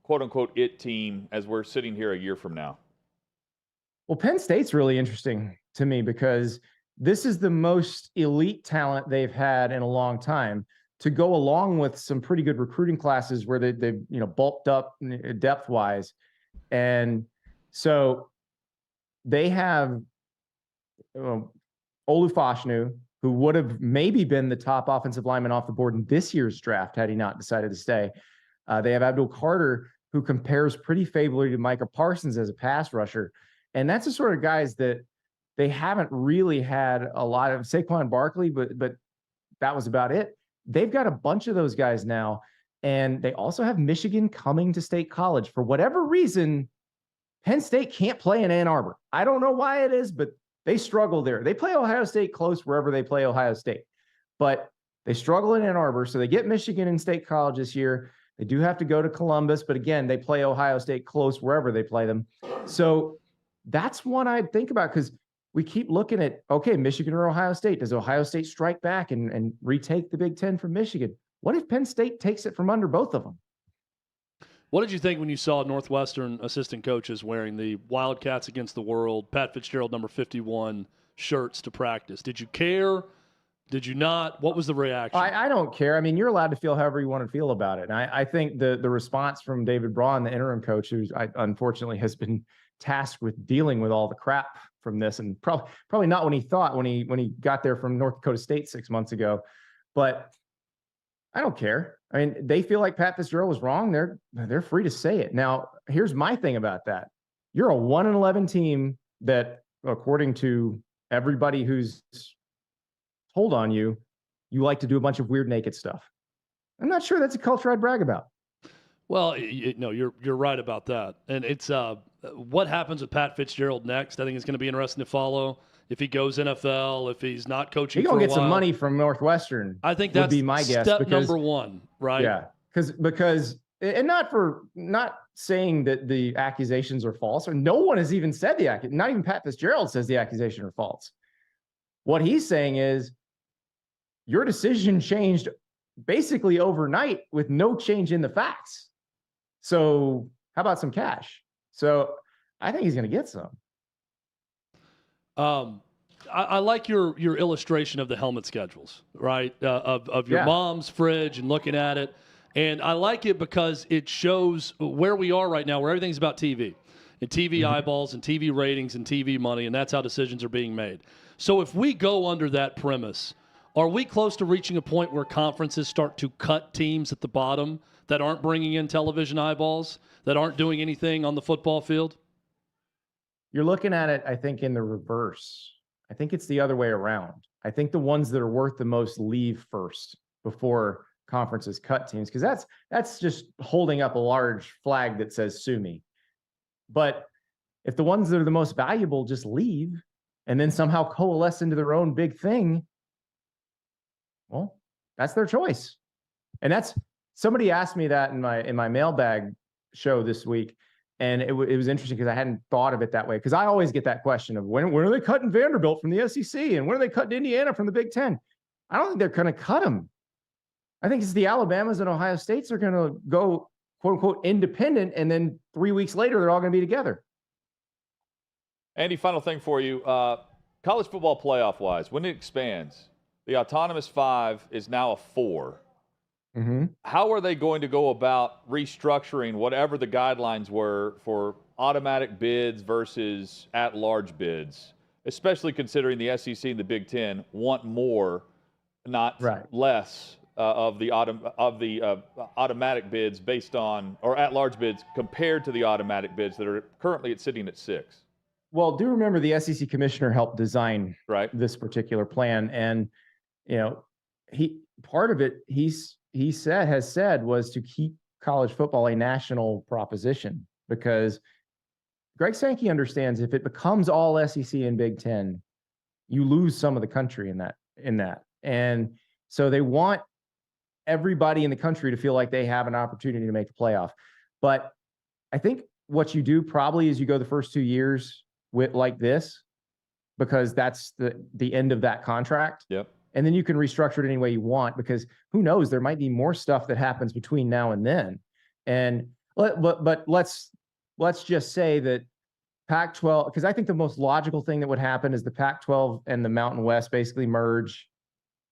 quote-unquote it team as we're sitting here a year from now? Well, Penn State's really interesting to me because this is the most elite talent they've had in a long time, to go along with some pretty good recruiting classes where they've bulked up depth-wise. And so they have Olufashnu, who would have maybe been the top offensive lineman off the board in this year's draft had he not decided to stay. They have Abdul Carter, who compares pretty favorably to Micah Parsons as a pass rusher. And that's the sort of guys that they haven't really had a lot of. Saquon Barkley, but that was about it. They've got a bunch of those guys now. And they also have Michigan coming to State College. For whatever reason, Penn State can't play in Ann Arbor. I don't know why it is, but they struggle there. They play Ohio State close wherever they play Ohio State. But they struggle in Ann Arbor, so they get Michigan in State College this year. They do have to go to Columbus, but again, they play Ohio State close wherever they play them. So that's one I'd think about, because we keep looking at, okay, Michigan or Ohio State. Does Ohio State strike back and retake the Big Ten from Michigan? What if Penn State takes it from under both of them? What did you think when you saw Northwestern assistant coaches wearing the Wildcats Against the World, Pat Fitzgerald number 51 shirts to practice? Did you care? Did you not? What was the reaction? I don't care. I mean, you're allowed to feel however you want to feel about it. And I think the response from David Braun, the interim coach, who unfortunately has been tasked with dealing with all the crap from this, and probably not when he thought when he got there from North Dakota State 6 months ago. But I don't care. I mean, they feel like Pat Fitzgerald was wrong. They're free to say it. Now, here's my thing about that. You're a 1-11 team that, according to everybody who's told on you, you like to do a bunch of weird naked stuff. I'm not sure that's a culture I'd brag about. Well, no, you're right about that. And it's what happens with Pat Fitzgerald next. I think it's going to be interesting to follow. If he goes NFL, if he's not coaching, he's gonna get some money from Northwestern. I think that's would be my guess. Step number one, right? Yeah, because and not saying that the accusations are false, or no one has even said not even Pat Fitzgerald says the accusation are false. What he's saying is your decision changed basically overnight with no change in the facts. So how about some cash? So I think he's going to get some. I like your illustration of the helmet schedules, right? Of your mom's fridge and looking at it. And I like it because it shows where we are right now, where everything's about TV and TV eyeballs and TV ratings and TV money, and that's how decisions are being made. So if we go under that premise, are we close to reaching a point where conferences start to cut teams at the bottom that aren't bringing in television eyeballs, that aren't doing anything on the football field? You're looking at it, I think, in the reverse. I think it's the other way around. I think the ones that are worth the most leave first before conferences cut teams, because that's just holding up a large flag that says sue me. But if the ones that are the most valuable just leave and then somehow coalesce into their own big thing, well, that's their choice. And somebody asked me that in my mailbag show this week. And it was interesting because I hadn't thought of it that way. Because I always get that question of when are they cutting Vanderbilt from the SEC? And when are they cutting Indiana from the Big Ten? I don't think they're going to cut them. I think it's the Alabamas and Ohio States are going to go, quote unquote, independent. And then 3 weeks later, they're all going to be together. Andy, final thing for you. College football playoff wise, when it expands, the autonomous 5 is now a 4. How are they going to go about restructuring whatever the guidelines were for automatic bids versus at-large bids, especially considering the SEC and the Big Ten want more, not less, of the automatic bids based on, or at-large bids compared to the automatic bids that are currently sitting at 6? Well, do remember the SEC commissioner helped design this particular plan, and part of it has said was to keep college football a national proposition, because Greg Sankey understands if it becomes all SEC and Big Ten, you lose some of the country in that. And so they want everybody in the country to feel like they have an opportunity to make the playoff. But I think what you do probably is you go the first 2 years with like this, because that's the end of that contract. Yep. and then you can restructure it any way you want, because who knows, there might be more stuff that happens between now and then. And but let's just say that Pac-12, because I think the most logical thing that would happen is the Pac-12 and the Mountain West basically merge.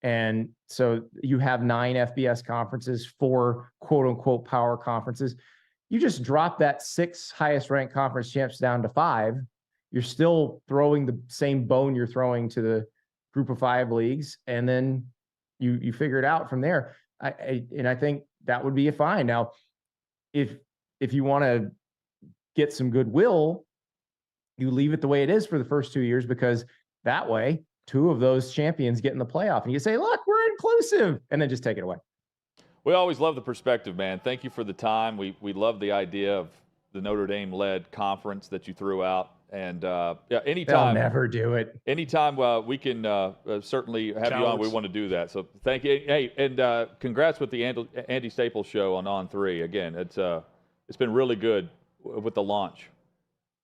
And so you have 9 FBS conferences, 4 quote unquote power conferences. You just drop that 6 highest ranked conference champs down to 5. You're still throwing the same bone you're throwing to the group of 5 leagues. And then you figure it out from there. I think that would be a fine. Now, if you want to get some goodwill, you leave it the way it is for the first 2 years, because that way 2 of those champions get in the playoff and you say, look, we're inclusive, and then just take it away. We always love the perspective, man. Thank you for the time. We love the idea of the Notre Dame-led conference that you threw out. And yeah, anytime. They'll never do it. Anytime we can certainly have you on, we want to do that. So thank you. Hey, and congrats with the Andy Staples show on On3. Again, it's been really good with the launch.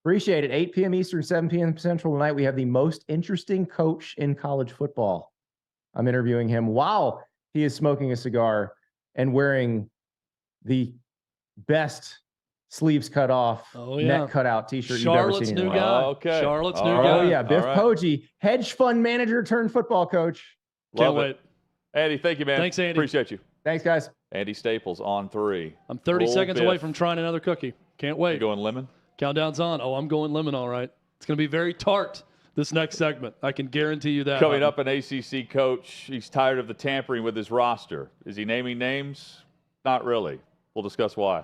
Appreciate it. 8 p.m. Eastern, 7 p.m. Central tonight. We have the most interesting coach in college football. I'm interviewing him while he is smoking a cigar and wearing the best sleeves cut off, neck cut out t-shirt you've ever seen. New guy. Okay. Charlotte's new guy. Oh yeah, Biff Poggi, hedge fund manager turned football coach. Can't wait. Andy, thank you, man. Thanks, Andy. Appreciate you. Thanks, guys. Andy Staples on 3. I'm 30 seconds Biff. away from trying another cookie. Can't wait. You going lemon? Countdown's on. Oh, I'm going lemon, all right. It's going to be very tart, this next segment. I can guarantee you that. Coming up, an ACC coach. He's tired of the tampering with his roster. Is he naming names? Not really. We'll discuss why.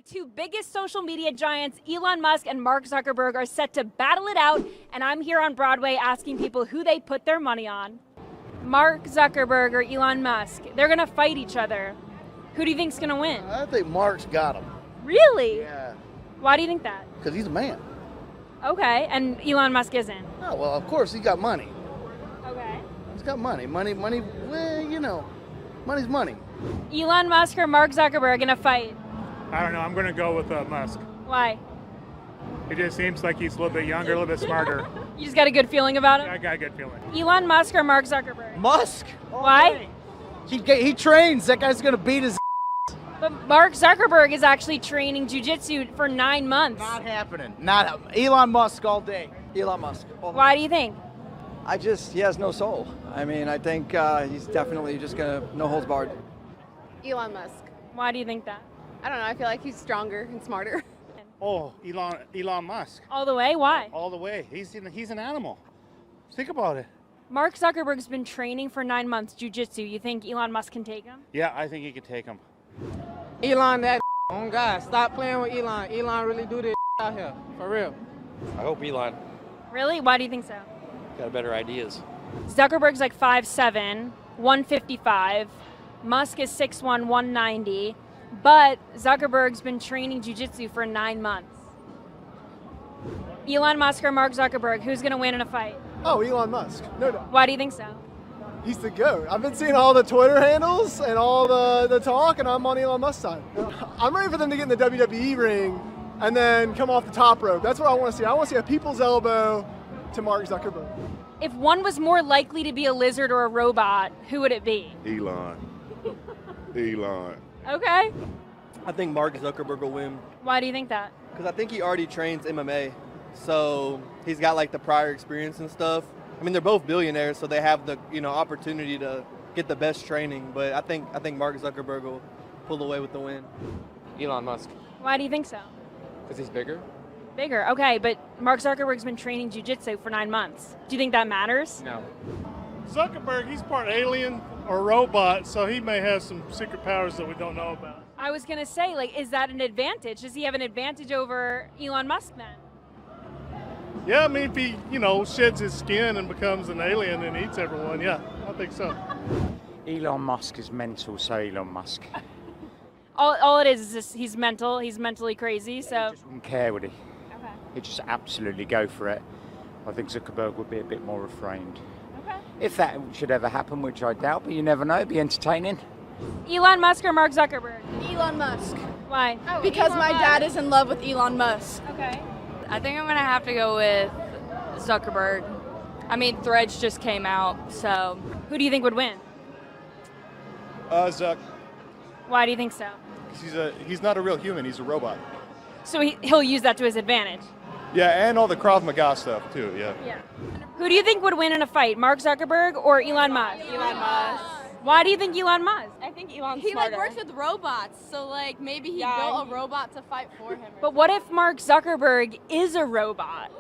Two biggest social media giants, Elon Musk and Mark Zuckerberg, are set to battle it out, and I'm here on Broadway asking people who they put their money on. Mark Zuckerberg or Elon Musk, they're gonna fight each other. Who do you think's gonna win? I think Mark's got him. Really? Yeah. Why do you think that? Because he's a man. Okay, and Elon Musk isn't. Oh, well, of course, he's got money. Okay. He's got money. Money, well, you know, money's money. Elon Musk or Mark Zuckerberg in a fight? I don't know. I'm going to go with Musk. Why? It just seems like he's a little bit younger, a little bit smarter. You just got a good feeling about him? I got a good feeling. Elon Musk or Mark Zuckerberg? Musk. Why? He trains. That guy's going to beat his But Mark Zuckerberg is actually training jiu-jitsu for 9 months. Not happening. Not Elon Musk all day. Elon Musk. Why do you think? He has no soul. I mean, I think he's definitely just going to no holds barred. Elon Musk. Why do you think that? I don't know. I feel like he's stronger and smarter. Oh, Elon Musk. All the way? Why? All the way. He's an animal. Think about it. Mark Zuckerberg's been training for 9 months jiu-jitsu. You think Elon Musk can take him? Yeah, I think he can take him. Elon, that oh God, stop playing with Elon. Elon really do this out here, for real. I hope Elon Really? Why do you think so? got better ideas. Zuckerberg's like 5'7", 155. Musk is 6'1", 190. But Zuckerberg's been training jiu-jitsu for 9 months. Elon Musk or Mark Zuckerberg, who's going to win in a fight? Oh, Elon Musk. No doubt. Why do you think so? He's the GOAT. I've been seeing all the Twitter handles and all the talk, and I'm on Elon Musk's side. I'm ready for them to get in the WWE ring and then come off the top rope. That's what I want to see. I want to see a people's elbow to Mark Zuckerberg. If one was more likely to be a lizard or a robot, who would it be? Elon. Elon. Okay. I think Mark Zuckerberg will win. Why do you think that? Because I think he already trains MMA, so he's got like the prior experience and stuff. I mean, they're both billionaires, so they have the opportunity to get the best training. But I think Mark Zuckerberg will pull away with the win. Elon Musk. Why do you think so? Because he's bigger. Bigger, okay, but Mark Zuckerberg's been training jiu-jitsu for 9 months. Do you think that matters? No. Zuckerberg, he's part alien or robot, so he may have some secret powers that we don't know about. I was gonna say, like, is that an advantage? Does he have an advantage over Elon Musk then? Yeah, I mean, if he, sheds his skin and becomes an alien and eats everyone, yeah, I think so. Elon Musk is mental, so Elon Musk. All it is just he's mental. He's mentally crazy. So. He just wouldn't care, would he? Okay. He'd just absolutely go for it. I think Zuckerberg would be a bit more refrained. Okay. If that should ever happen, which I doubt, but you never know, it'd be entertaining. Elon Musk or Mark Zuckerberg? Elon Musk. Why? Because Elon my Musk. dad is in love with Elon Musk. Okay. I think I'm going to have to go with Zuckerberg. I mean, Threads just came out, so. Who do you think would win? Zuck. Why do you think so? Because he's not a real human. He's a robot. So he'll use that to his advantage. Yeah, and all the Krav Maga stuff too. Yeah. Yeah. Who do you think would win in a fight, Mark Zuckerberg or Elon Musk? Elon Musk. Why do you think Elon Musk? I think Elon's He smarter. works with robots, so maybe he built a robot to fight for him. But what if Mark Zuckerberg is a robot?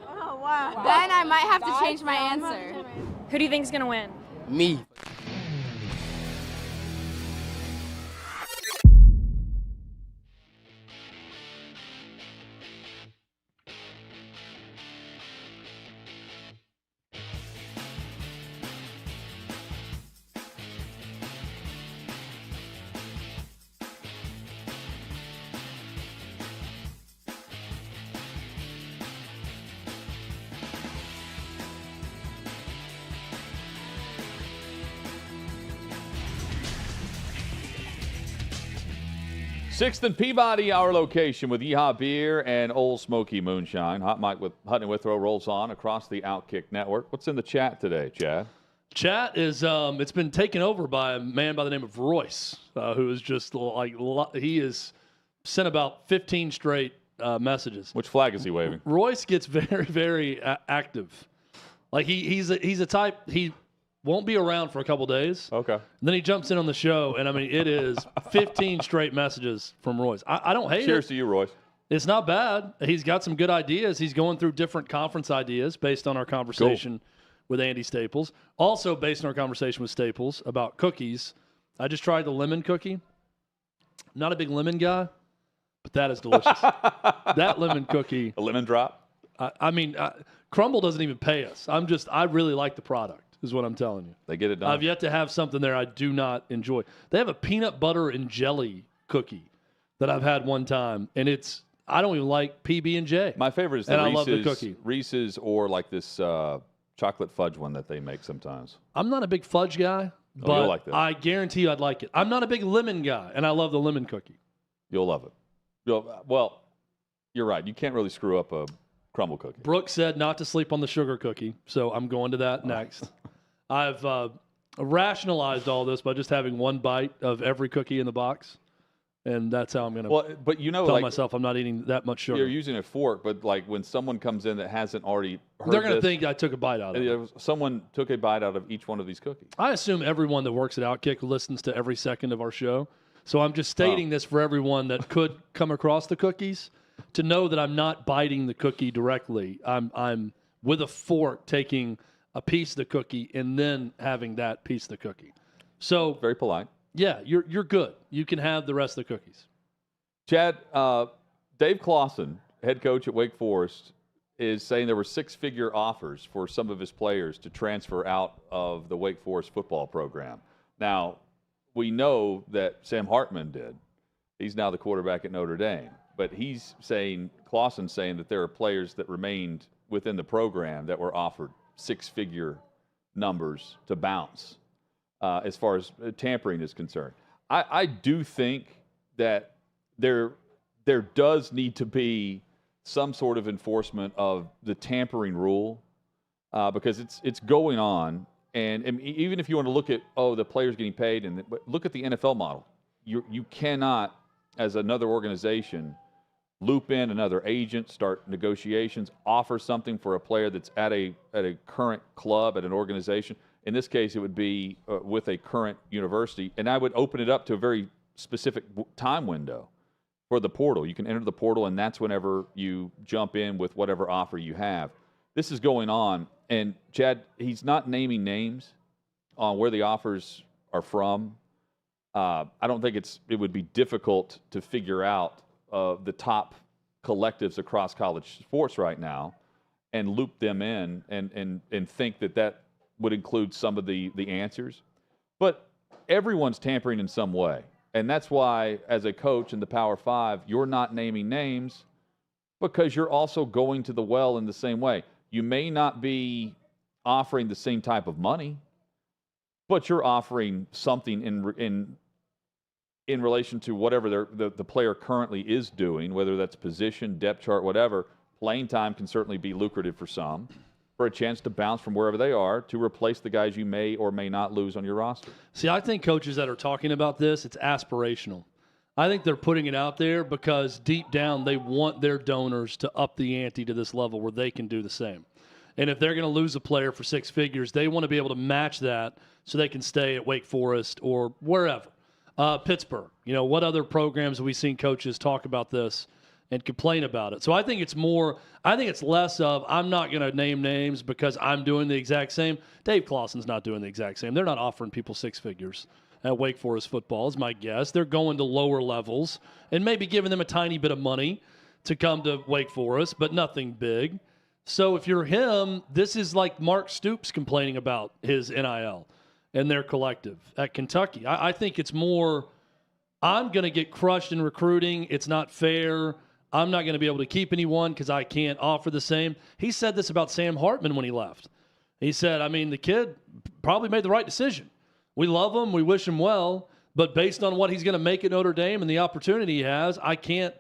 Oh wow. Then I might have to change my answer. Who do you think is going to win? Me. Sixth and Peabody, our location with Yeehaw Beer and Old Smoky Moonshine. Hot Mic with Hutton and Withrow rolls on across the OutKick network. What's in the chat today, Chad? Chat is it's been taken over by a man by the name of Royce, who is just he has sent about 15 straight messages. Which flag is he waving? Royce gets very, very active. Like he's a type he won't be around for a couple days. Okay. And then he jumps in on the show, and I mean it is 15 straight messages from Royce. I don't hate it. Cheers to you, Royce. It's not bad. He's got some good ideas. He's going through different conference ideas based on our conversation with Andy Staples. Also based on our conversation with Staples about cookies. I just tried the lemon cookie. Not a big lemon guy, but that is delicious. That lemon cookie. A lemon drop? I mean, Crumble doesn't even pay us. I really like the product, is what I'm telling you. They get it done. I've yet to have something there I do not enjoy. They have a peanut butter and jelly cookie that I've had one time, and I don't even like PB&J. My favorite is the and Reese's, I love the cookie. Reese's or like this chocolate fudge one that they make sometimes. I'm not a big fudge guy, you'll but like that. I guarantee you I'd like it. I'm not a big lemon guy, and I love the lemon cookie. You'll love it. Well, you're right. You can't really screw up a crumble cookie. Brooke said not to sleep on the sugar cookie, so I'm going to that next. I've rationalized all this by just having one bite of every cookie in the box, and that's how I'm going to tell myself I'm not eating that much sugar. You're using a fork, but like when someone comes in that hasn't already heard They're going to think I took a bite out of it. Someone took a bite out of each one of these cookies. I assume everyone that works at OutKick listens to every second of our show, so I'm just stating this for everyone that could come across the cookies to know that I'm not biting the cookie directly. I'm with a fork taking a piece of the cookie and then having that piece of the cookie. So very polite. Yeah, you're good. You can have the rest of the cookies. Chad, Dave Clawson, head coach at Wake Forest, is saying there were six-figure offers for some of his players to transfer out of the Wake Forest football program. Now, we know that Sam Hartman did. He's now the quarterback at Notre Dame. But Clawson's saying that there are players that remained within the program that were offered six-figure numbers to bounce as far as tampering is concerned. I do think that there does need to be some sort of enforcement of the tampering rule because it's going on. And even if you want to look at, the players getting paid, but look at the NFL model. You cannot, as another organization, loop in another agent, start negotiations, offer something for a player that's at a current club, at an organization. In this case, it would be with a current university. And I would open it up to a very specific time window for the portal. You can enter the portal, and that's whenever you jump in with whatever offer you have. This is going on. And, Chad, he's not naming names on where the offers are from. I don't think it would be difficult to figure out the top collectives across college sports right now and loop them in and think that would include some of the answers. But everyone's tampering in some way. And that's why, as a coach in the Power Five, you're not naming names because you're also going to the well in the same way. You may not be offering the same type of money, but you're offering something in relation to whatever the player currently is doing, whether that's position, depth chart, whatever. Playing time can certainly be lucrative for some, for a chance to bounce from wherever they are to replace the guys you may or may not lose on your roster. See, I think coaches that are talking about this, it's aspirational. I think they're putting it out there because deep down they want their donors to up the ante to this level where they can do the same. And if they're going to lose a player for six figures, they want to be able to match that so they can stay at Wake Forest or wherever. Pittsburgh. What other programs have we seen coaches talk about this and complain about it? So I think it's less of, I'm not going to name names because I'm doing the exact same. Dave Clawson's not doing the exact same. They're not offering people six figures at Wake Forest football, is my guess. They're going to lower levels and maybe giving them a tiny bit of money to come to Wake Forest, but nothing big. So if you're him, this is like Mark Stoops complaining about his NIL and their collective at Kentucky. I think it's more, I'm going to get crushed in recruiting. It's not fair. I'm not going to be able to keep anyone because I can't offer the same. He said this about Sam Hartman when he left. He said, the kid probably made the right decision. We love him. We wish him well. But based on what he's going to make at Notre Dame and the opportunity he has, I can't,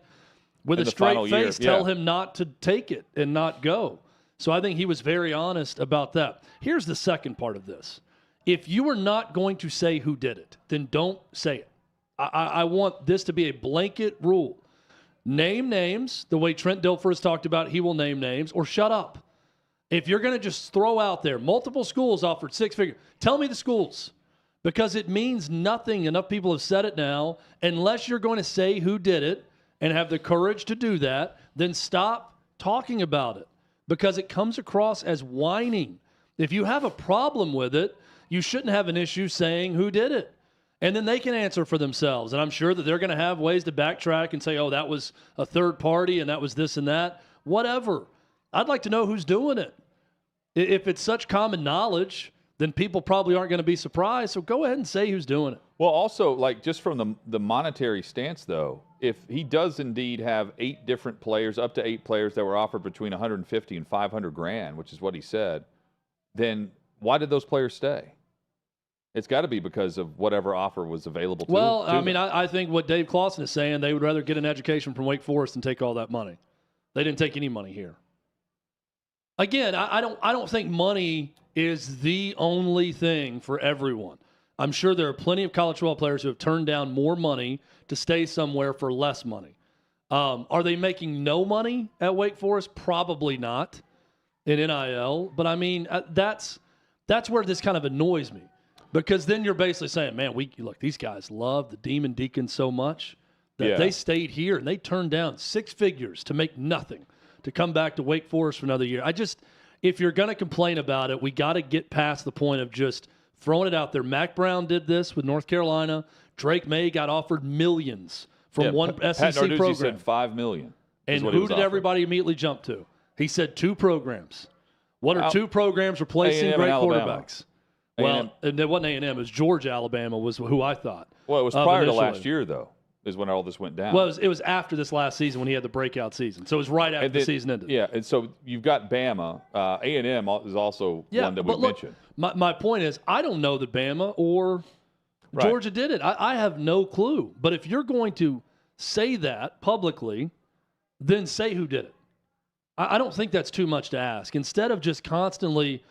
with a straight face, tell him not to take it and not go. So I think he was very honest about that. Here's the second part of this. If you are not going to say who did it, then don't say it. I want this to be a blanket rule. Name names, the way Trent Dilfer has talked about, he will name names, or shut up. If you're going to just throw out there, multiple schools offered six figures, tell me the schools. Because it means nothing. Enough people have said it now. Unless you're going to say who did it and have the courage to do that, then stop talking about it. Because it comes across as whining. If you have a problem with it, you shouldn't have an issue saying who did it. And then they can answer for themselves. And I'm sure that they're going to have ways to backtrack and say, oh, that was a third party and that was this and that. Whatever. I'd like to know who's doing it. If it's such common knowledge, then people probably aren't going to be surprised. So go ahead and say who's doing it. Well, also, just from the monetary stance, though, if he does indeed have 8 different players, up to 8 players that were offered between $150 and $500,000, which is what he said, then why did those players stay? It's got to be because of whatever offer was available to them. Well, I think what Dave Clawson is saying, they would rather get an education from Wake Forest than take all that money. They didn't take any money here. Again, I don't think money is the only thing for everyone. I'm sure there are plenty of college football players who have turned down more money to stay somewhere for less money. Are they making no money at Wake Forest? Probably not in NIL. But that's where this kind of annoys me, because then you're basically saying, man, look, these guys love the Demon Deacons so much that they stayed here and they turned down 6 figures to make nothing to come back to Wake Forest for another year. If you're going to complain about it, we got to get past the point of just throwing it out there. Mac Brown did this with North Carolina. Drake May got offered millions from one SEC Narduzzi program. said $5 million. And who did everybody immediately jump to? He said 2 programs. What are 2 programs replacing great quarterbacks? Well, it wasn't A&M. It was Georgia, Alabama was who I thought. Well, it was prior to last year, though, is when all this went down. Well, it was after this last season when he had the breakout season. So it was right after the season ended. Yeah, and so you've got Bama. A&M is also one that we mentioned. My point is, I don't know that Bama or Georgia did it. I have no clue. But if you're going to say that publicly, then say who did it. I don't think that's too much to ask. Instead of just constantly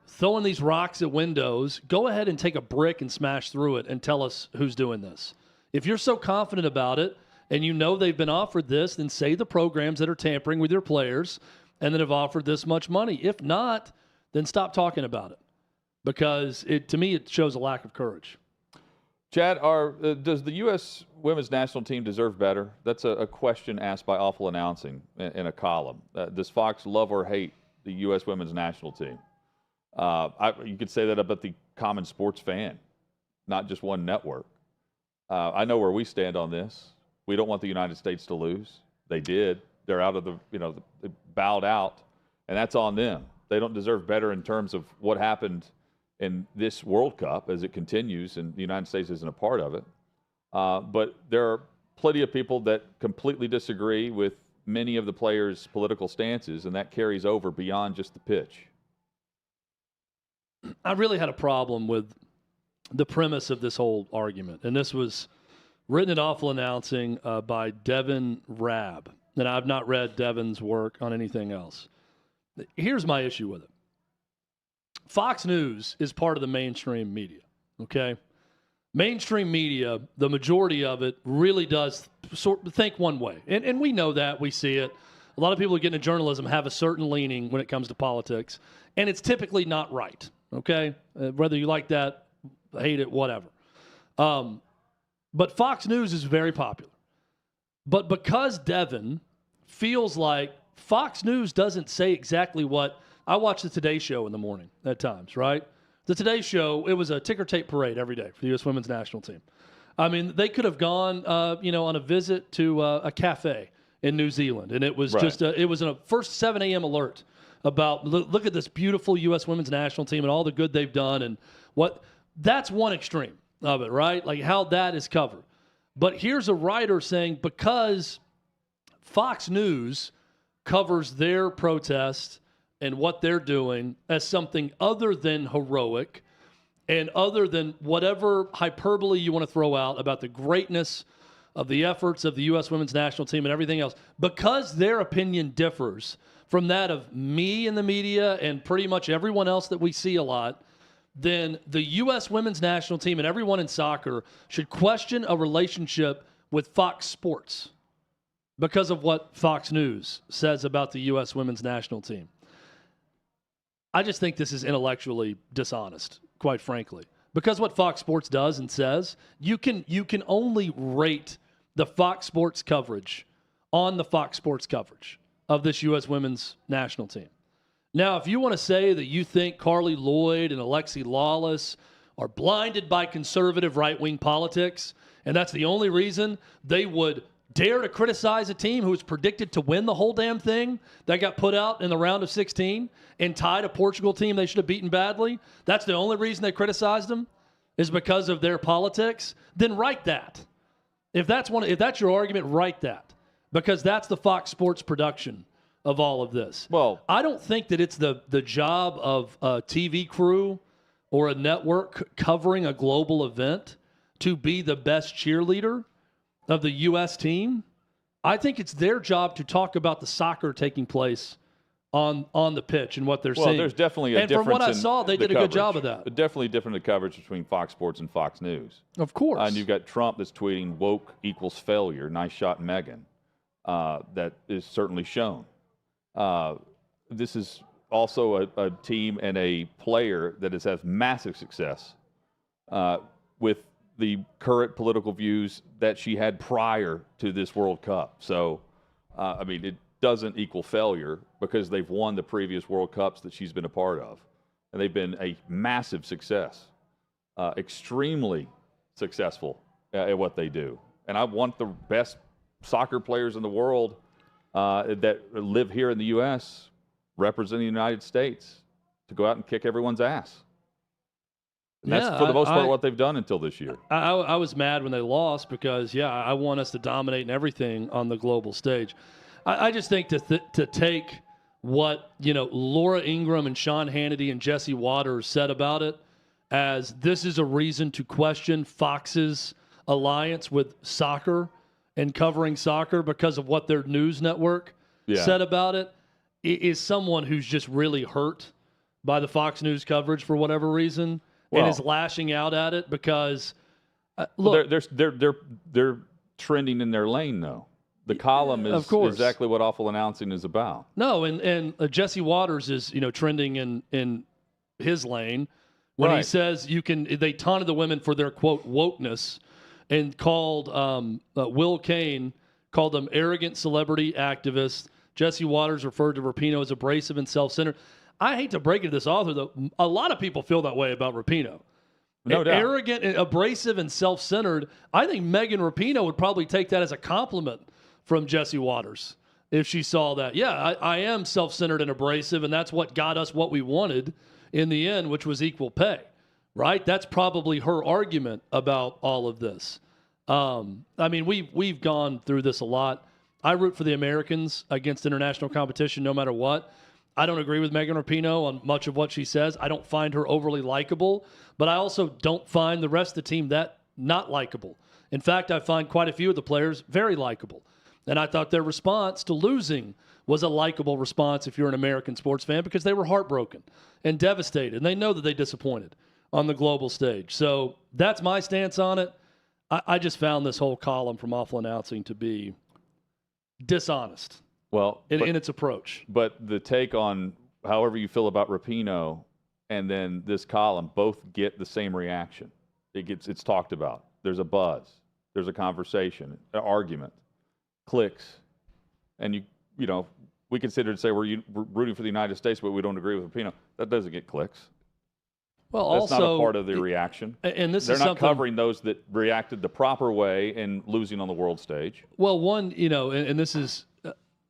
throwing these rocks at windows, go ahead and take a brick and smash through it and tell us who's doing this. If you're so confident about it and you know they've been offered this, then say the programs that are tampering with your players and that have offered this much money. If not, then stop talking about it, because to me it shows a lack of courage. Chad, does the U.S. women's national team deserve better? That's a question asked by Awful Announcing in a column. Does Fox love or hate the U.S. women's national team? You could say that about the common sports fan, not just one network. I know where we stand on this. We don't want the United States to lose. They did. They're out of they bowed out, and that's on them. They don't deserve better in terms of what happened in this World Cup as it continues, and the United States isn't a part of it. But there are plenty of people that completely disagree with many of the players' political stances, and that carries over beyond just the pitch. I really had a problem with the premise of this whole argument. And this was written at Awful Announcing by Devin Rabb. And I've not read Devin's work on anything else. Here's my issue with it. Fox News is part of the mainstream media, okay? Mainstream media, the majority of it really does think one way. And we know that. We see it. A lot of people who get into journalism have a certain leaning when it comes to politics. And it's typically not right, okay? Whether you like that, hate it, whatever. But Fox News is very popular. But because Devin feels like Fox News doesn't say exactly what I watch the Today Show in the morning at times, right? The Today Show, it was a ticker tape parade every day for the U.S. women's national team. I mean, they could have gone, on a visit to a cafe in New Zealand, and it was just it was a first 7 a.m. alert about look at this beautiful U.S. women's national team and all the good they've done, and that's one extreme of it, right? Like how that is covered. But here's a writer saying because Fox News covers their protest and what they're doing as something other than heroic and other than whatever hyperbole you want to throw out about the greatness of the efforts of the U.S. women's national team and everything else, because their opinion differs from that of me in the media and pretty much everyone else that we see a lot, then the U.S. women's national team and everyone in soccer should question a relationship with Fox Sports because of what Fox News says about the U.S. women's national team. I just think this is intellectually dishonest, quite frankly. Because what Fox Sports does and says, you can only rate the Fox Sports coverage on the Fox Sports coverage of this U.S. women's national team. Now, if you want to say that you think Carly Lloyd and Alexi Lawless are blinded by conservative right-wing politics, and that's the only reason they would dare to criticize a team who was predicted to win the whole damn thing that got put out in the round of 16 and tied a Portugal team they should have beaten badly, that's the only reason they criticized them is because of their politics, then write that. If that's your argument, write that. Because that's the Fox Sports production of all of this. Well, I don't think that it's the job of a TV crew or a network covering a global event to be the best cheerleader of the U.S. team. I think it's their job to talk about the soccer taking place on the pitch and what they're seeing. Well, there's definitely a difference. And from what I saw, they did a good job of that. Definitely different in the coverage between Fox Sports and Fox News. Of course. And you've got Trump that's tweeting woke equals failure. Nice shot, Megan. That is certainly shown. This is also a team and a player that has had massive success with the current political views that she had prior to this World Cup. So, it doesn't equal failure because they've won the previous World Cups that she's been a part of. And they've been a massive success, extremely successful at what they do. And I want the best soccer players in the world that live here in the U.S. representing the United States to go out and kick everyone's ass. And that's for the most part what they've done until this year. I was mad when they lost because, I want us to dominate in everything on the global stage. I just think to take what, Laura Ingraham and Sean Hannity and Jesse Waters said about it as this is a reason to question Fox's alliance with soccer and covering soccer because of what their news network said about it is someone who's just really hurt by the Fox News coverage for whatever reason and is lashing out at it because look, they're trending in their lane though. The column is exactly what Awful Announcing is about. No, and Jesse Waters is trending in his lane when he says they taunted the women for their quote wokeness and called Will Cain called them arrogant celebrity activists. Jesse Waters referred to Rapinoe as abrasive and self-centered. I hate to break it to this author, though. A lot of people feel that way about Rapinoe. No doubt. Arrogant, and abrasive, and self-centered. I think Megan Rapinoe would probably take that as a compliment from Jesse Waters if she saw that. Yeah, I am self-centered and abrasive, and that's what got us what we wanted in the end, which was equal pay. Right? That's probably her argument about all of this. We've gone through this a lot. I root for the Americans against international competition no matter what. I don't agree with Megan Rapinoe on much of what she says. I don't find her overly likable, but I also don't find the rest of the team that not likable. In fact, I find quite a few of the players very likable. And I thought their response to losing was a likable response if you're an American sports fan, because they were heartbroken and devastated, and they know that they disappointed on the global stage. So that's my stance on it. I just found this whole column from Awful Announcing to be dishonest in its approach. But the take on however you feel about Rapinoe and then this column both get the same reaction. It's talked about. There's a buzz. There's a conversation, an argument, clicks, and you know we consider to say we're rooting for the United States, but we don't agree with Rapinoe. That doesn't get clicks. Well, that's also, not a part of the reaction. And they're not covering those that reacted the proper way and losing on the world stage. Well, one, and this is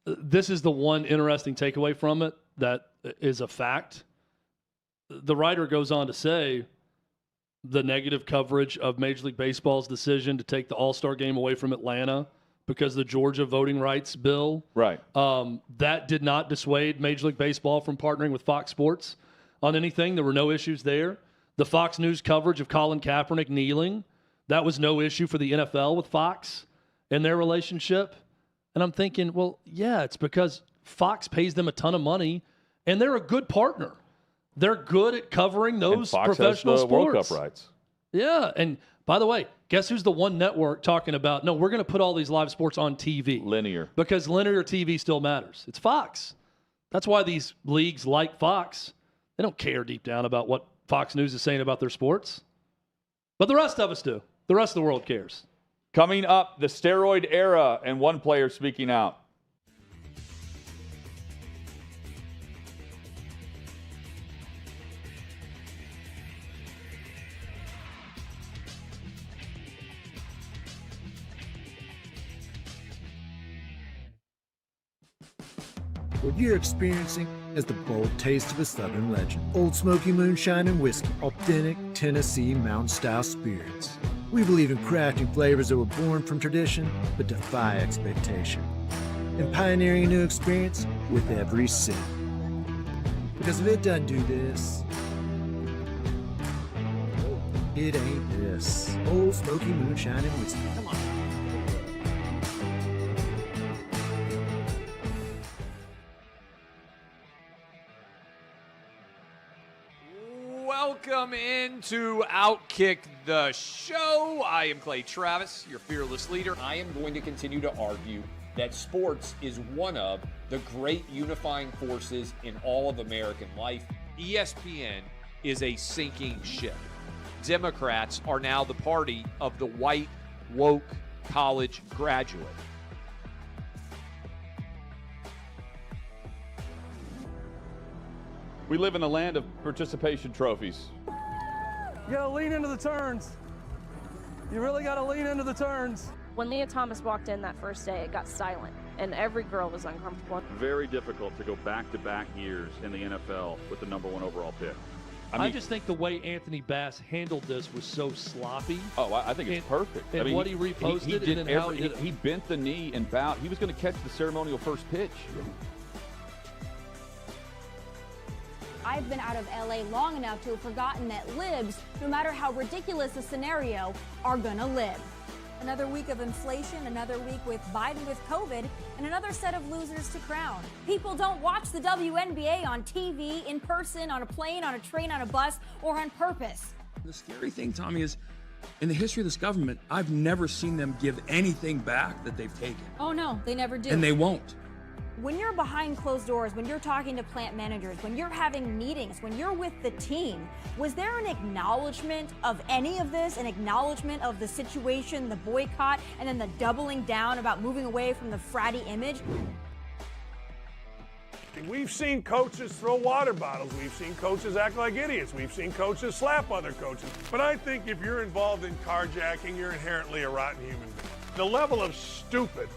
the one interesting takeaway from it that is a fact. The writer goes on to say the negative coverage of Major League Baseball's decision to take the All-Star game away from Atlanta because the Georgia voting rights bill. Right. That did not dissuade Major League Baseball from partnering with Fox Sports on anything. There were no issues there. The Fox News coverage of Colin Kaepernick kneeling, that was no issue for the NFL with Fox and their relationship. And I'm thinking, well, yeah, it's because Fox pays them a ton of money, and they're a good partner. They're good at covering those and Fox professional has the sports. World Cup rights. Yeah, and by the way, guess who's the one network talking about, no, we're going to put all these live sports on TV. Linear. Because linear TV still matters. It's Fox. That's why these leagues like Fox. They don't care deep down about what Fox News is saying about their sports. But the rest of us do. The rest of the world cares. Coming up, the steroid era and one player speaking out. What you're experiencing is the bold taste of a Southern legend. Old Smoky Moonshine and Whiskey, authentic Tennessee mountain-style spirits. We believe in crafting flavors that were born from tradition but defy expectation, and pioneering a new experience with every sip. Because if it doesn't do this, it ain't this. Old Smoky Moonshine and Whiskey. Come on. Welcome into OutKick, the show. I am Clay Travis, your fearless leader. I am going to continue to argue that sports is one of the great unifying forces in all of American life. ESPN is a sinking ship. Democrats are now the party of the white, woke college graduate. We live in a land of participation trophies. You gotta lean into the turns. You really gotta lean into the turns. When Leah Thomas walked in that first day, it got silent, and every girl was uncomfortable. Very difficult to go back-to-back years in the NFL with the #1 overall pick. I just think the way Anthony Bass handled this was so sloppy. Oh, I think it's perfect. And what he reposted he and then how he did it. He bent the knee and bowed. He was going to catch the ceremonial first pitch. I've been out of LA long enough to have forgotten that libs, no matter how ridiculous the scenario, are gonna live. Another week of inflation, another week with Biden with COVID, and another set of losers to crown. People don't watch the WNBA on TV, in person, on a plane, on a train, on a bus, or on purpose. The scary thing, Tommy, is in the history of this government, I've never seen them give anything back that they've taken. Oh no, they never do. And they won't. When you're behind closed doors, when you're talking to plant managers, when you're having meetings, when you're with the team, was there an acknowledgement of any of this, an acknowledgement of the situation, the boycott, and then the doubling down about moving away from the fratty image? We've seen coaches throw water bottles. We've seen coaches act like idiots. We've seen coaches slap other coaches. But I think if you're involved in carjacking, you're inherently a rotten human being. The level of stupid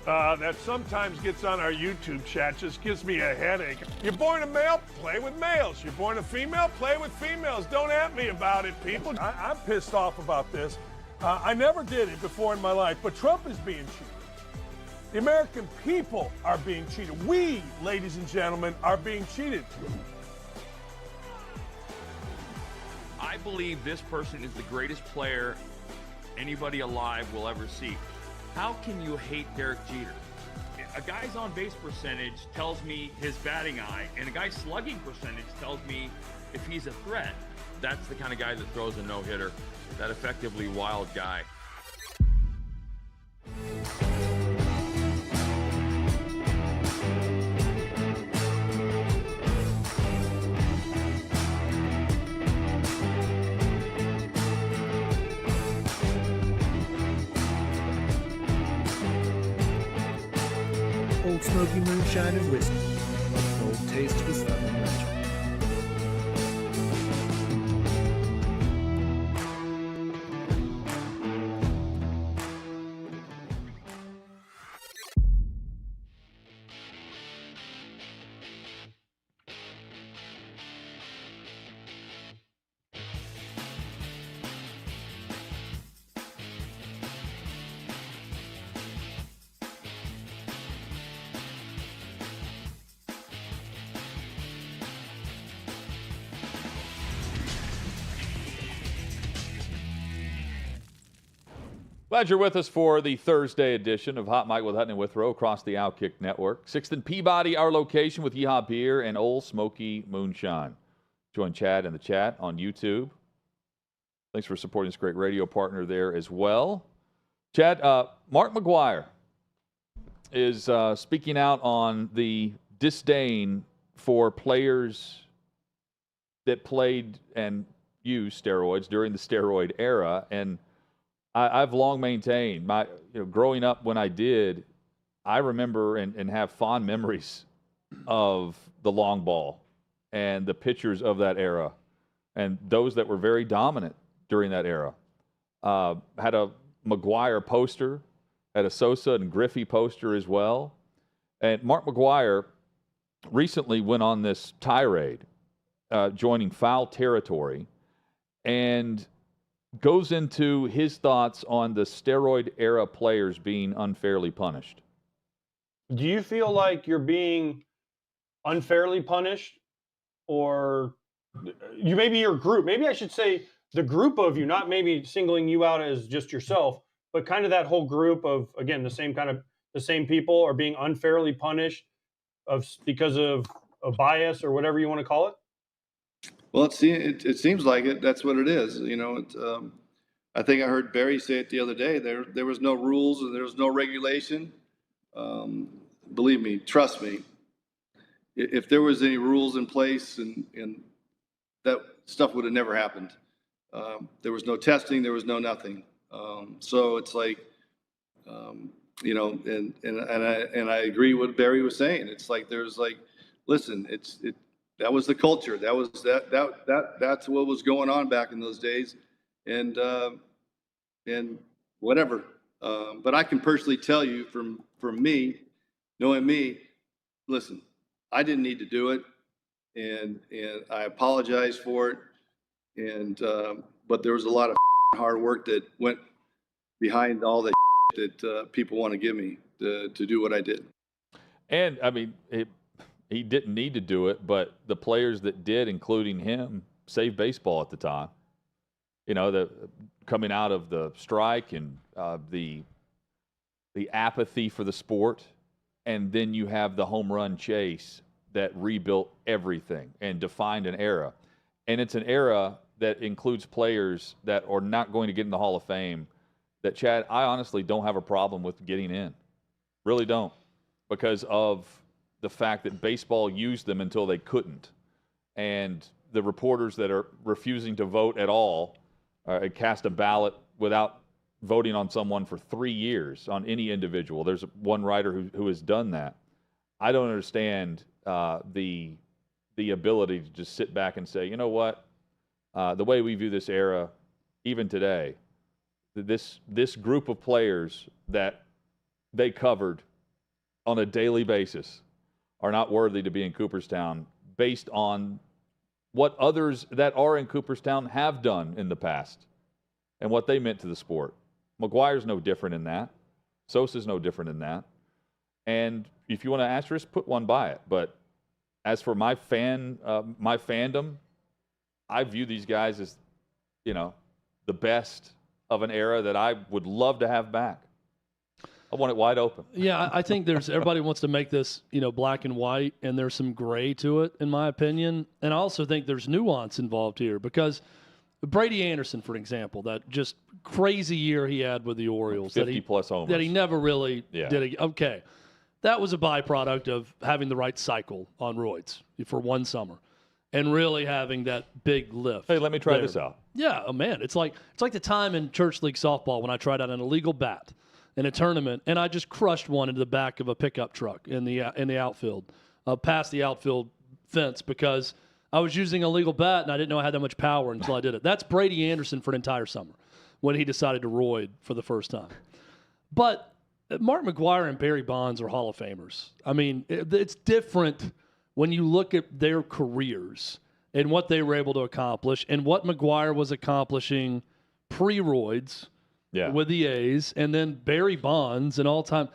that sometimes gets on our YouTube chat just gives me a headache. You're born a male, play with males. You're born a female, play with females. Don't at me about it, people. I'm pissed off about this. I never did it before in my life, but Trump is being cheated. The American people are being cheated. We, ladies and gentlemen, are being cheated. I believe this person is the greatest player anybody alive will ever see. How can you hate Derek Jeter? A guy's on-base percentage tells me his batting eye, and a guy's slugging percentage tells me if he's a threat. That's the kind of guy that throws a no-hitter, that effectively wild guy. Old Smoky Moonshine and Whiskey, a bold taste of a Southern legend. Glad you're with us for the Thursday edition of Hot Mic with Hutton and Withrow across the OutKick Network. 6th and Peabody, our location with Yeehaw Beer and Old Smoky Moonshine. Join Chad in the chat on YouTube. Thanks for supporting this great radio partner there as well. Chad, Mark McGwire is speaking out on the disdain for players that played and used steroids during the steroid era. And I've long maintained, growing up when I did, I remember and have fond memories of the long ball and the pitchers of that era and those that were very dominant during that era. Had a McGwire poster, had a Sosa and Griffey poster as well. And Mark McGwire recently went on this tirade, joining Foul Territory, and goes into his thoughts on the steroid era players being unfairly punished. Do you feel like you're being unfairly punished, or you maybe your group? Maybe I should say the group of you, not maybe singling you out as just yourself, but kind of that whole group of, again, the same people are being unfairly punished because of a bias or whatever you want to call it? Well, it seems like it. That's what it is. You know, I think I heard Barry say it the other day. There was no rules and there was no regulation. Believe me, trust me. If there was any rules in place, and that stuff would have never happened. There was no testing. There was no nothing. So it's like, you know, and I agree with what Barry was saying. It's like there's like, listen, that was the culture. That's what was going on back in those days, and whatever. But I can personally tell you from me, knowing me, listen, I didn't need to do it, and I apologize for it. And but there was a lot of hard work that went behind all the that people want to give me to do what I did. And I mean, he didn't need to do it, but the players that did, including him, saved baseball at the time. You know, coming out of the strike and the apathy for the sport, and then you have the home run chase that rebuilt everything and defined an era. And it's an era that includes players that are not going to get in the Hall of Fame that, Chad, I honestly don't have a problem with getting in. Really don't, because of the fact that baseball used them until they couldn't. And the reporters that are refusing to vote at all, cast a ballot without voting on someone for 3 years on any individual. There's one writer who has done that. I don't understand the ability to just sit back and say, you know what, the way we view this era, even today, this group of players that they covered on a daily basis are not worthy to be in Cooperstown based on what others that are in Cooperstown have done in the past and what they meant to the sport. McGwire's no different in that. Sosa's no different in that. And if you want to asterisk, put one by it. But as for my fandom, I view these guys as, the best of an era that I would love to have back. I want it wide open. Yeah, I think everybody wants to make this, black and white, and there's some gray to it, in my opinion. And I also think there's nuance involved here because Brady Anderson, for example, that just crazy year he had with the Orioles. 50-plus homers. That he never really Yeah. did. Okay. That was a byproduct of having the right cycle on roids for one summer and really having that big lift. Hey, let me try there. this out. Yeah, oh man, it's like the time in church league softball when I tried out an illegal bat in a tournament and I just crushed one into the back of a pickup truck in the outfield, past the outfield fence because I was using a legal bat and I didn't know I had that much power until I did it. That's Brady Anderson for an entire summer when he decided to roid for the first time. But Mark McGwire and Barry Bonds are Hall of Famers. I mean, it's different when you look at their careers and what they were able to accomplish and what McGwire was accomplishing pre-roids with the A's and then Barry Bonds and all time.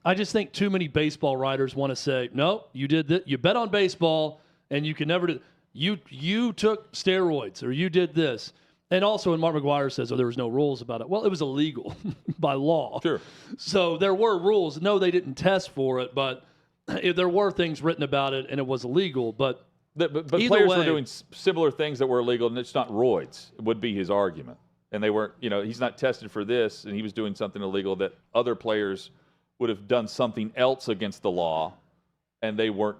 I just think too many baseball writers want to say, no, you did this. You bet on baseball and you can never do. You took steroids or you did this. And also, when Mark McGwire says, there was no rules about it. Well, it was illegal by law. Sure. So there were rules. No, they didn't test for it, but there were things written about it, and it was illegal. But players were doing similar things that were illegal, and it's not roids, would be his argument. And they weren't, he's not tested for this, and he was doing something illegal that other players would have done something else against the law, and they weren't,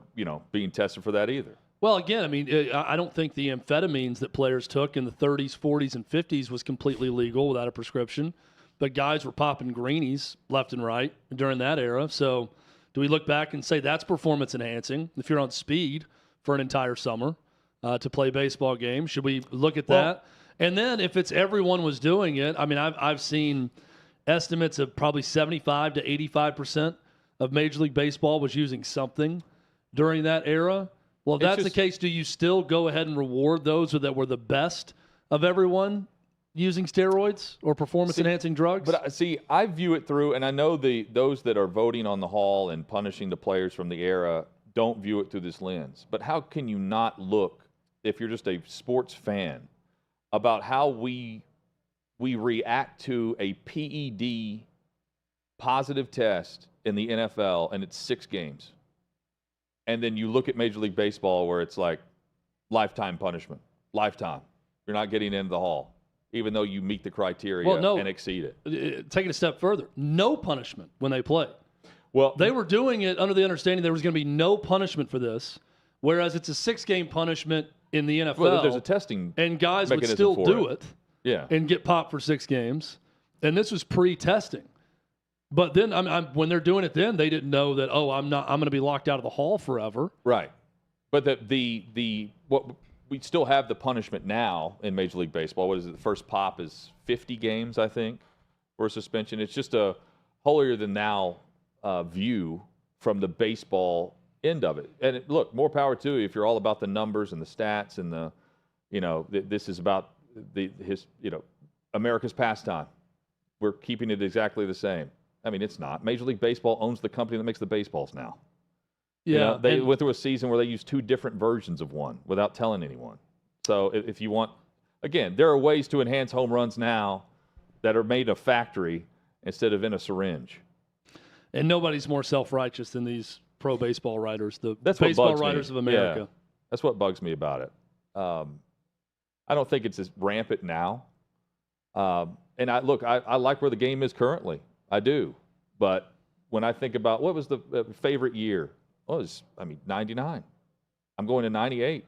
being tested for that either. Well, again, I mean, I don't think the amphetamines that players took in the 30s, 40s, and 50s was completely legal without a prescription. But guys were popping greenies left and right during that era. So do we look back and say that's performance enhancing if you're on speed for an entire summer to play baseball games? Should we look at that? And then if it's everyone was doing it, I mean, I've seen estimates of probably 75 to 85% of Major League Baseball was using something during that era. Well, if that's the case, do you still go ahead and reward those that were the best of everyone using steroids or performance-enhancing drugs? But I view it through, and I know those that are voting on the Hall and punishing the players from the era don't view it through this lens. But how can you not look, if you're just a sports fan, about how we react to a PED positive test in the NFL, and it's 6 games? And then you look at Major League Baseball where it's like lifetime punishment, lifetime. You're not getting into the Hall, even though you meet the criteria and exceed it. Taking a step further, no punishment when they play. Well, they were doing it under the understanding there was going to be no punishment for this, whereas it's a 6-game punishment in the NFL. Well, there's a testing and guys would still do it yeah, and get popped for 6 games. And this was pre-testing. But then, when they're doing it, then they didn't know that. Oh, I'm going to be locked out of the Hall forever. Right. But what we still have the punishment now in Major League Baseball. What is it? The first pop is 50 games, I think, for suspension. It's just a holier than thou view from the baseball end of it. And look, more power to you if you're all about the numbers and the stats and this is about America's pastime. We're keeping it exactly the same. I mean, it's not. Major League Baseball owns the company that makes the baseballs now. Yeah. They went through a season where they used 2 different versions of one without telling anyone. So if you want, again, there are ways to enhance home runs now that are made in a factory instead of in a syringe. And nobody's more self-righteous than these pro baseball writers, That's baseball what bugs writers me. of America. Yeah. That's what bugs me about it. I don't think it's as rampant now. And I like where the game is currently. I do. But when I think about what was the favorite year, well, it was 99. I'm going to 98.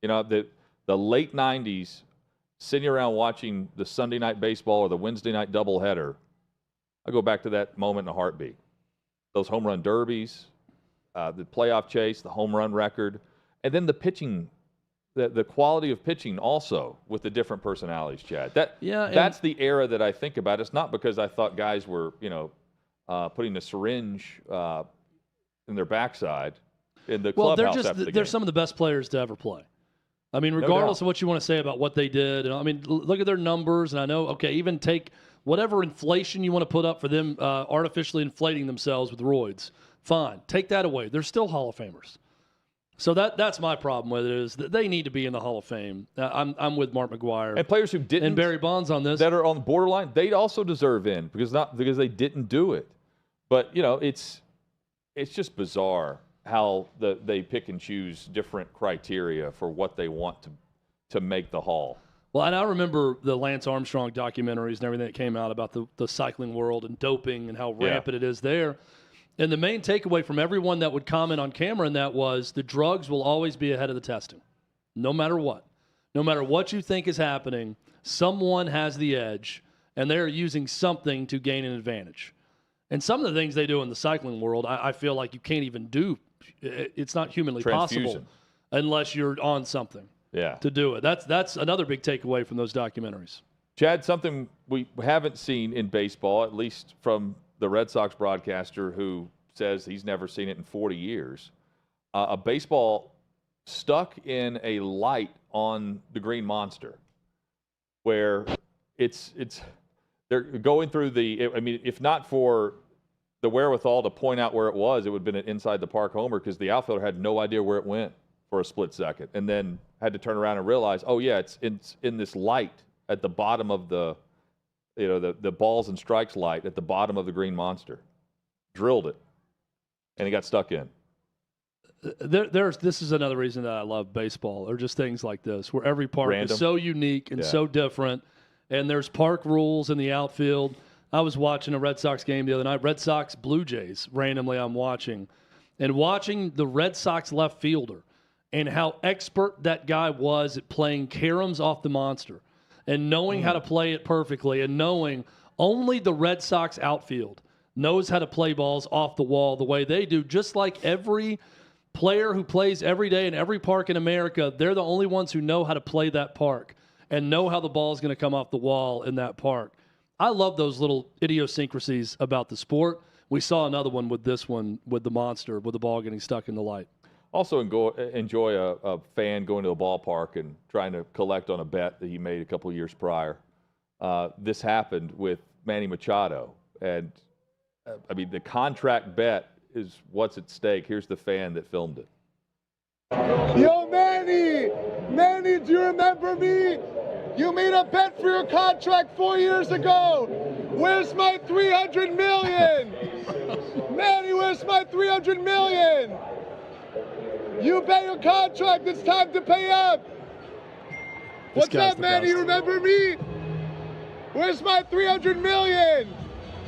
The late 90s, sitting around watching the Sunday night baseball or the Wednesday night doubleheader, I go back to that moment in a heartbeat. Those home run derbies, the playoff chase, the home run record, and then the pitching. The quality of pitching also with the different personalities, Chad. That's the era that I think about. It's not because I thought guys were, putting a syringe in their backside in the clubhouse after the game. They're some of the best players to ever play. I mean, regardless of what you want to say about what they did. And I mean, look at their numbers. And I know, even take whatever inflation you want to put up for them artificially inflating themselves with roids. Fine. Take that away. They're still Hall of Famers. So that's my problem with it is that they need to be in the Hall of Fame. I'm with Mark McGwire. And players who didn't. And Barry Bonds on this. That are on the borderline, they'd also deserve in because they didn't do it. But, it's just bizarre how they pick and choose different criteria for what they want to make the Hall. Well, and I remember the Lance Armstrong documentaries and everything that came out about the cycling world and doping and how rampant it is there. And the main takeaway from everyone that would comment on camera in that was the drugs will always be ahead of the testing, no matter what. No matter what you think is happening, someone has the edge, and they're using something to gain an advantage. And some of the things they do in the cycling world, I feel like you can't even do. It's not humanly possible unless you're on something to do it. That's another big takeaway from those documentaries. Chad, something we haven't seen in baseball, at least from the Red Sox broadcaster who says he's never seen it in 40 years, a baseball stuck in a light on the Green Monster where they're going through if not for the wherewithal to point out where it would have been an inside the park homer because the outfielder had no idea where it went for a split second and then had to turn around and realize, it's in this light at the bottom of the balls and strikes light at the bottom of the Green Monster. Drilled it, and he got stuck in. This is another reason that I love baseball, or just things like this, where every park is so unique and so different, and there's park rules in the outfield. I was watching a Red Sox game the other night, Red Sox Blue Jays, randomly I'm watching the Red Sox left fielder and how expert that guy was at playing caroms off the monster. And knowing how to play it perfectly and knowing only the Red Sox outfield knows how to play balls off the wall the way they do, just like every player who plays every day in every park in America, they're the only ones who know how to play that park and know how the ball is going to come off the wall in that park. I love those little idiosyncrasies about the sport. We saw another one with this one, with the monster, with the ball getting stuck in the light. Also enjoy a fan going to a ballpark and trying to collect on a bet that he made a couple of years prior. This happened with Manny Machado. And, the contract bet is what's at stake. Here's the fan that filmed it. Yo, Manny! Manny, do you remember me? You made a bet for your contract 4 years ago. Where's my $300 million? Manny, where's my $300 million? You bet your contract. It's time to pay up. What's up, Manny? You remember me? Where's my $300 million?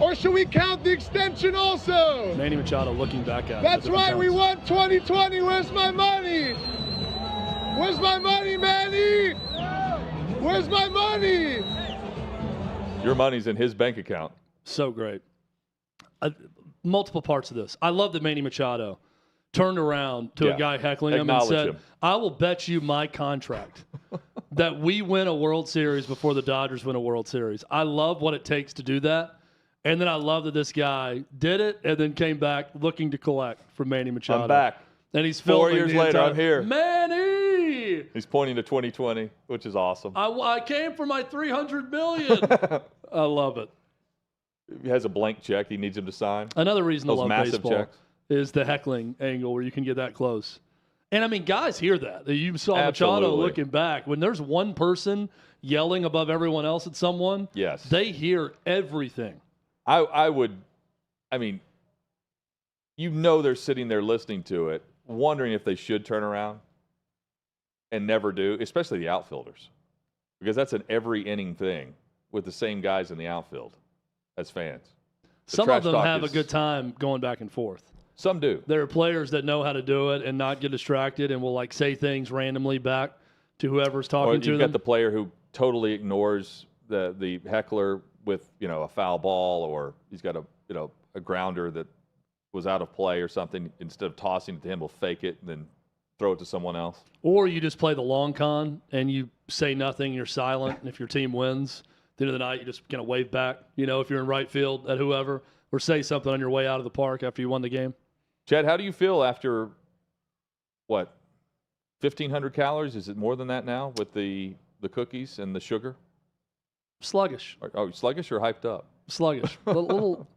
Or should we count the extension also? Manny Machado looking back at it. That's right. We won 2020. Where's my money? Where's my money, Manny? Where's my money? Your money's in his bank account. So great. Multiple parts of this. I love that Manny Machado turned around to a guy heckling him and said, I will bet you my contract that we win a World Series before the Dodgers win a World Series. I love what it takes to do that. And then I love that this guy did it and then came back looking to collect from Manny Machado. I'm back. And he's 4 years later, I'm here. Manny! He's pointing to 2020, which is awesome. I came for my $300 million. I love it. He has a blank check he needs him to sign. Another reason to love massive baseball checks is the heckling angle where you can get that close. And, guys hear that. You saw Machado looking back. When there's one person yelling above everyone else at someone, they hear everything. They're sitting there listening to it, wondering if they should turn around and never do, especially the outfielders, because that's an every inning thing with the same guys in the outfield as fans. Some of them have a good time going back and forth. Some do. There are players that know how to do it and not get distracted and will say things randomly back to whoever's talking to them. You've got the player who totally ignores the heckler with a foul ball, or he's got a grounder that was out of play or something. Instead of tossing it to him, will fake it and then throw it to someone else. Or you just play the long con and you say nothing, you're silent, and if your team wins, at the end of the night, you just kind of wave back, if you're in right field at whoever, or say something on your way out of the park after you won the game. Chad, how do you feel after, 1,500 calories? Is it more than that now with the cookies and the sugar? Sluggish. Sluggish or hyped up? Sluggish. a little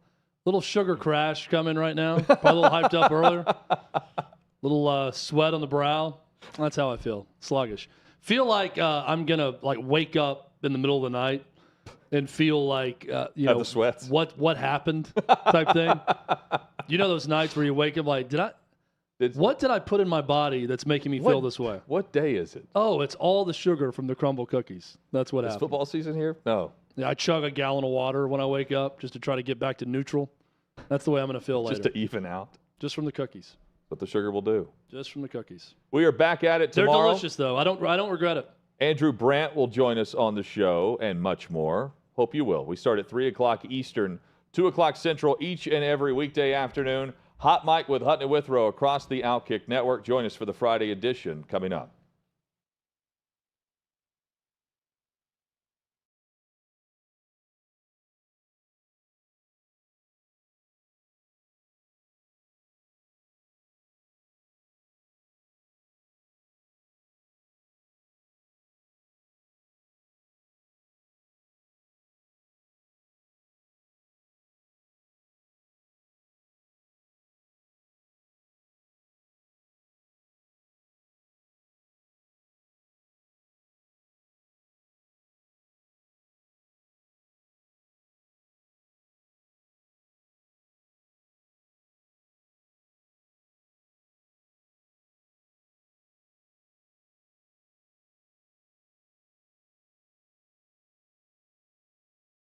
Little sugar crash coming right now. Probably a little hyped up earlier. Little sweat on the brow. That's how I feel. Sluggish. Feel like I'm gonna like wake up in the middle of the night and feel like you know the sweats. What happened type thing. You know those nights where you wake up like, what did I put in my body that's making me feel this way? What day is it? Oh, it's all the sugar from the crumble cookies. That's what Is happened. football season here? No. Yeah, I chug a gallon of water when I wake up just to try to get back to neutral. That's the way I'm going to feel later. Just to even out. Just from the cookies. What the sugar will do. Just from the cookies. We are back at it tomorrow. They're delicious, though. I don't regret it. Andrew Brandt will join us on the show and much more. Hope you will. We start at 3 o'clock Eastern, 2 o'clock Central each and every weekday afternoon. Hot Mic with Hutton and Withrow across the OutKick Network. Join us for the Friday edition coming up.